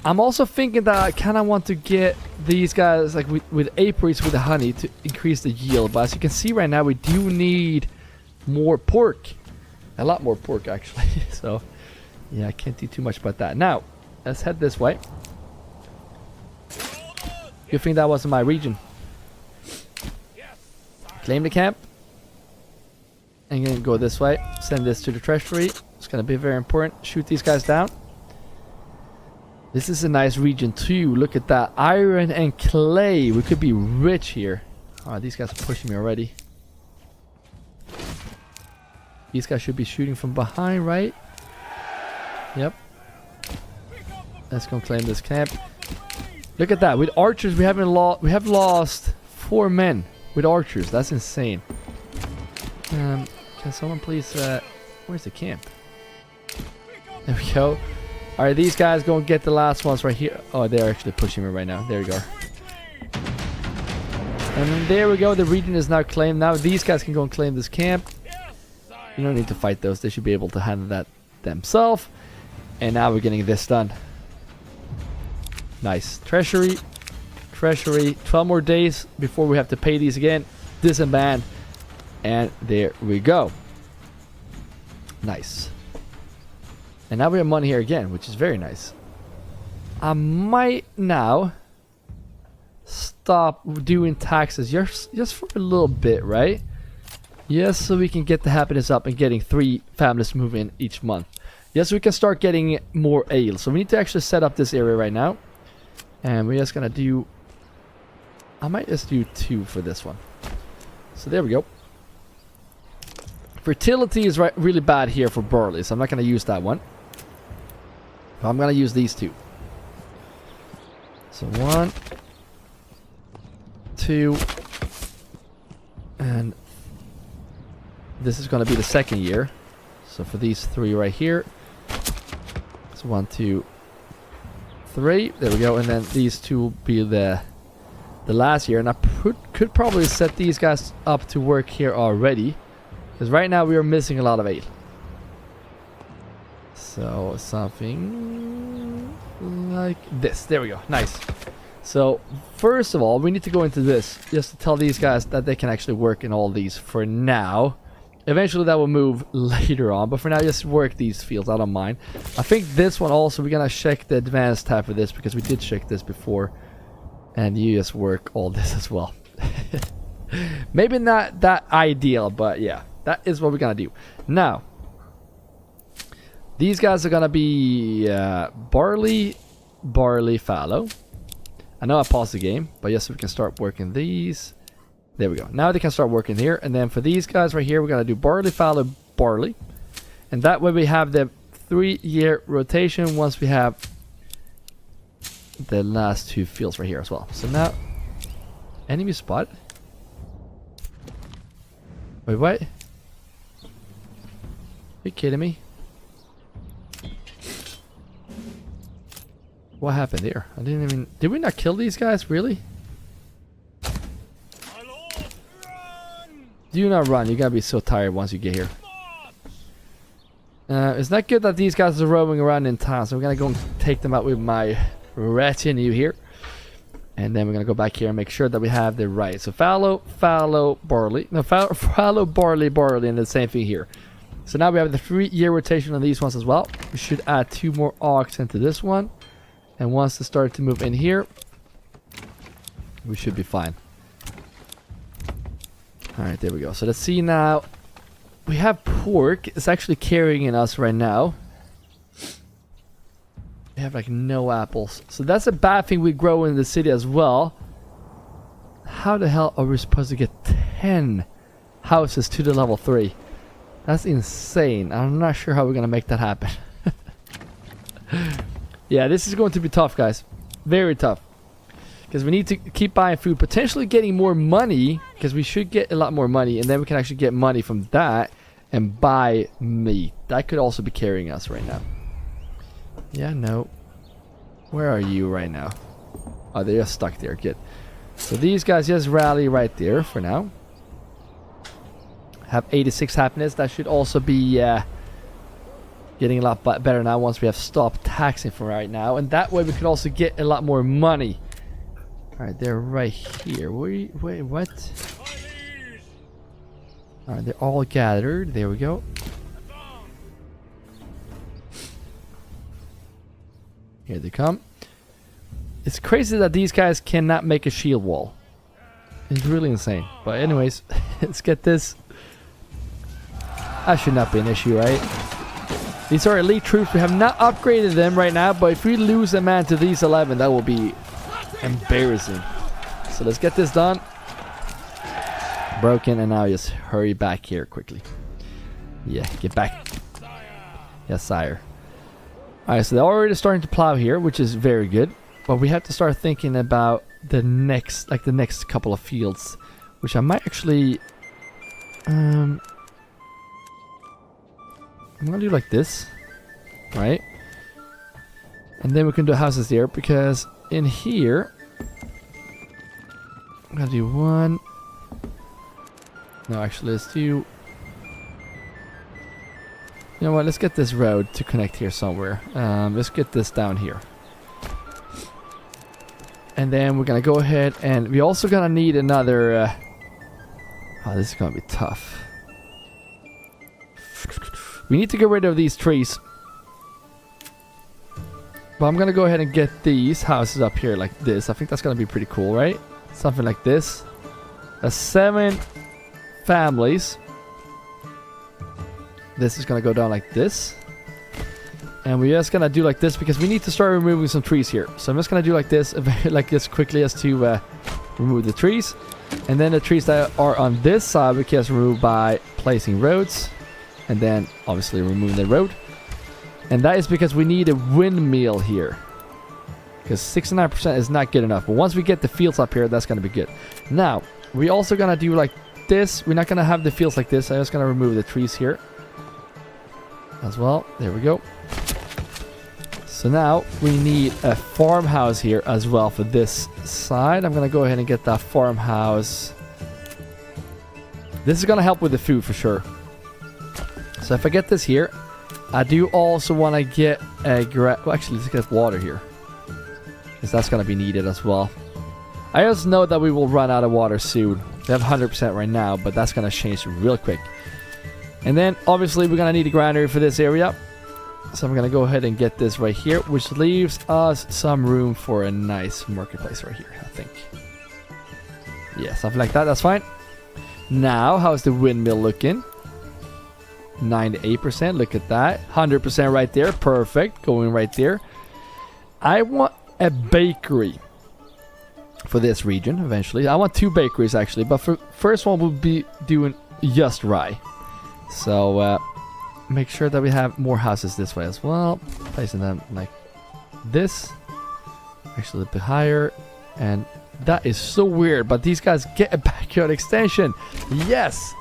I'm also thinking that I kind of want to get these guys like with apiaries with the honey to increase the yield. But as you can see right now, we do need more pork. A lot more pork, actually. So, yeah, I can't do too much about that. Now, let's head this way. Good thing that wasn't my region. Claim the camp. And then go this way. Send this to the treasury. It's going to be very important. Shoot these guys down. This is a nice region too. Look at that. Iron and clay. We could be rich here. Oh, these guys are pushing me already. These guys should be shooting from behind, right? Yep. Let's go claim this camp. Look at that. With archers, we have lost 4 men with archers. That's insane. Can someone please... where's the camp? There we go. Alright, these guys go and get the last ones right here. Oh, they're actually pushing me right now. There we go. And then there we go. The region is now claimed. Now these guys can go and claim this camp. You don't need to fight those. They should be able to handle that themselves. And now we're getting this done. Nice. Treasury. Treasury. 12 more days before we have to pay these again. Disband. And there we go. Nice. And now we have money here again, which is very nice. I might now stop doing taxes just for a little bit, right? Yes, so we can get the happiness up and getting 3 families to move in each month. Yes, we can start getting more ale. So we need to actually set up this area right now. And we're just gonna do... I might just do 2 for this one. So there we go. Fertility is really bad here for barley, so I'm not gonna use that one. I'm gonna use these 2. So 1, 2, and this is gonna be the second year. So for these 3 right here, so 1, 2, 3. There we go, and then these 2 will be the last year. And I could probably set these guys up to work here already, because right now we are missing a lot of ale. So something like this. There we go. Nice. So first of all, we need to go into this just to tell these guys that they can actually work in all these for now. Eventually that will move later on, but for now just work these fields. I don't mind. I think this one also we're gonna check the advanced tab for this, because we did check this before, and you just work all this as well. Maybe not that ideal, but yeah, that is what we're gonna do. Now these guys are gonna be barley fallow. I know I paused the game, but yes, we can start working these. There we go. Now they can start working here. And then for these guys right here, we're gonna do barley fallow barley. And that way we have the 3-year rotation once we have the last 2 fields right here as well. So now, enemy spot. Wait, what? Are you kidding me? What happened there? I didn't even... Did we not kill these guys? Really? Do not run. You're gonna be so tired once you get here. It's not good that these guys are roaming around in town, so we're gonna go and take them out with my retinue here. And then we're gonna go back here and make sure that we have the right. So fallow, barley. No, fallow, barley, and the same thing here. So now we have the 3-year rotation on these ones as well. We should add 2 more ox into this one. And once they start to move in here, we should be fine. Alright, there we go. So let's see now. We have pork. It's actually carrying us right now. We have like no apples. So that's a bad thing we grow in the city as well. How the hell are we supposed to get 10 houses to the level 3? That's insane. I'm not sure how we're going to make that happen. Yeah, this is going to be tough, guys. Very tough. Because we need to keep buying food. Potentially getting more money. Because we should get a lot more money. And then we can actually get money from that. And buy meat. That could also be carrying us right now. Yeah, no. Where are you right now? Oh, they're just stuck there. Good. So these guys just rally right there for now. Have 86 happiness. That should also be getting a lot better now once we have stopped taxing for right now. And that way we could also get a lot more money. Alright, they're right here. Wait, what? Alright, they're all gathered. There we go. Here they come. It's crazy that these guys cannot make a shield wall. It's really insane. But anyways, let's get this. That should not be an issue, right? These are elite troops. We have not upgraded them right now, but if we lose a man to these 11, that will be embarrassing. So let's get this done. Broken, and now just hurry back here quickly. Yeah, get back. Yes, sire. Alright, so they're already starting to plow here, which is very good. But we have to start thinking about the next couple of fields, which I might actually... I'm gonna do like this, right? And then we can do houses here, because in here... I'm gonna do one... No, actually, let's do... You know what, let's get this road to connect here somewhere. Let's get this down here. And then we're gonna go ahead and we also gonna need another... Oh, this is gonna be tough. We need to get rid of these trees. But I'm gonna go ahead and get these houses up here like this. I think that's gonna be pretty cool, right? Something like this. That's 7 families. This is gonna go down like this. And we're just gonna do like this because we need to start removing some trees here. So I'm just gonna do like this quickly as to remove the trees. And then the trees that are on this side we can just remove by placing roads. And then obviously removing the road. And that is because we need a windmill here. Because 69% is not good enough. But once we get the fields up here, that's gonna be good. Now, we're also gonna do like this. We're not gonna have the fields like this. I'm just gonna remove the trees here as well. There we go. So now we need a farmhouse here as well for this side. I'm gonna go ahead and get that farmhouse. This is gonna help with the food for sure. So if I get this here, I do also want to get a well, actually let's get water here, because that's gonna be needed as well. I just know that we will run out of water soon. We have 100% right now, but that's gonna change real quick. And then obviously we're gonna need a granary for this area. So I'm gonna go ahead and get this right here, which leaves us some room for a nice marketplace right here, I think. Yeah, something like that, that's fine. Now, how's the windmill looking? 98%, look at that. 100% right there, perfect, going right there. I want a bakery for this region eventually. I want 2 bakeries actually, but for first one we'll be doing just rye. So make sure that we have more houses this way as well, placing them like this, actually a bit higher. And that is so weird, but these guys get a backyard extension. Yes.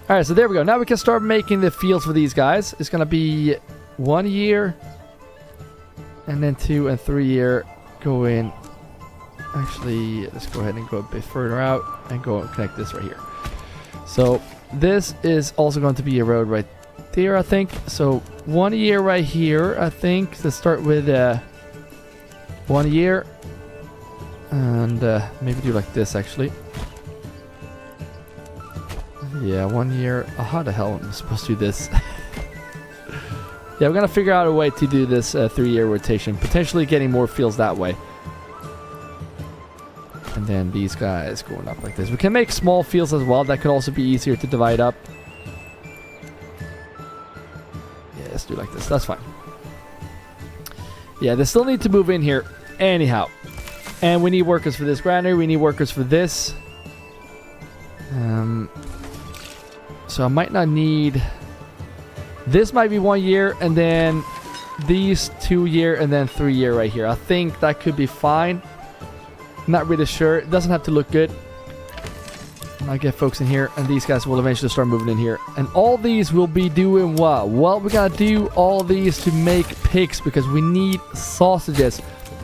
All right, so there we go. Now we can start making the fields for these guys. It's gonna be 1 year, and then 2 and 3 year go in. Actually, let's go ahead and go a bit further out and go and connect this right here. So this is also going to be a road right there, I think. So 1 year right here, I think. Let's start with 1 year, and maybe do like this actually. Yeah, 1 year. Oh, how the hell am I supposed to do this? Yeah, we're gonna figure out a way to do this 3 year rotation, potentially getting more fields that way. And then these guys going up like this. We can make small fields as well. That could also be easier to divide up. Yeah, let's do like this. That's fine. Yeah, they still need to move in here anyhow. And we need workers for this granary. We need workers for this. So I might not need... This might be 1 year, and then these 2 year, and then 3 year right here. I think that could be fine. Not really sure. It doesn't have to look good. I'll get folks in here, and these guys will eventually start moving in here. And all these will be doing what? Well, we gotta do all these to make pigs because we need sausages.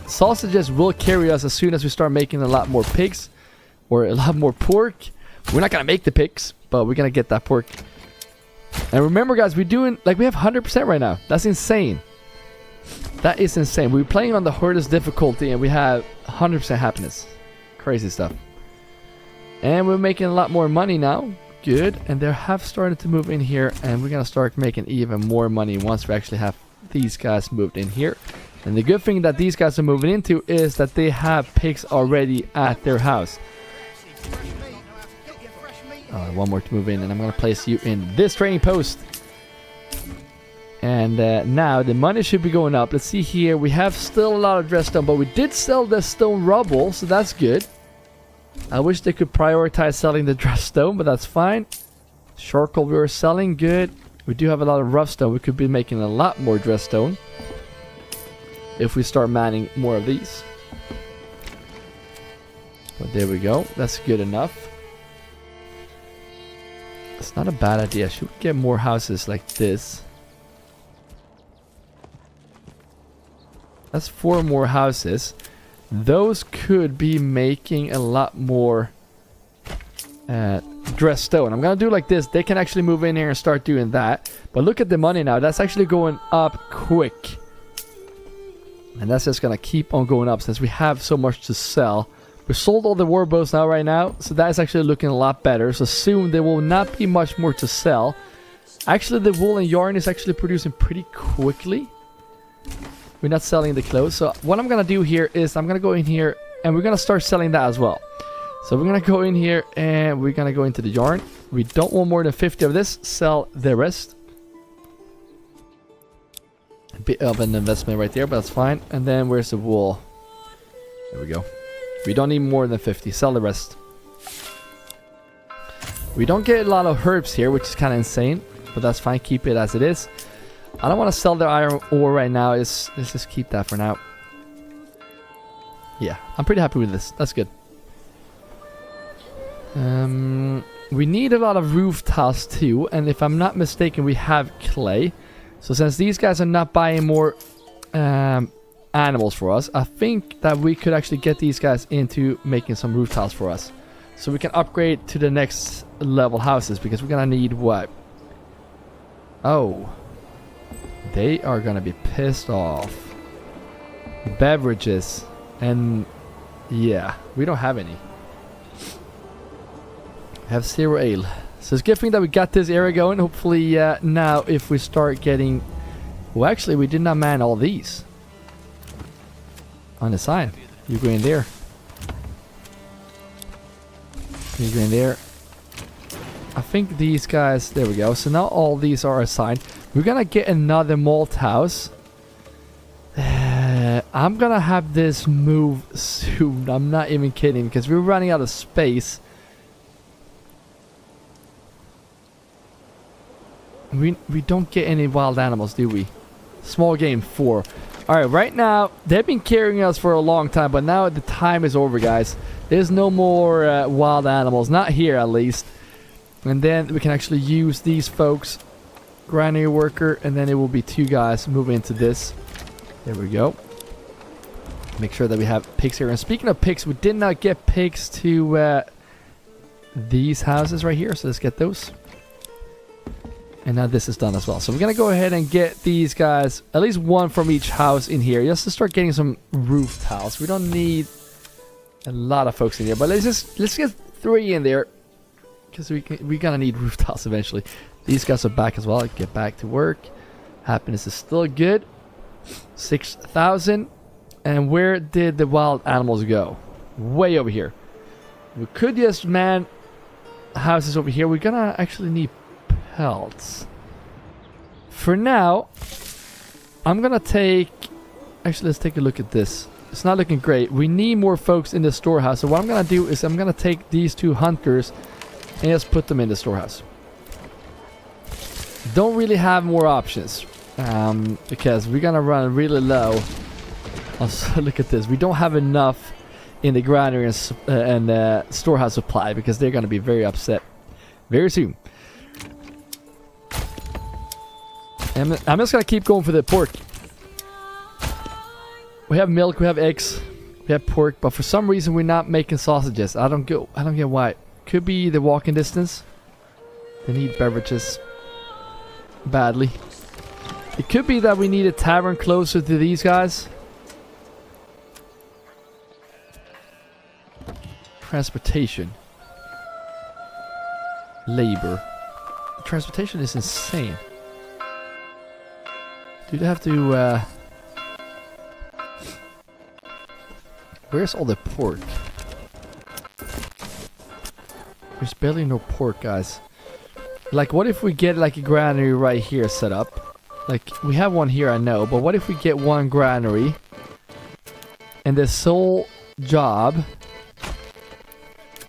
Sausages will carry us as soon as we start making a lot more pigs or a lot more pork. We're not gonna make the pigs, but we're gonna get that pork. And remember, guys, we're doing like we have 100% right now. That's insane. That is insane. We're playing on the hardest difficulty and we have 100% happiness. Crazy stuff. And we're making a lot more money now. Good. And they have started to move in here, and we're gonna start making even more money once we actually have these guys moved in here. And the good thing that these guys are moving into is that they have pigs already at their house. Alright, one more to move in, and I'm gonna place you in this trading post. And now the money should be going up. Let's see here. We have still a lot of dressed stone, but we did sell the stone rubble, so that's good. I wish they could prioritize selling the dressed stone, but that's fine. Charcoal we were selling, good. We do have a lot of rough stone. We could be making a lot more dressed stone if we start manning more of these. But there we go. That's good enough. It's not a bad idea. Should we get more houses like this? That's 4 more houses. Those could be making a lot more dressed stone. I'm gonna do like this. They can actually move in here and start doing that. But look at the money now. That's actually going up quick. And that's just gonna keep on going up since we have so much to sell. We sold all the war bows now right now. So that's actually looking a lot better. So soon there will not be much more to sell. Actually, the wool and yarn is actually producing pretty quickly. We're not selling the clothes. So what I'm going to do here is I'm going to go in here and we're going to start selling that as well. So we're going to go in here and we're going to go into the yarn. We don't want more than 50 of this. Sell the rest. A bit of an investment right there, but that's fine. And then where's the wool? There we go. We don't need more than 50. Sell the rest. We don't get a lot of herbs here, which is kind of insane. But that's fine. Keep it as it is. I don't want to sell the iron ore right now. Let's just keep that for now. Yeah, I'm pretty happy with this. That's good. We need a lot of roof tiles too. And if I'm not mistaken, we have clay. So since these guys are not buying more animals for us, I think that we could actually get these guys into making some roof tiles for us. So we can upgrade to the next level houses because we're going to need what? Oh. They are gonna be pissed off. Beverages. And yeah, we don't have any. We have 0 ale. So it's a good thing that we got this area going. Hopefully now if we start getting... Well, actually we did not man all these. On the side. You go in there. You go in there. I think these guys... There we go. So now all these are assigned. We're gonna get another malt house. I'm gonna have this move soon. I'm not even kidding because we're running out of space. We don't get any wild animals, do we? Small game 4. Alright, right now, they've been carrying us for a long time, but now the time is over, guys. There's no more wild animals. Not here, at least. And then we can actually use these folks. Granary worker, and then it will be 2 guys moving into this. There we go. Make sure that we have pigs here. And speaking of pigs, we did not get pigs to these houses right here. So let's get those. And now this is done as well. So we're going to go ahead and get these guys, at least one from each house in here. Just to start getting some roof tiles. We don't need a lot of folks in here. But let's get 3 in there. Because we're going to need roof tiles eventually. These guys are back as well. Get back to work. Happiness is still good. 6,000. And where did the wild animals go? Way over here. We could just man houses over here. We're going to actually need pelts. For now, I'm gonna take... Actually, let's take a look at this. It's not looking great. We need more folks in the storehouse. So what I'm gonna do is I'm gonna take these 2 hunters and just put them in the storehouse. Don't really have more options. Because we're gonna run really low. Also, look at this. We don't have enough in the granary and storehouse supply. Because they're gonna be very upset very soon. And I'm just gonna keep going for the pork. We have milk, we have eggs, we have pork, but for some reason we're not making sausages. I don't get why. Could be the walking distance. They need beverages badly. It could be that we need a tavern closer to these guys. Transportation. Labor. Transportation is insane. Do they have to, where's all the pork? There's barely no pork, guys. Like, what if we get, like, a granary right here set up? Like, we have one here, I know. But what if we get one granary? And the sole job...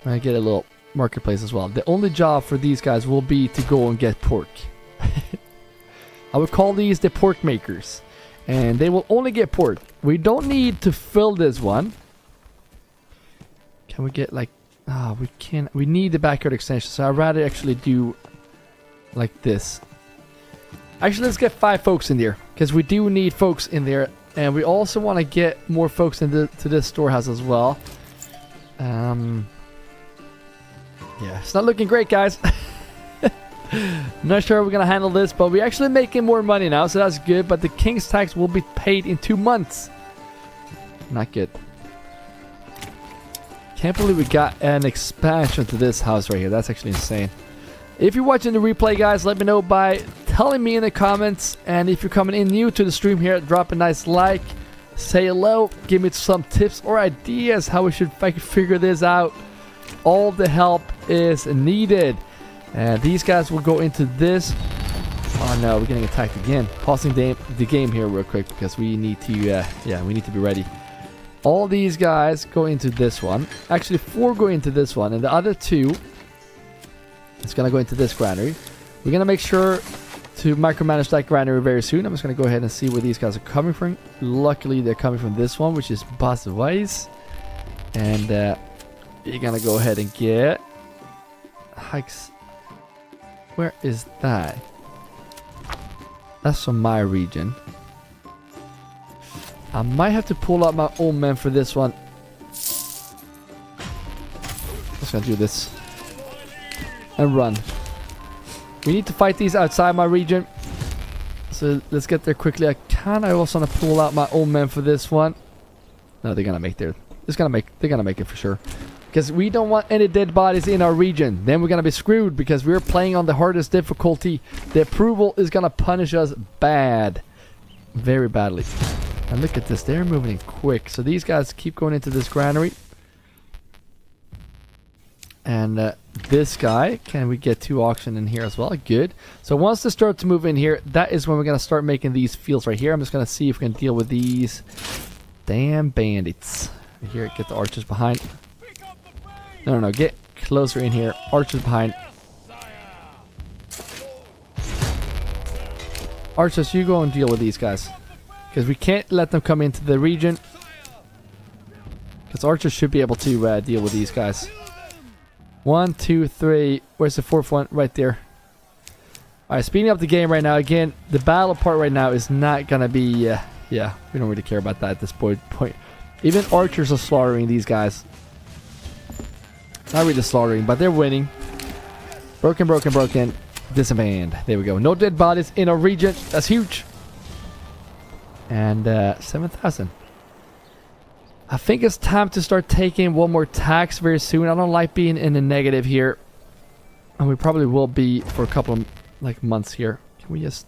I get a little marketplace as well. The only job for these guys will be to go and get pork. I would call these the pork makers. And they will only get pork. We don't need to fill this one. Can we get like... we can't... We need the backyard extension. So I'd rather actually do like this. Actually, let's get 5 folks in there. Because we do need folks in there. And we also want to get more folks into this storehouse as well. Yeah, it's not looking great, guys. Not sure how we're gonna handle this, but we're actually making more money now, so that's good. But the king's tax will be paid in 2 months. Not good. Can't believe we got an expansion to this house right here. That's actually insane. If you're watching the replay, guys, let me know by telling me in the comments. And if you're coming in new to the stream here, drop a nice like, say hello, give me some tips or ideas how we should figure this out. All the help is needed. And these guys will go into this. Oh no, we're getting attacked again. Pausing the game here real quick because we need to, we need to be ready. All these guys go into this one. Actually, 4 go into this one, and the other 2 is gonna go into this granary. We're gonna make sure to micromanage that granary very soon. I'm just gonna go ahead and see where these guys are coming from. Luckily, they're coming from this one, which is Baswise. And you're gonna go ahead and get hikes. Where is that? That's from my region. I might have to pull out my own men for this one. Just gonna do this. And run. We need to fight these outside my region. So let's get there quickly. I also want to pull out my own men for this one. No, they're gonna make they're gonna make it for sure. Because we don't want any dead bodies in our region. Then we're going to be screwed because we're playing on the hardest difficulty. The approval is going to punish us bad. Very badly. And look at this. They're moving quick. So these guys keep going into this granary. And this guy, can we get 2 auction in here as well? Good. So once they start to move in here, that is when we're going to start making these fields right here. I'm just going to see if we can deal with these damn bandits. Here, get the archers behind. No, get closer in here. Archers behind. Archers, you go and deal with these guys. Because we can't let them come into the region. Because archers should be able to deal with these guys. 1, 2, 3. Where's the 4th one? Right there. Alright, speeding up the game right now. Again, the battle part right now is not going to be... yeah, we don't really care about that at this point. Even archers are slaughtering these guys. Not really slaughtering, but they're winning. Broken, broken, broken. Disband. There we go. No dead bodies in our region. That's huge. And 7,000. I think it's time to start taking one more tax very soon. I don't like being in the negative here. And we probably will be for a couple of like months here. Can we just...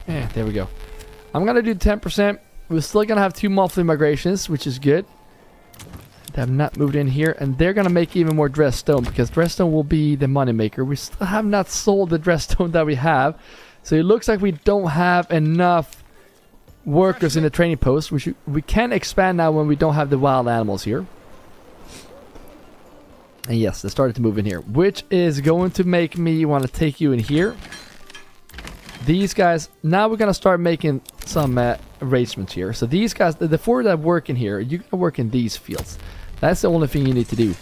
Yeah, there we go. I'm going to do 10%. We're still going to have 2 monthly migrations, which is good. They have not moved in here. And they're going to make even more dress stone, because dress stone will be the money maker. We still have not sold the dress stone that we have. So it looks like we don't have enough workers in the training post. We can expand now when we don't have the wild animals here. And yes, they started to move in here, which is going to make me want to take you in here. These guys, now we're going to start making some arrangements here. So these guys, the 4 that work in here, you can work in these fields. That's the only thing you need to do.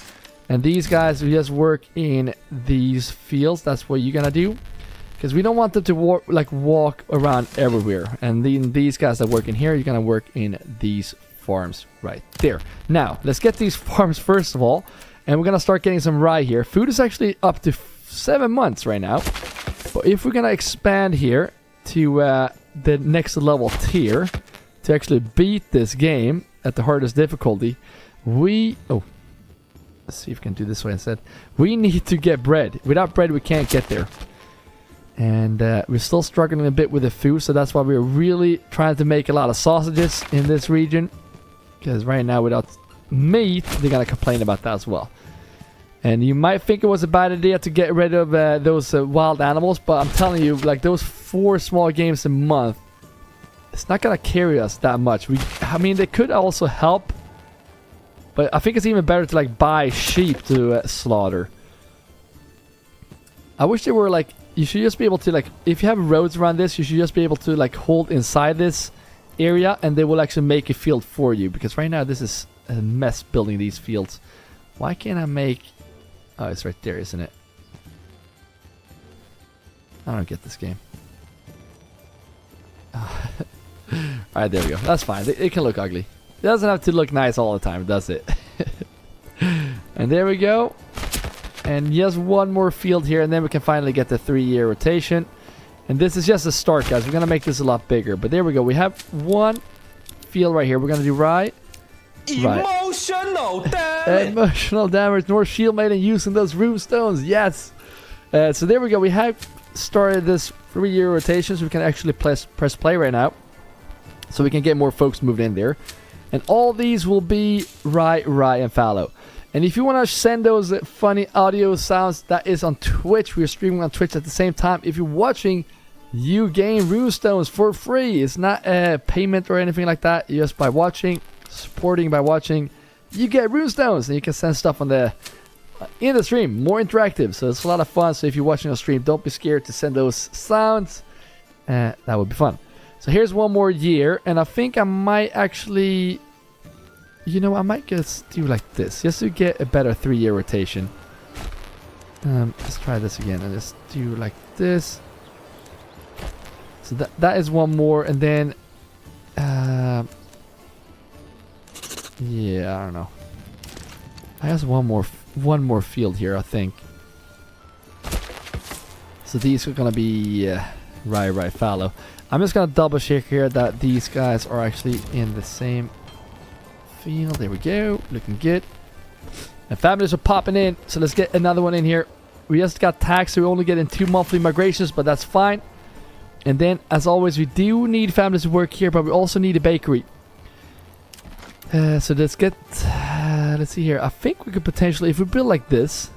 And these guys, we just work in these fields. That's what you're going to do. Because we don't want them to walk around everywhere. And then these guys that work in here, you're going to work in these farms right there. Now, let's get these farms first of all. And we're going to start getting some rye here. Food is actually up to 7 months right now. But if we're going to expand here to the next level tier to actually beat this game at the hardest difficulty, let's see if we can do this way instead. We need to get bread. Without bread, we can't get there. And we're still struggling a bit with the food, so that's why we're really trying to make a lot of sausages in this region. Because right now, without meat, they're going to complain about that as well. And you might think it was a bad idea to get rid of those wild animals, but I'm telling you, like those 4 small games a month, it's not going to carry us that much. I mean, they could also help, but I think it's even better to like buy sheep to slaughter. I wish they were like, you should just be able to like, if you have roads around this, you should just be able to like hold inside this area and they will actually make a field for you. Because right now this is a mess building these fields. Why can't I make... Oh, it's right there, isn't it? I don't get this game. Alright, there we go. That's fine. It can look ugly. It doesn't have to look nice all the time, does it? And there we go. And just one more field here, and then we can finally get the 3-year rotation. And this is just a start, guys. We're going to make this a lot bigger. But there we go. We have one field right here. We're going to do right. Emotional damage. Emotional damage. Norse shield maiden using those rune stones. Yes. So there we go. We have started this 3-year rotation, so we can actually press play right now. So we can get more folks moved in there. And all these will be Rye, and Fallow. And if you want to send those funny audio sounds, that is on Twitch. We're streaming on Twitch at the same time. If you're watching, you gain runestones for free. It's not a payment or anything like that. Just by watching, supporting by watching, you get runestones. And you can send stuff on the in the stream. More interactive. So it's a lot of fun. So if you're watching a stream, don't be scared to send those sounds. That would be fun. So here's one more year. And I think I might actually... You know, I might just do like this, just to get a better 3-year rotation. Let's try this again, and just do like this. So that is one more, and then, yeah, I don't know. I have one more field here, I think. So these are gonna be right, fallow. I'm just gonna double check here that these guys are actually in the same field. There we go, looking good. And families are popping in, so let's get another one in here. We just got taxed, so we only get in 2 monthly migrations, but that's fine. And then, as always, we do need families to work here, but we also need a bakery. So let's get, let's see here. I think we could potentially, if we build like this.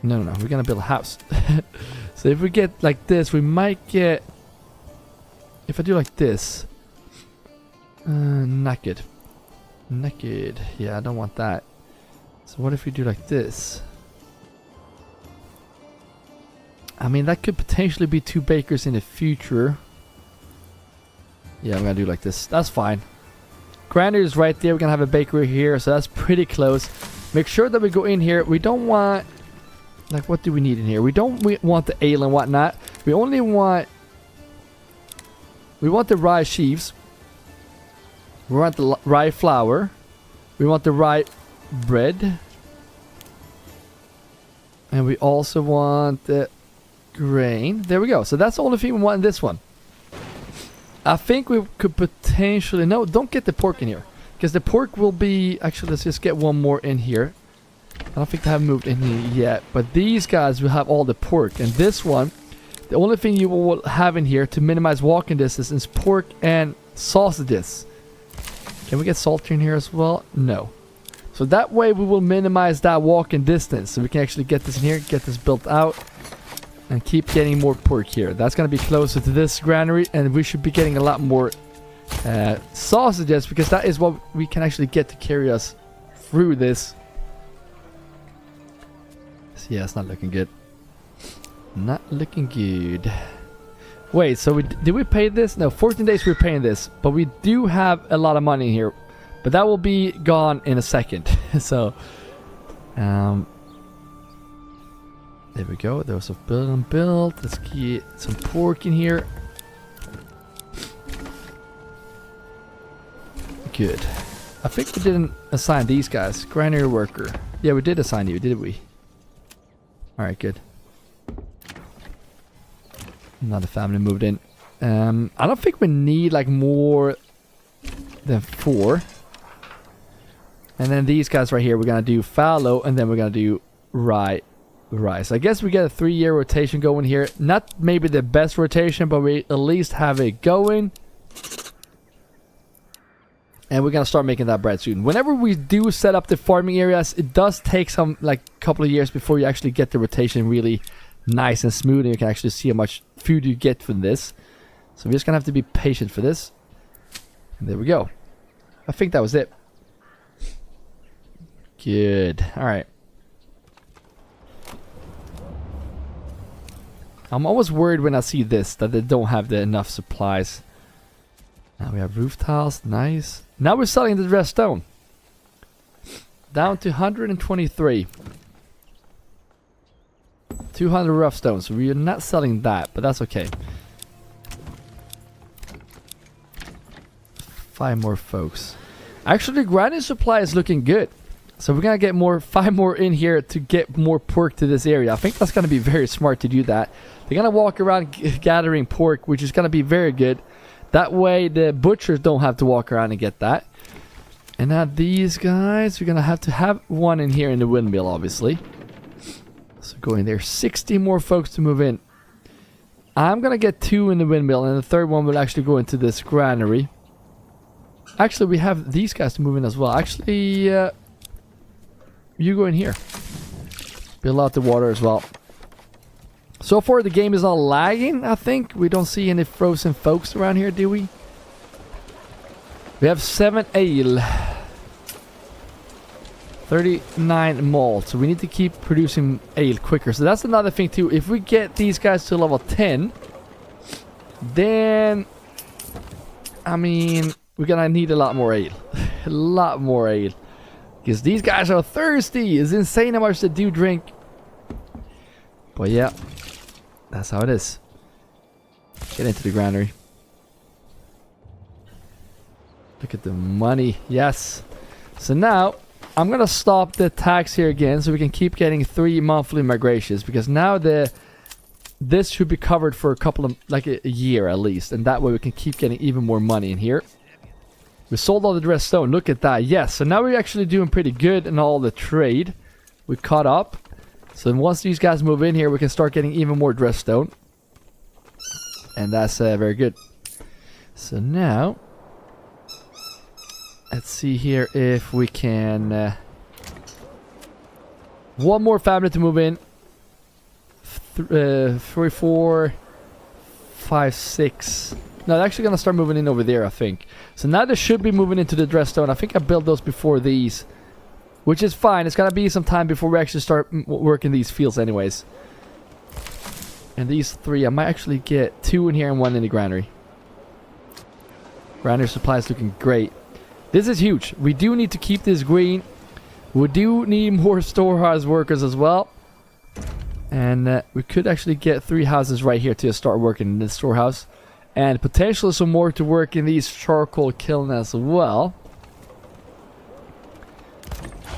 No, we're gonna build a house. So if we get like this, we might get, if I do like this, naked. Yeah, I don't want that. So what if we do like this? I mean, that could potentially be 2 bakers in the future. Yeah, I'm gonna do like this. That's fine. Grandeur is right there. We're gonna have a bakery here, so that's pretty close. Make sure that we go in here. We don't want, like, what do we need in here? We don't want the ale and whatnot. We only want, we want the rye sheaves. We want the rye flour. We want the rye bread. And we also want the grain. There we go. So that's the only thing we want in this one. I think we could potentially... No, don't get the pork in here. Because the pork will be... Actually, let's just get one more in here. I don't think they have moved in here yet. But these guys will have all the pork. And this one, the only thing you will have in here to minimize walking distance is pork and sausages. Can we get salt in here as well? No. So that way we will minimize that walking distance. So we can actually get this in here, get this built out. And keep getting more pork here. That's going to be closer to this granary. And we should be getting a lot more sausages. Because that is what we can actually get to carry us through this. So yeah, it's not looking good. Not looking good. Wait, so did we pay this? No, 14 days we're paying this. But we do have a lot of money in here. But that will be gone in a second. So, there we go. There was a build. Let's get some pork in here. Good. I think we didn't assign these guys. Granary worker. Yeah, we did assign you, did we? Alright, good. Another family moved in. I don't think we need like more than 4. And then these guys right here, we're going to do fallow and then we're going to do rye. So I guess we get a 3-year rotation going here. Not maybe the best rotation, but we at least have it going. And we're going to start making that bread soon. Whenever we do set up the farming areas, it does take some like couple of years before you actually get the rotation really nice and smooth. And you can actually see how much food you get from this. So we're just going to have to be patient for this. And there we go. I think that was it. Good. Alright. I'm always worried when I see this, that they don't have enough supplies. Now we have roof tiles. Nice. Now we're selling the dressed stone. Down to 123. 200 rough stones. So we are not selling that, but that's okay. 5 more folks. Actually, grinding supply is looking good. So we're going to get 5 more in here to get more pork to this area. I think that's going to be very smart to do that. They're going to walk around gathering pork, which is going to be very good. That way the butchers don't have to walk around and get that. And now these guys, we're going to have one in here in the windmill, obviously. So go in there. 60 more folks to move in. I'm going to get 2 in the windmill, and the third one will actually go into this granary. Actually, we have these guys to move in as well. Actually, you go in here. Build out the water as well. So far, the game is not lagging, I think. We don't see any frozen folks around here, do we? We have 7 ale. 39 malt. So we need to keep producing ale quicker. So that's another thing too. If we get these guys to level 10, then... I mean, we're gonna need a lot more ale. A lot more ale. Because these guys are thirsty. It's insane how much they do drink. But yeah. That's how it is. Get into the granary. Look at the money. Yes. So now, I'm going to stop the tax here again so we can keep getting 3 monthly migrations. Because now this should be covered for a couple of, like a year at least. And that way we can keep getting even more money in here. We sold all the dressed stone. Look at that. Yes. So now we're actually doing pretty good in all the trade. We caught up. So once these guys move in here, we can start getting even more dressed stone. And that's very good. So now, let's see here if we can... one more family to move in. 3, 4, 5, 6. No, they're actually going to start moving in over there, I think. So now they should be moving into the dressed stone. I think I built those before these. Which is fine. It's going to be some time before we actually start working these fields anyways. And these 3, I might actually get 2 in here and 1 in the granary. Granary supply is looking great. This is huge. We do need to keep this green. We do need more storehouse workers as well. And we could actually get 3 houses right here to start working in this storehouse. And potentially some more to work in these charcoal kiln as well.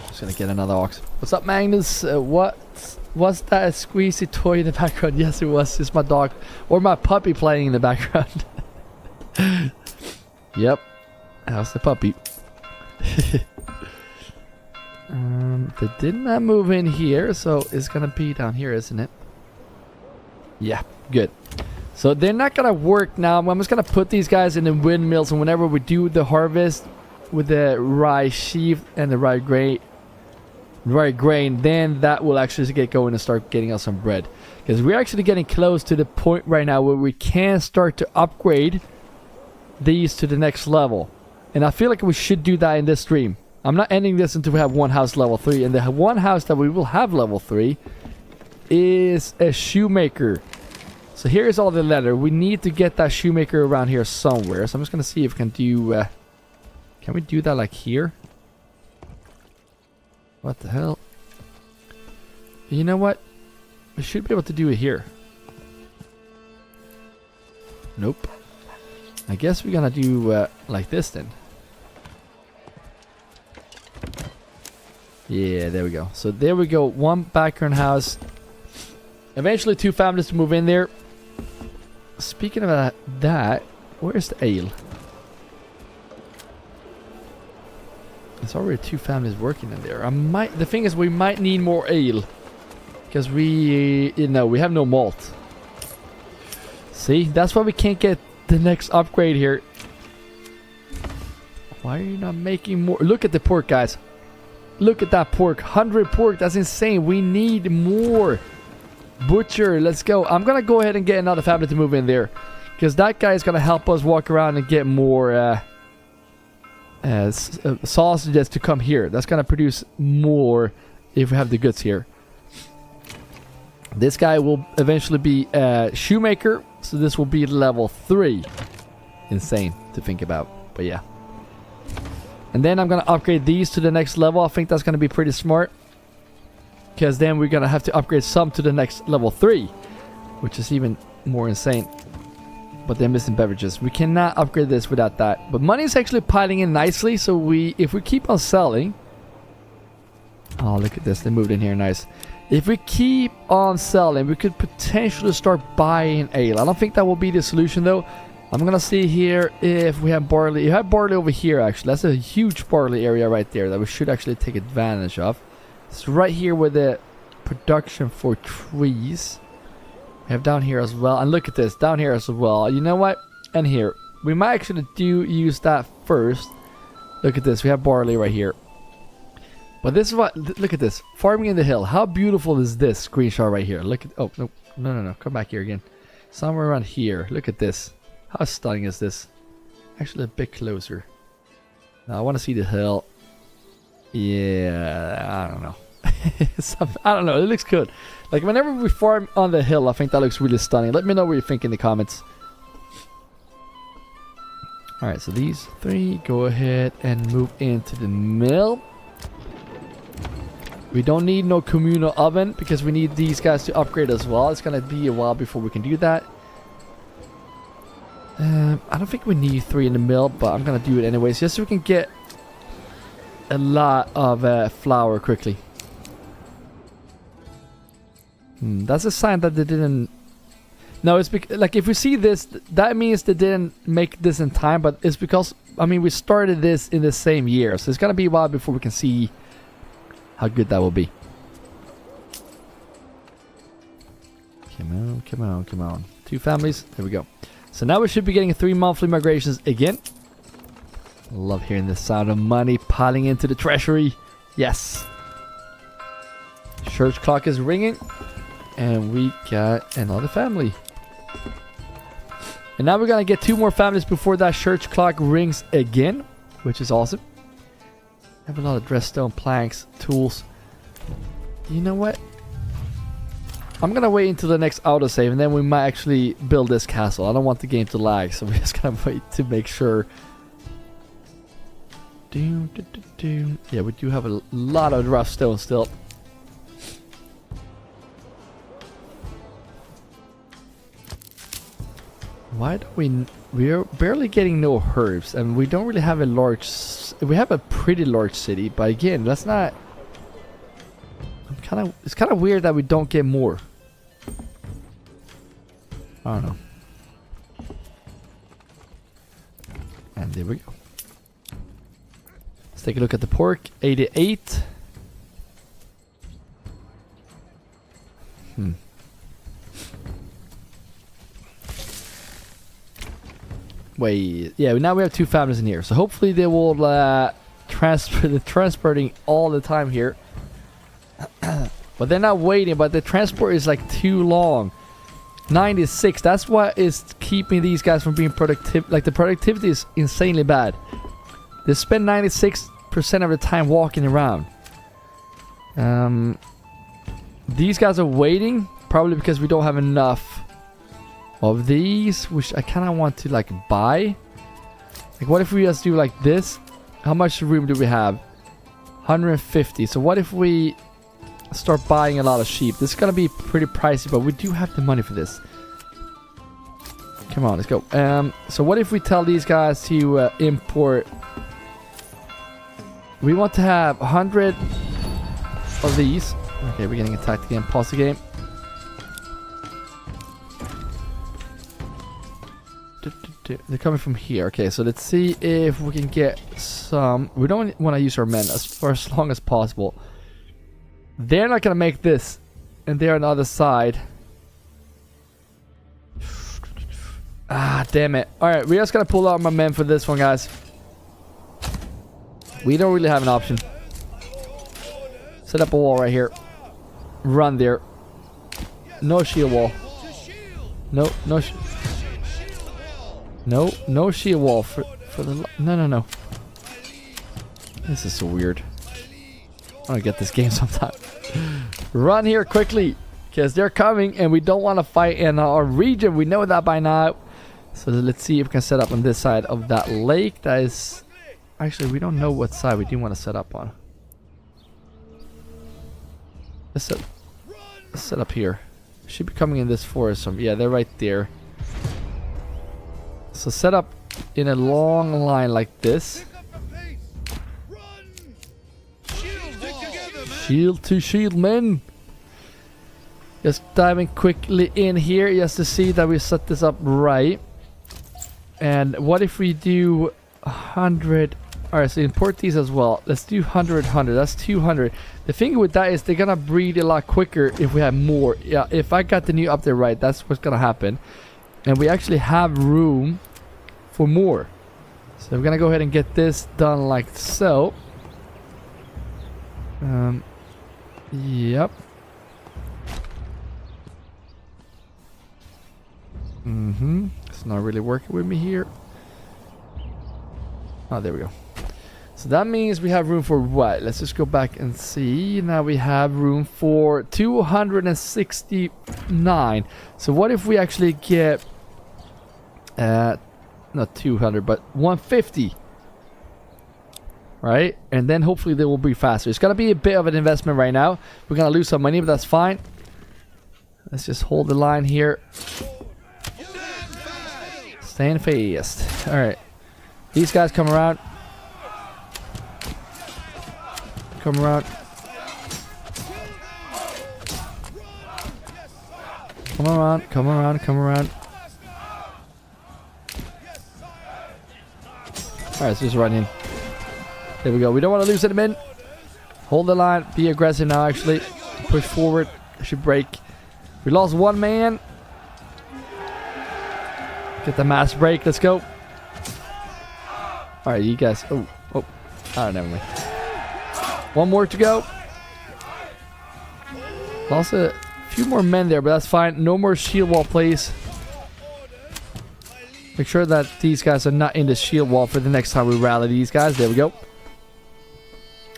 Just gonna get another ox. What's up, Magnus? Was that a squeezy toy in the background? Yes, it was. It's my dog or my puppy playing in the background. Yep, how's the puppy? They did not move in here, so it's gonna be down here, isn't it? Yeah, good. So they're not gonna work now. I'm just gonna put these guys in the windmills, and whenever we do the harvest with the rye sheaf and the rye grain, then that will actually get going and start getting us some bread. Because we're actually getting close to the point right now where we can start to upgrade these to the next level. And I feel like we should do that in this stream. I'm not ending this until we have one house level 3. And the one house that we will have level 3 is a shoemaker. So here's all the leather. We need to get that shoemaker around here somewhere. So I'm just going to see if we can do... can we do that like here? What the hell? You know what? We should be able to do it here. Nope. I guess we're gonna do like this then. Yeah, there we go. So there we go. One background house. Eventually 2 families to move in there. Speaking of that, where's the ale? There's already 2 families working in there. The thing is, we might need more ale. Because we have no malt. See, that's why we can't get the next upgrade here. Why are you not making more? Look at the pork, guys. Look at that pork. 100 pork. That's insane. We need more. Butcher, let's go. I'm going to go ahead and get another family to move in there. Because that guy is going to help us walk around and get more sausages to come here. That's going to produce more if we have the goods here. This guy will eventually be a shoemaker. So this will be level 3. Insane to think about. But yeah. And then I'm going to upgrade these to the next level. I think that's going to be pretty smart. Because then we're going to have to upgrade some to the next level 3. Which is even more insane. But they're missing beverages. We cannot upgrade this without that. But money is actually piling in nicely. So if we keep on selling. Oh, look at this. They moved in here. Nice. If we keep on selling, we could potentially start buying ale. I don't think that will be the solution though. I'm going to see here if we have barley. You have barley over here actually. That's a huge barley area right there that we should actually take advantage of. It's right here with the production for trees. We have down here as well. And look at this. Down here as well. You know what? And here. We might actually use that first. Look at this. We have barley right here. But this is what, look at this. Farming in the hill. How beautiful is this screenshot right here? Look at, oh, no. Come back here again. Somewhere around here. Look at this. How stunning is this? Actually a bit closer. Now I want to see the hill. Yeah, I don't know. I don't know. It looks good. Like whenever we farm on the hill, I think that looks really stunning. Let me know what you think in the comments. Alright, so these 3 go ahead and move into the mill. We don't need no communal oven because we need these guys to upgrade as well. It's going to be a while before we can do that. I don't think we need 3 in the mill, but I'm going to do it anyways. Just so we can get a lot of flour quickly. That's a sign that they didn't... No, it's like if we see this, that means they didn't make this in time. But it's because, I mean, we started this in the same year. So it's going to be a while before we can see how good that will be. Come on. 2 families. There we go. So now we should be getting 3 monthly migrations again. Love hearing the sound of money piling into the treasury. Yes. Church clock is ringing. And we got another family. And now we're going to get 2 more families before that church clock rings again. Which is awesome. I have a lot of dressed stone planks, tools. You know what? I'm going to wait until the next autosave and then we might actually build this castle. I don't want the game to lag, so we're just going to wait to make sure. Yeah, we do have a lot of rough stone still. Why do we're barely getting no herbs, and we don't really have a large... We have a pretty large city, but again, that's not... It's kind of weird that we don't get more. I don't know. And there we go. Let's take a look at the pork. 88. Wait, yeah, now we have 2 families in here, so hopefully they will transporting all the time here. But they're not waiting, but the transport is like too long. 96, that's what is keeping these guys from being productive. Like, the productivity is insanely bad. They spend 96% of the time walking around. These guys are waiting, probably because we don't have enough of these, which I kind of want to like buy. Like, what if we just do like this? How much room do we have? 150. So what if we start buying a lot of sheep? This is gonna be pretty pricey, but we do have the money for this. Come on, let's go. So what if we tell these guys to import? We want to have 100 of these. Okay, we're getting attacked again. Pause the game. They're coming from here. Okay, so let's see if we can get some. We don't want to use our men for as long as possible. They're not gonna make this, and they're on the other side. Ah, damn it. Alright, we're just gonna pull out my men for this one, guys. We don't really have an option. Set up a wall right here. Run there. No shield wall. No shield wall for the... No. This is so weird. I want to get this game sometime. Run here quickly, because they're coming and we don't want to fight in our region. We know that by now. So let's see if we can set up on this side of that lake. That is... Actually, we don't know what side we do want to set up on. Let's set up here. Should be coming in this forest. Yeah, they're right there. So set up in a long line like this. Shield to shield, men. Just diving quickly in here just to see that we set this up right. And what if we do 100? Alright, so import these as well. Let's do 100, 100. That's 200. The thing with that is they're gonna breed a lot quicker if we have more. Yeah, if I got the new update right, that's what's gonna happen. And we actually have room for more. So we're gonna go ahead and get this done like so. Yep. It's not really working with me here. Oh, there we go. So that means we have room for what? Let's just go back and see. Now we have room for 269. So what if we actually get not 200 but 150, right? And then hopefully they will be faster. It's gonna be a bit of an investment right now. We're gonna lose some money, but that's fine. Let's just hold the line here. Stand fast. All right, these guys come around. Come around. Come around. Come around. Come around. Alright, let's just run in. There we go. We don't want to lose any men. Hold the line. Be aggressive now, actually. Push forward. Should break. We lost one man. Get the mass break. Let's go. Alright, you guys. Oh. Alright, never mind. One more to go. Lost a few more men there, but that's fine. No more shield wall, please. Make sure that these guys are not in the shield wall for the next time we rally these guys. There we go.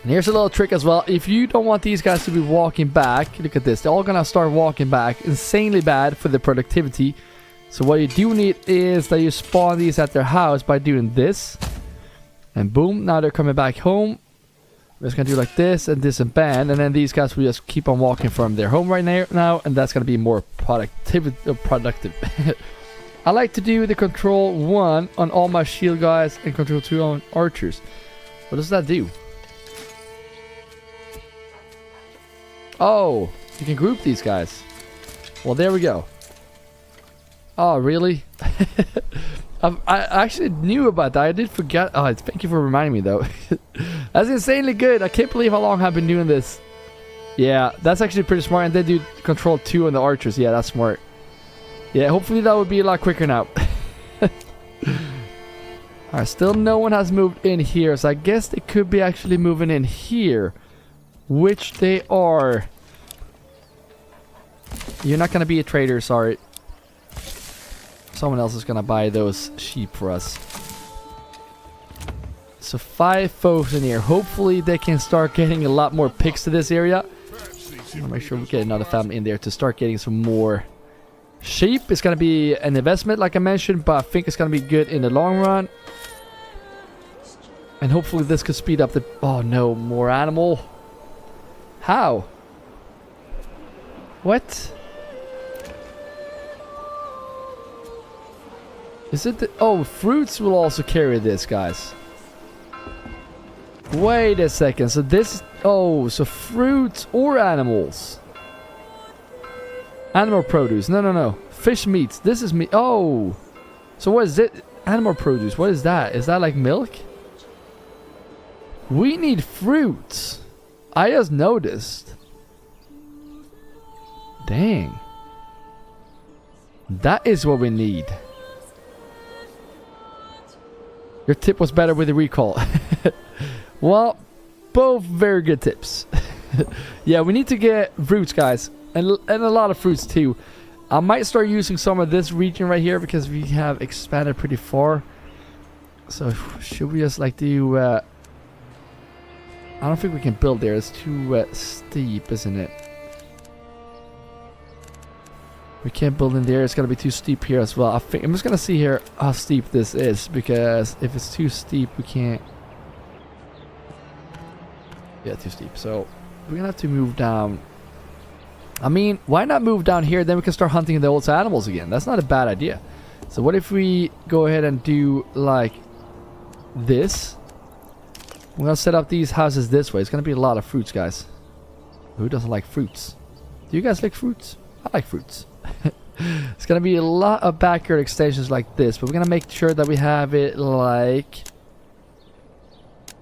And here's a little trick as well. If you don't want these guys to be walking back, look at this. They're all going to start walking back. Insanely bad for the productivity. So what you do need is that you spawn these at their house by doing this. And boom, now they're coming back home. We're just going to do like this and this and band. And then these guys will just keep on walking from their home right now. And that's going to be more productive. I like to do the control 1 on all my shield guys and control 2 on archers. What does that do? Oh, you can group these guys. Well, there we go. Oh, really? I actually knew about that. I did forget. Oh, thank you for reminding me, though. That's insanely good. I can't believe how long I've been doing this. Yeah, that's actually pretty smart. And then do control 2 on the archers. Yeah, that's smart. Yeah, hopefully that would be a lot quicker now. Alright, still no one has moved in here. So I guess they could be actually moving in here. Which they are. You're not going to be a trader, sorry. Someone else is going to buy those sheep for us. So 5 folks in here. Hopefully they can start getting a lot more picks to this area. I'll make sure we get another family in there to start getting some more sheep. It's going to be an investment like I mentioned, but I think it's going to be good in the long run. And hopefully this could speed up the... Oh no, more animal. How? What? Is it the... Oh, fruits will also carry this, guys. Wait a second. So this... Oh, so fruits or animals? Animal produce. No, no, no. Fish meats. This is meat. Oh. So what is it? Animal produce. What is that? Is that like milk? We need fruits. I just noticed. Dang. That is what we need. Your tip was better with the recall. Well, both very good tips. Yeah, we need to get fruits, guys. And a lot of fruits too. I might start using some of this region right here because we have expanded pretty far. So should we just like do... I don't think we can build there. It's too steep, isn't it? We can't build in there. It's going to be too steep here as well. I'm just going to see here how steep this is. Because if it's too steep, we can't... Yeah, too steep. So we're going to have to move down. I mean, why not move down here? Then we can start hunting the old animals again. That's not a bad idea. So what if we go ahead and do like this? We're going to set up these houses this way. It's going to be a lot of fruits, guys. Who doesn't like fruits? Do you guys like fruits? I like fruits. It's going to be a lot of backyard extensions like this. But we're going to make sure that we have it like...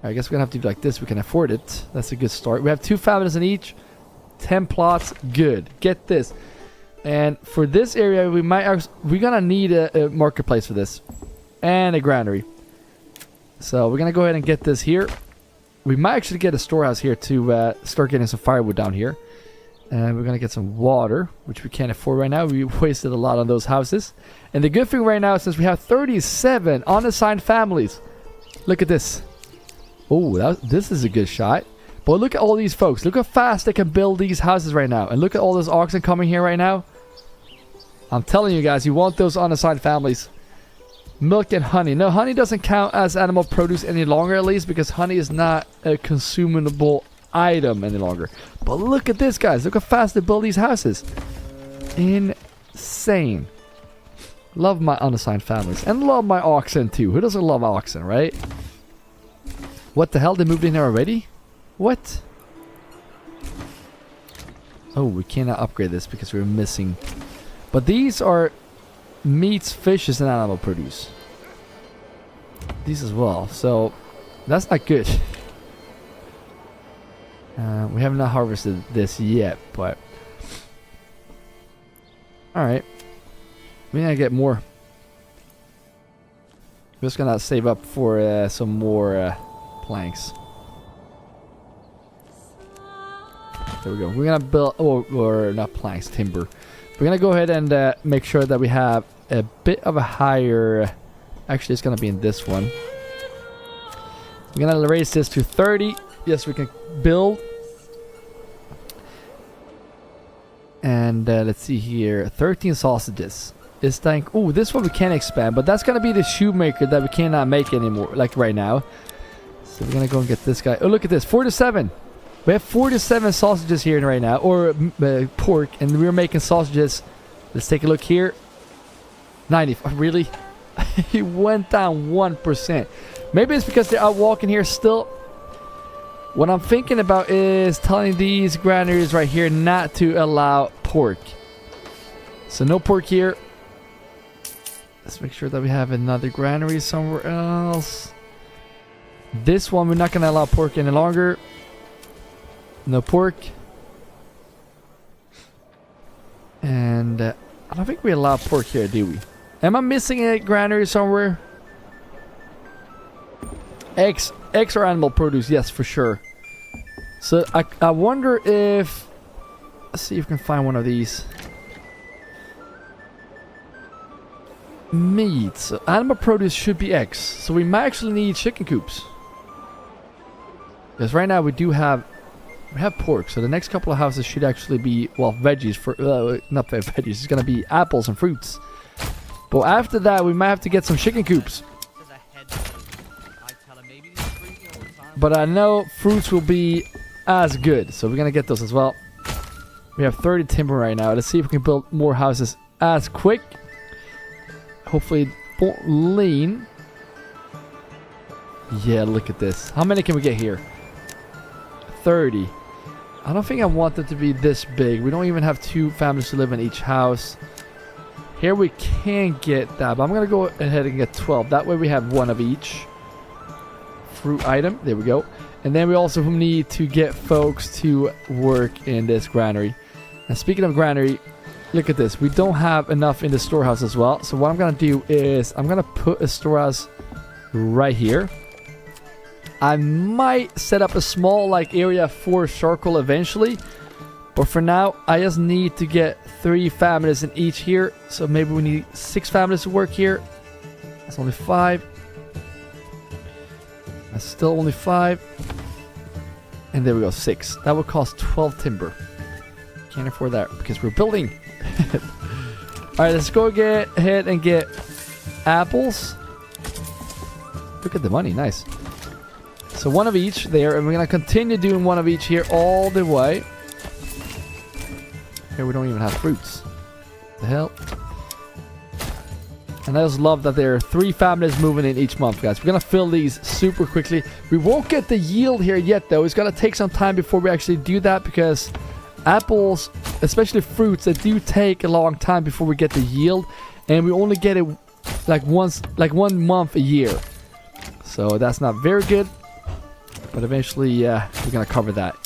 I guess we're going to have to do like this. We can afford it. That's a good start. We have 2 families in each. 10 plots. Good. Get this. And for this area, we're going to need a marketplace for this. And a granary. So we're going to go ahead and get this here. We might actually get a storehouse here to start getting some firewood down here. And we're going to get some water, which we can't afford right now. We wasted a lot on those houses. And the good thing right now, since we have 37 unassigned families. Look at this. Oh, this is a good shot. But look at all these folks. Look how fast they can build these houses right now. And look at all those oxen coming here right now. I'm telling you guys, you want those unassigned families. Milk and honey. No, honey doesn't count as animal produce any longer, at least, because honey is not a consumable item any longer. But look at this, guys. Look how fast they build these houses. Insane. Love my unassigned families. And love my oxen, too. Who doesn't love oxen, right? What the hell? They moved in there already? What? Oh, we cannot upgrade this because we're missing. But these are meats, fishes, and animal produce. These as well. So that's not good. We have not harvested this yet, but alright. We're gonna get more. We're just gonna save up for some more planks. There we go. We're gonna build, or not planks, timber. We're gonna go ahead and make sure that we have a bit of a higher... Actually, it's gonna be in this one. We're gonna raise this to 30. Yes, we can build. And let's see here. 13 sausages. It's like, oh, this one we can expand, but that's gonna be the shoemaker that we cannot make anymore, like right now. So we're gonna go and get this guy. Oh, look at this, 47. We have 47 sausages here right now, or pork, and we're making sausages. Let's take a look here. 90. Really? He went down 1%. Maybe it's because they're out walking here still. What I'm thinking about is telling these granaries right here not to allow pork. So no pork here. Let's make sure that we have another granary somewhere else. This one we're not going to allow pork any longer. No pork. And I don't think we allow pork here, do we? Am I missing a granary somewhere? Eggs or animal produce, yes, for sure. So I wonder if... Let's see if we can find one of these. Meat. So animal produce should be eggs. So we might actually need chicken coops. Because right now we have pork. So the next couple of houses should actually be, well, veggies for... not veggies. It's going to be apples and fruits. But after that, we might have to get some chicken coops. But I know fruits will be as good. So we're going to get those as well. We have 30 timber right now. Let's see if we can build more houses as quick. Hopefully it won't lean. Yeah, look at this. How many can we get here? 30. I don't think I want it to be this big. We don't even have 2 families to live in each house. Here we can get that, but I'm going to go ahead and get 12. That way we have 1 of each fruit item. There we go. And then we also need to get folks to work in this granary. And speaking of granary, look at this. We don't have enough in the storehouse as well. So what I'm going to do is I'm going to put a storehouse right here. I might set up a small like area for charcoal eventually. But for now, I just need to get 3 families in each here. So maybe we need 6 families to work here. That's only 5. That's still only 5. And there we go, 6. That would cost 12 timber. Can't afford that because we're building. Alright, let's go get ahead and get apples. Look at the money, nice. So 1 of each there, and we're going to continue doing 1 of each here all the way. Here we don't even have fruits. What the hell? And I just love that there are 3 families moving in each month, guys. We're going to fill these super quickly. We won't get the yield here yet, though. It's going to take some time before we actually do that because apples, especially fruits, they do take a long time before we get the yield. And we only get it like 1 month a year. So that's not very good. But eventually, we're going to cover that.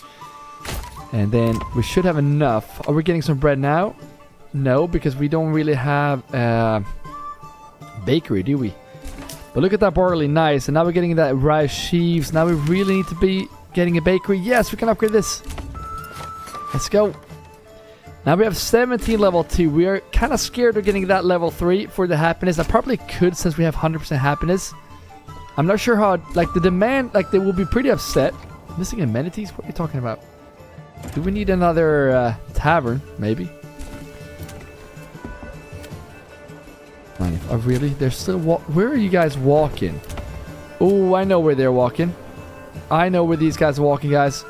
And then we should have enough. Are we getting some bread now? No, because we don't really have bakery, do we? But look at that barley, nice. And now we're getting that rice sheaves. Now we really need to be getting a bakery. Yes, we can upgrade this. Let's go. Now we have 17 level 2. We are kind of scared of getting that level 3 for the happiness. I probably could since we have 100% happiness. I'm not sure how, like the demand, like they will be pretty upset. Missing amenities? What are you talking about? Do we need another tavern? Maybe. Oh, really? They're still where are you guys walking? Oh, I know where they're walking. I know where these guys are walking, guys.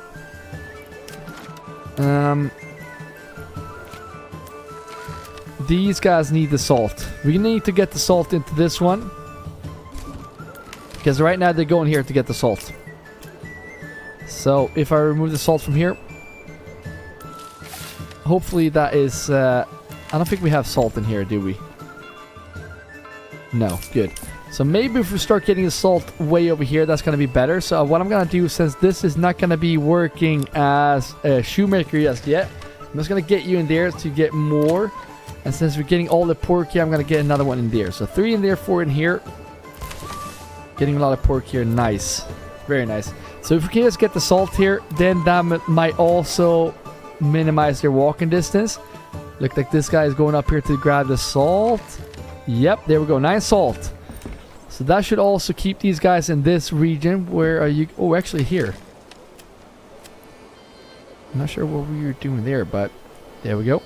These guys need the salt. We need to get the salt into this one. Because right now they're going here to get the salt. So if I remove the salt from here, hopefully that is... I don't think we have salt in here, do we? No, good. So maybe if we start getting the salt way over here, that's going to be better. So what I'm going to do, since this is not going to be working as a shoemaker just yet, I'm just going to get you in there to get more. And since we're getting all the pork here, I'm going to get another one in there. So 3 in there, 4 in here. Getting a lot of pork here. Nice. Very nice. So if we can just get the salt here, then that might also minimize their walking distance. Look like this guy is going up here to grab the salt. Yep, there we go. 9 salt. So that should also keep these guys in this region. Where are you? Oh, actually here. I'm not sure what we were doing there, but there we go.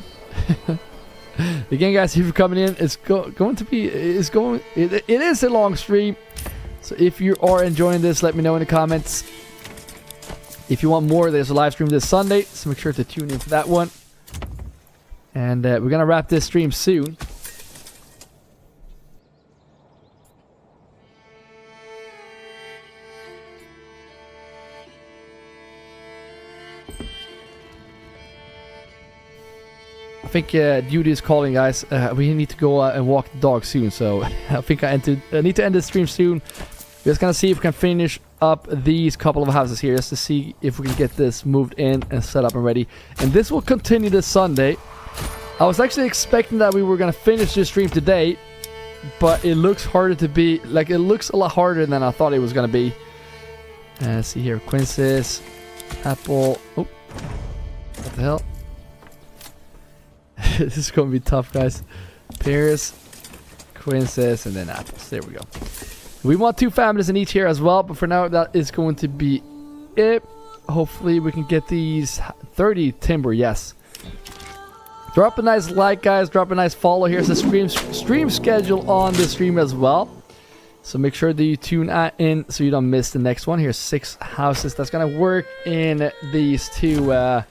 Again, guys, if you're coming in, it's going to be... It is a long stream. So if you are enjoying this, let me know in the comments. If you want more, there's a live stream this Sunday. So make sure to tune in for that one. And we're going to wrap this stream soon. think duty is calling, guys. We need to go and walk the dog soon, so I think I need to end the stream soon. We're just gonna see if we can finish up these couple of houses here, just to see if we can get this moved in and set up and ready. And this will continue this Sunday. I was actually expecting that we were gonna finish this stream today, but it looks harder to be, like, it looks a lot harder than I thought it was gonna be. Let's see here, quinces, apple. Oh, what the hell? This is gonna be tough, guys. Pears, quinces, and then apples. There we go. We want 2 families in each here as well, but for now that is going to be it. Hopefully we can get these 30 timber. Yes. Drop a nice like, guys. Drop a nice follow. Here's the stream schedule on the stream as well. So make sure that you tune in so you don't miss the next one. Here's 6 houses. That's going to work in these 2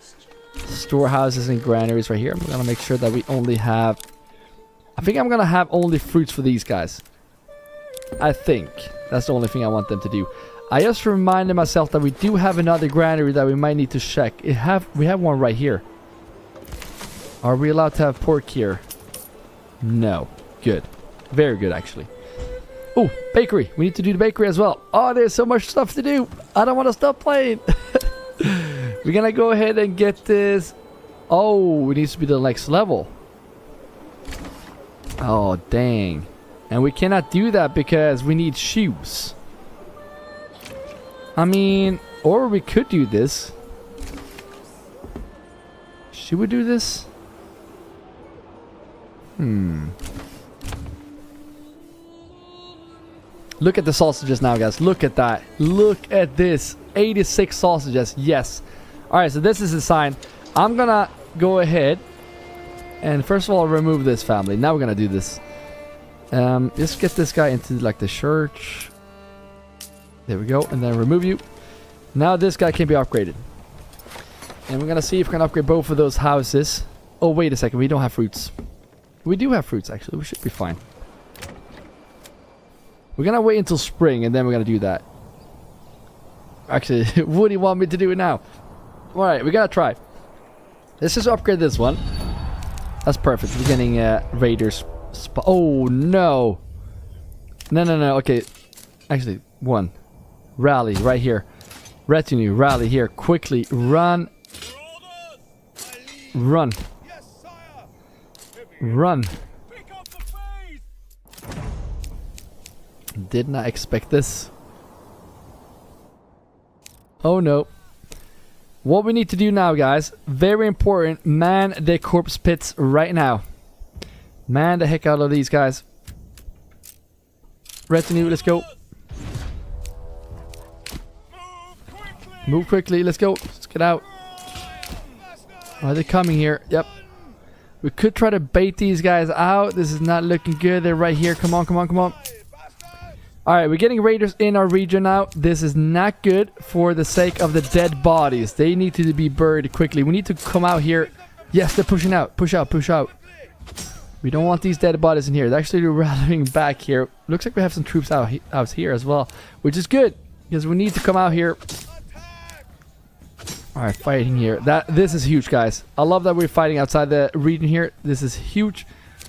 storehouses and granaries right here. I'm going to make sure that we only have... I think I'm going to have only fruits for these guys. I think. That's the only thing I want them to do. I just reminded myself that we do have another granary that we might need to check. We have one right here. Are we allowed to have pork here? No. Good. Very good, actually. Oh, bakery. We need to do the bakery as well. Oh, there's so much stuff to do. I don't want to stop playing. We're going to go ahead and get this. Oh, it needs to be the next level. Oh, dang. And we cannot do that because we need shoes. I mean, or we could do this. Should we do this? Look at the sausages now, guys. Look at that. Look at this. 86 sausages. Yes. Alright, so this is a sign. I'm gonna go ahead and first of all remove this family. Now we're gonna do this. Just get this guy into like the church. There we go. And then remove you. Now this guy can be upgraded. And we're gonna see if we can upgrade both of those houses. Oh, wait a second. We don't have fruits. We do have fruits, actually. We should be fine. We're gonna wait until spring and then we're gonna do that. Actually, what do you want me to do it now? Alright, we gotta try. Let's just upgrade this one. That's perfect. We're getting raiders. Oh no. No. Okay. Actually, one. Rally right here. Retinue, rally here. Quickly. Run. Run. Run. Did not expect this. Oh no. What we need to do now, guys, very important, man the corpse pits right now. Man the heck out of these guys. Retinue, let's go. Move quickly, let's go. Let's get out. Are they coming here? Yep. We could try to bait these guys out. This is not looking good. They're right here. Come on, come on, come on. Alright, we're getting raiders in our region now. This is not good for the sake of the dead bodies. They need to be buried quickly. We need to come out here. Yes, they're pushing out. Push out, push out. We don't want these dead bodies in here. They're actually rallying back here. Looks like we have some troops out here as well, which is good because we need to come out here. Alright, fighting here. This is huge, guys. I love that we're fighting outside the region here. This is huge.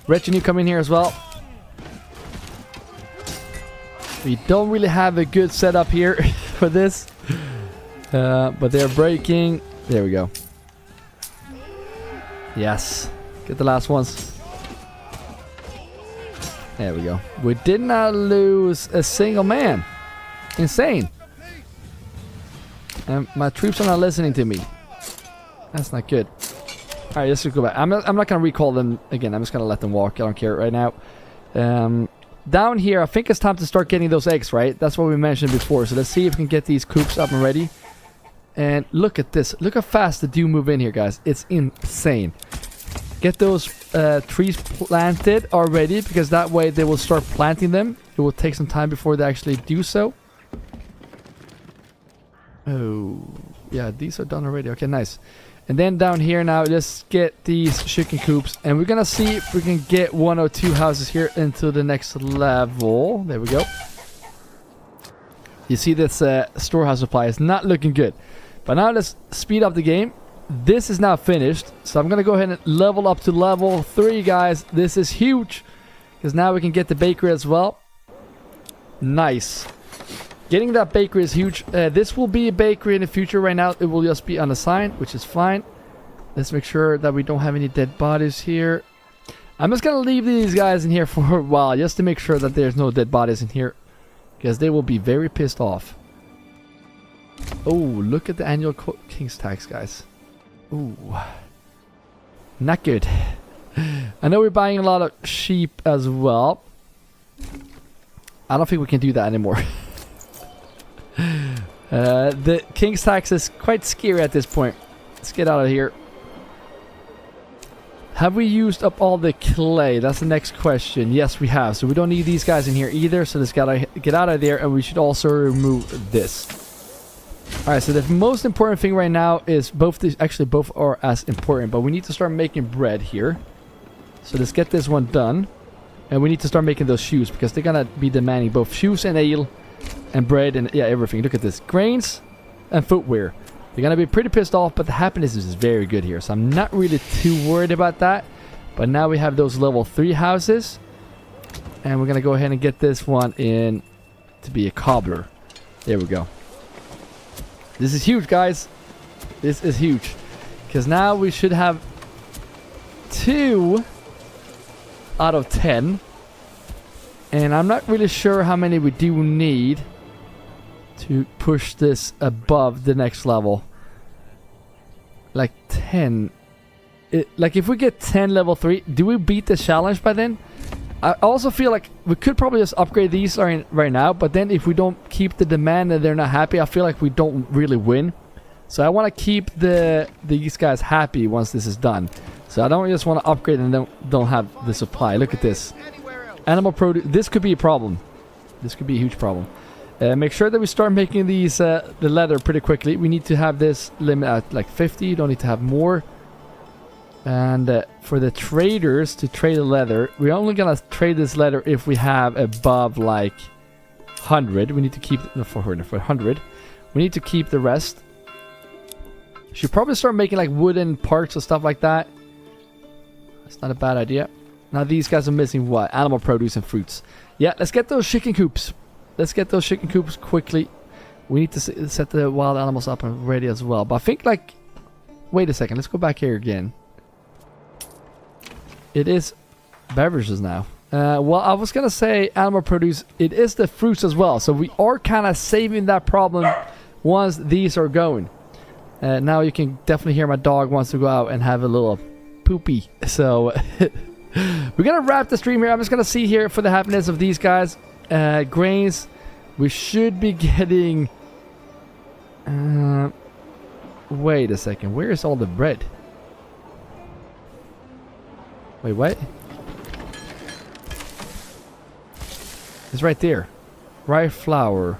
Retinue coming here as well. We don't really have a good setup here for this. But they're breaking. There we go. Yes. Get the last ones. There we go. We did not lose a single man. Insane. And my troops are not listening to me. That's not good. Alright, let's just go back. I'm not going to recall them again. I'm just going to let them walk. I don't care right now. Down here, I think it's time to start getting those eggs, right? That's what we mentioned before. So let's see if we can get these coops up and ready. And look at this. Look how fast they do move in here, guys. It's insane. Get those trees planted already, because that way they will start planting them. It will take some time before they actually do so. Oh, yeah, these are done already. Okay, nice. And then down here now, let's get these chicken coops. And we're gonna see if we can get 1 or 2 houses here into the next level. There we go. You see this storehouse supply is not looking good. But now let's speed up the game. this is now finished. So I'm gonna go ahead and level up to level 3, guys. This is huge, because now we can get the bakery as well. Nice. Getting that bakery is huge. This will be a bakery in the future. Right now it will just be unassigned, which is fine. Let's make sure that we don't have any dead bodies here. I'm just gonna leave these guys in here for a while, just to make sure that there's no dead bodies in here, because they will be very pissed off. Oh, look at the annual King's tax, guys. Ooh, not good. I know we're buying a lot of sheep as well. I don't think we can do that anymore. The King's tax is quite scary at this point. Let's get out of here. Have we used up all the clay? That's the next question. Yes, we have. So we don't need these guys in here either. So let's get out of there. And we should also remove this. Alright, so the most important thing right now is both these. Actually, both are as important. But we need to start making bread here. So let's get this one done. And we need to start making those shoes, because they're going to be demanding both shoes and ale and bread and yeah, everything. Look at this. Grains and footwear. They're going to be pretty pissed off, but the happiness is very good here. So I'm not really too worried about that. But now we have those level 3 houses. And we're going to go ahead and get this one in to be a cobbler. There we go. This is huge, guys. This is huge. Because now we should have 2 out of 10. And I'm not really sure how many we do need to push this above the next level. Like 10. Like if we get 10 level 3, do we beat the challenge by then? I also feel like we could probably just upgrade these right now, but then if we don't keep the demand and they're not happy, I feel like we don't really win. So I want to keep these guys happy once this is done. So I don't just want to upgrade and then don't have the supply. Look at this. Animal produce. This could be a problem. This could be a huge problem. Make sure that we start making these the leather pretty quickly. We need to have this limit at like 50. You don't need to have more. And for the traders to trade the leather, we're only gonna trade this leather if we have above like 100. We need to keep no 400 for 100. We need to keep the rest. Should probably start making like wooden parts or stuff like that. That's not a bad idea. Now these guys are missing what? Animal produce and fruits. Yeah, let's get those chicken coops. Let's get those chicken coops quickly. We need to set the wild animals up and ready as well. But I think like, wait a second. Let's go back here again. It is beverages now. Well, I was going to say animal produce. It is the fruits as well. So we are kind of saving that problem once these are going. Now you can definitely hear my dog wants to go out and have a little poopy. So we're going to wrap the stream here. I'm just going to see here for the happiness of these guys. Grains. We should be getting... wait a second. Where is all the bread? Wait, what? It's right there. Rye flour.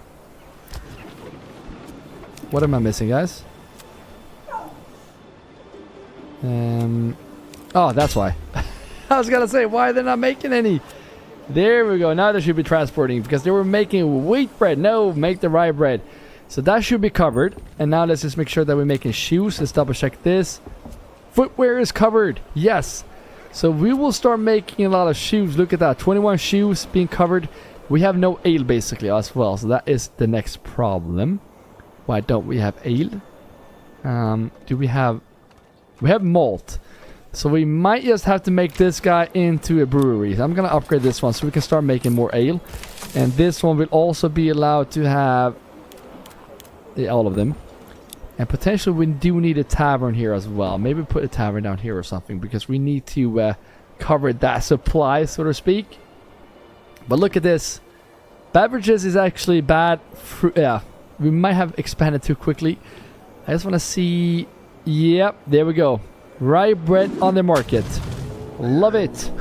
What am I missing, guys? Oh, that's why. I was gonna say, why they're not making any? There we go. Now they should be transporting, because they were making wheat bread. No, make the rye bread. So that should be covered. And now let's just make sure that we're making shoes. Let's double check this. Footwear is covered. Yes. So we will start making a lot of shoes. Look at that. 21 shoes being covered. We have no ale basically as well. So that is the next problem. Why don't we have ale? Do we have... We have malt. So we might just have to make this guy into a brewery. So I'm going to upgrade this one so we can start making more ale. And this one will also be allowed to have all of them. And potentially we do need a tavern here as well. Maybe put a tavern down here or something, because we need to cover that supply, so to speak. But look at this. Beverages is actually bad. Yeah, we might have expanded too quickly. I just want to see... Yep, there we go. Rye bread on the market. Love it.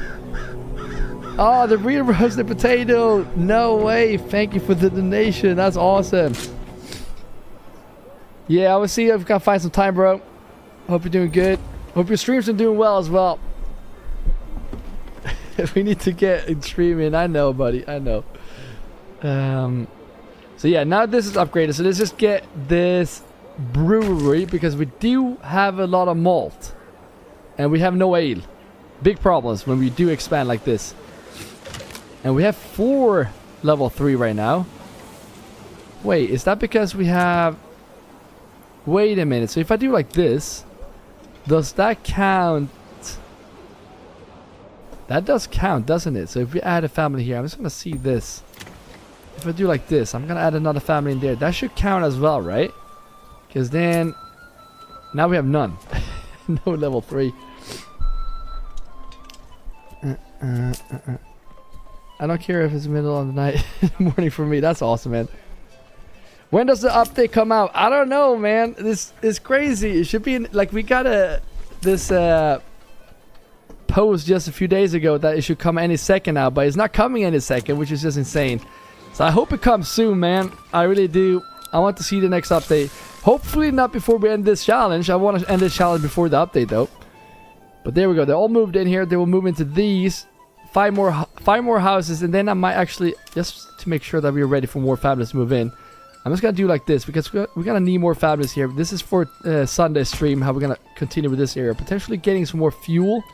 Oh, the real roasted potato. No way. Thank you for the donation. That's awesome. Yeah, I will see if we can find some time, bro. Hope you're doing good. Hope your streams are doing well as well. We need to get streaming. I know, buddy. I know. So yeah, now this is upgraded. So let's just get this brewery because we do have a lot of malt. And we have no ale. Big problems when we do expand like this. And we have 4 level 3 right now. Wait, is that because we have... Wait a minute. So if I do like this, does that count? That does count, doesn't it? So if we add a family here, I'm just going to see this. If I do like this, I'm going to add another family in there. That should count as well, right? Because then... Now we have none. No level 3. I don't care if it's middle of the night, morning for me. That's awesome, man. When does the update come out? I don't know, man. This is crazy. It should be like we got this post just a few days ago that it should come any second now, but it's not coming any second, which is just insane. So I hope it comes soon, man. I really do. I want to see the next update. Hopefully not before we end this challenge. I want to end this challenge before the update, though. But there we go. They all moved in here. They will move into these 5 more houses, and then I might actually, just to make sure that we're ready for more families to move in, I'm just gonna do like this because we're gonna need more families here. This is for Sunday stream. How we're gonna continue with this area, potentially getting some more fuel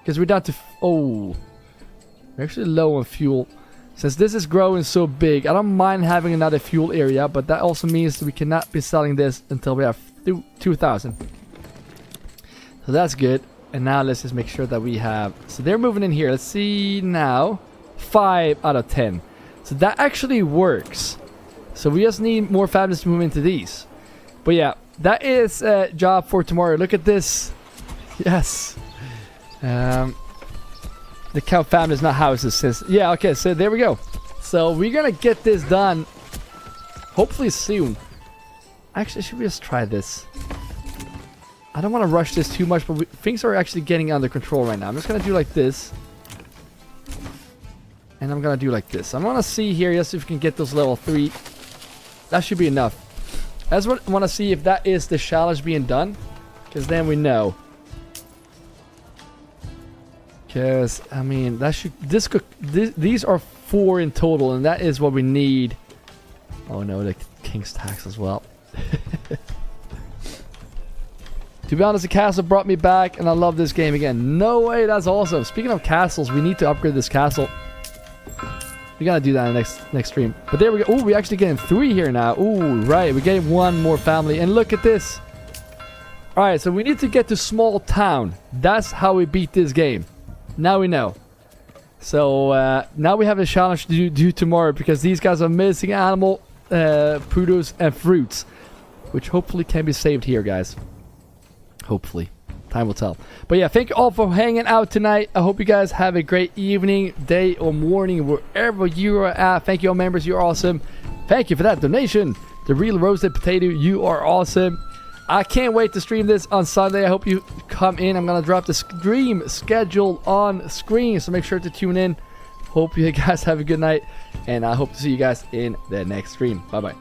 because we're down to we're actually low on fuel. Since this is growing so big, I don't mind having another fuel area, but that also means that we cannot be selling this until we have 2,000. So that's good. And now let's just make sure that we have... So they're moving in here. Let's see now. 5 out of 10. So that actually works. So we just need more families to move into these. But yeah, that is a job for tomorrow. Look at this. Yes. The count families, not houses. Says, yeah, okay, so there we go. So we're going to get this done. Hopefully soon. Actually, should we just try this? I don't want to rush this too much, but things are actually getting under control right now. I'm just going to do like this. And I'm going to do like this. I'm going to see here just if we can get those level 3. That should be enough. I just want to see if that is the challenge being done. Because then we know. Because, I mean, that should... These are 4 in total, and that is what we need. Oh no, the King's tax as well. To be honest, the castle brought me back, and I love this game again. No way, that's awesome. Speaking of castles, we need to upgrade this castle. We gotta do that in the next stream. But there we go. Ooh, we're actually getting 3 here now. Ooh, right. We're getting 1 more family. And look at this. Alright, so we need to get to small town. That's how we beat this game. Now we know. So, now we have a challenge to do tomorrow, because these guys are missing animal, produce, and fruits. Which hopefully can be saved here, guys. Hopefully. Time will tell. But yeah, thank you all for hanging out tonight. I hope you guys have a great evening, day, or morning, wherever you are at. Thank you all members. You're awesome. Thank you for that donation. The Real Roasted Potato, you are awesome. I can't wait to stream this on Sunday. I hope you come in. I'm going to drop the stream schedule on screen, so make sure to tune in. Hope you guys have a good night, and I hope to see you guys in the next stream. Bye-bye.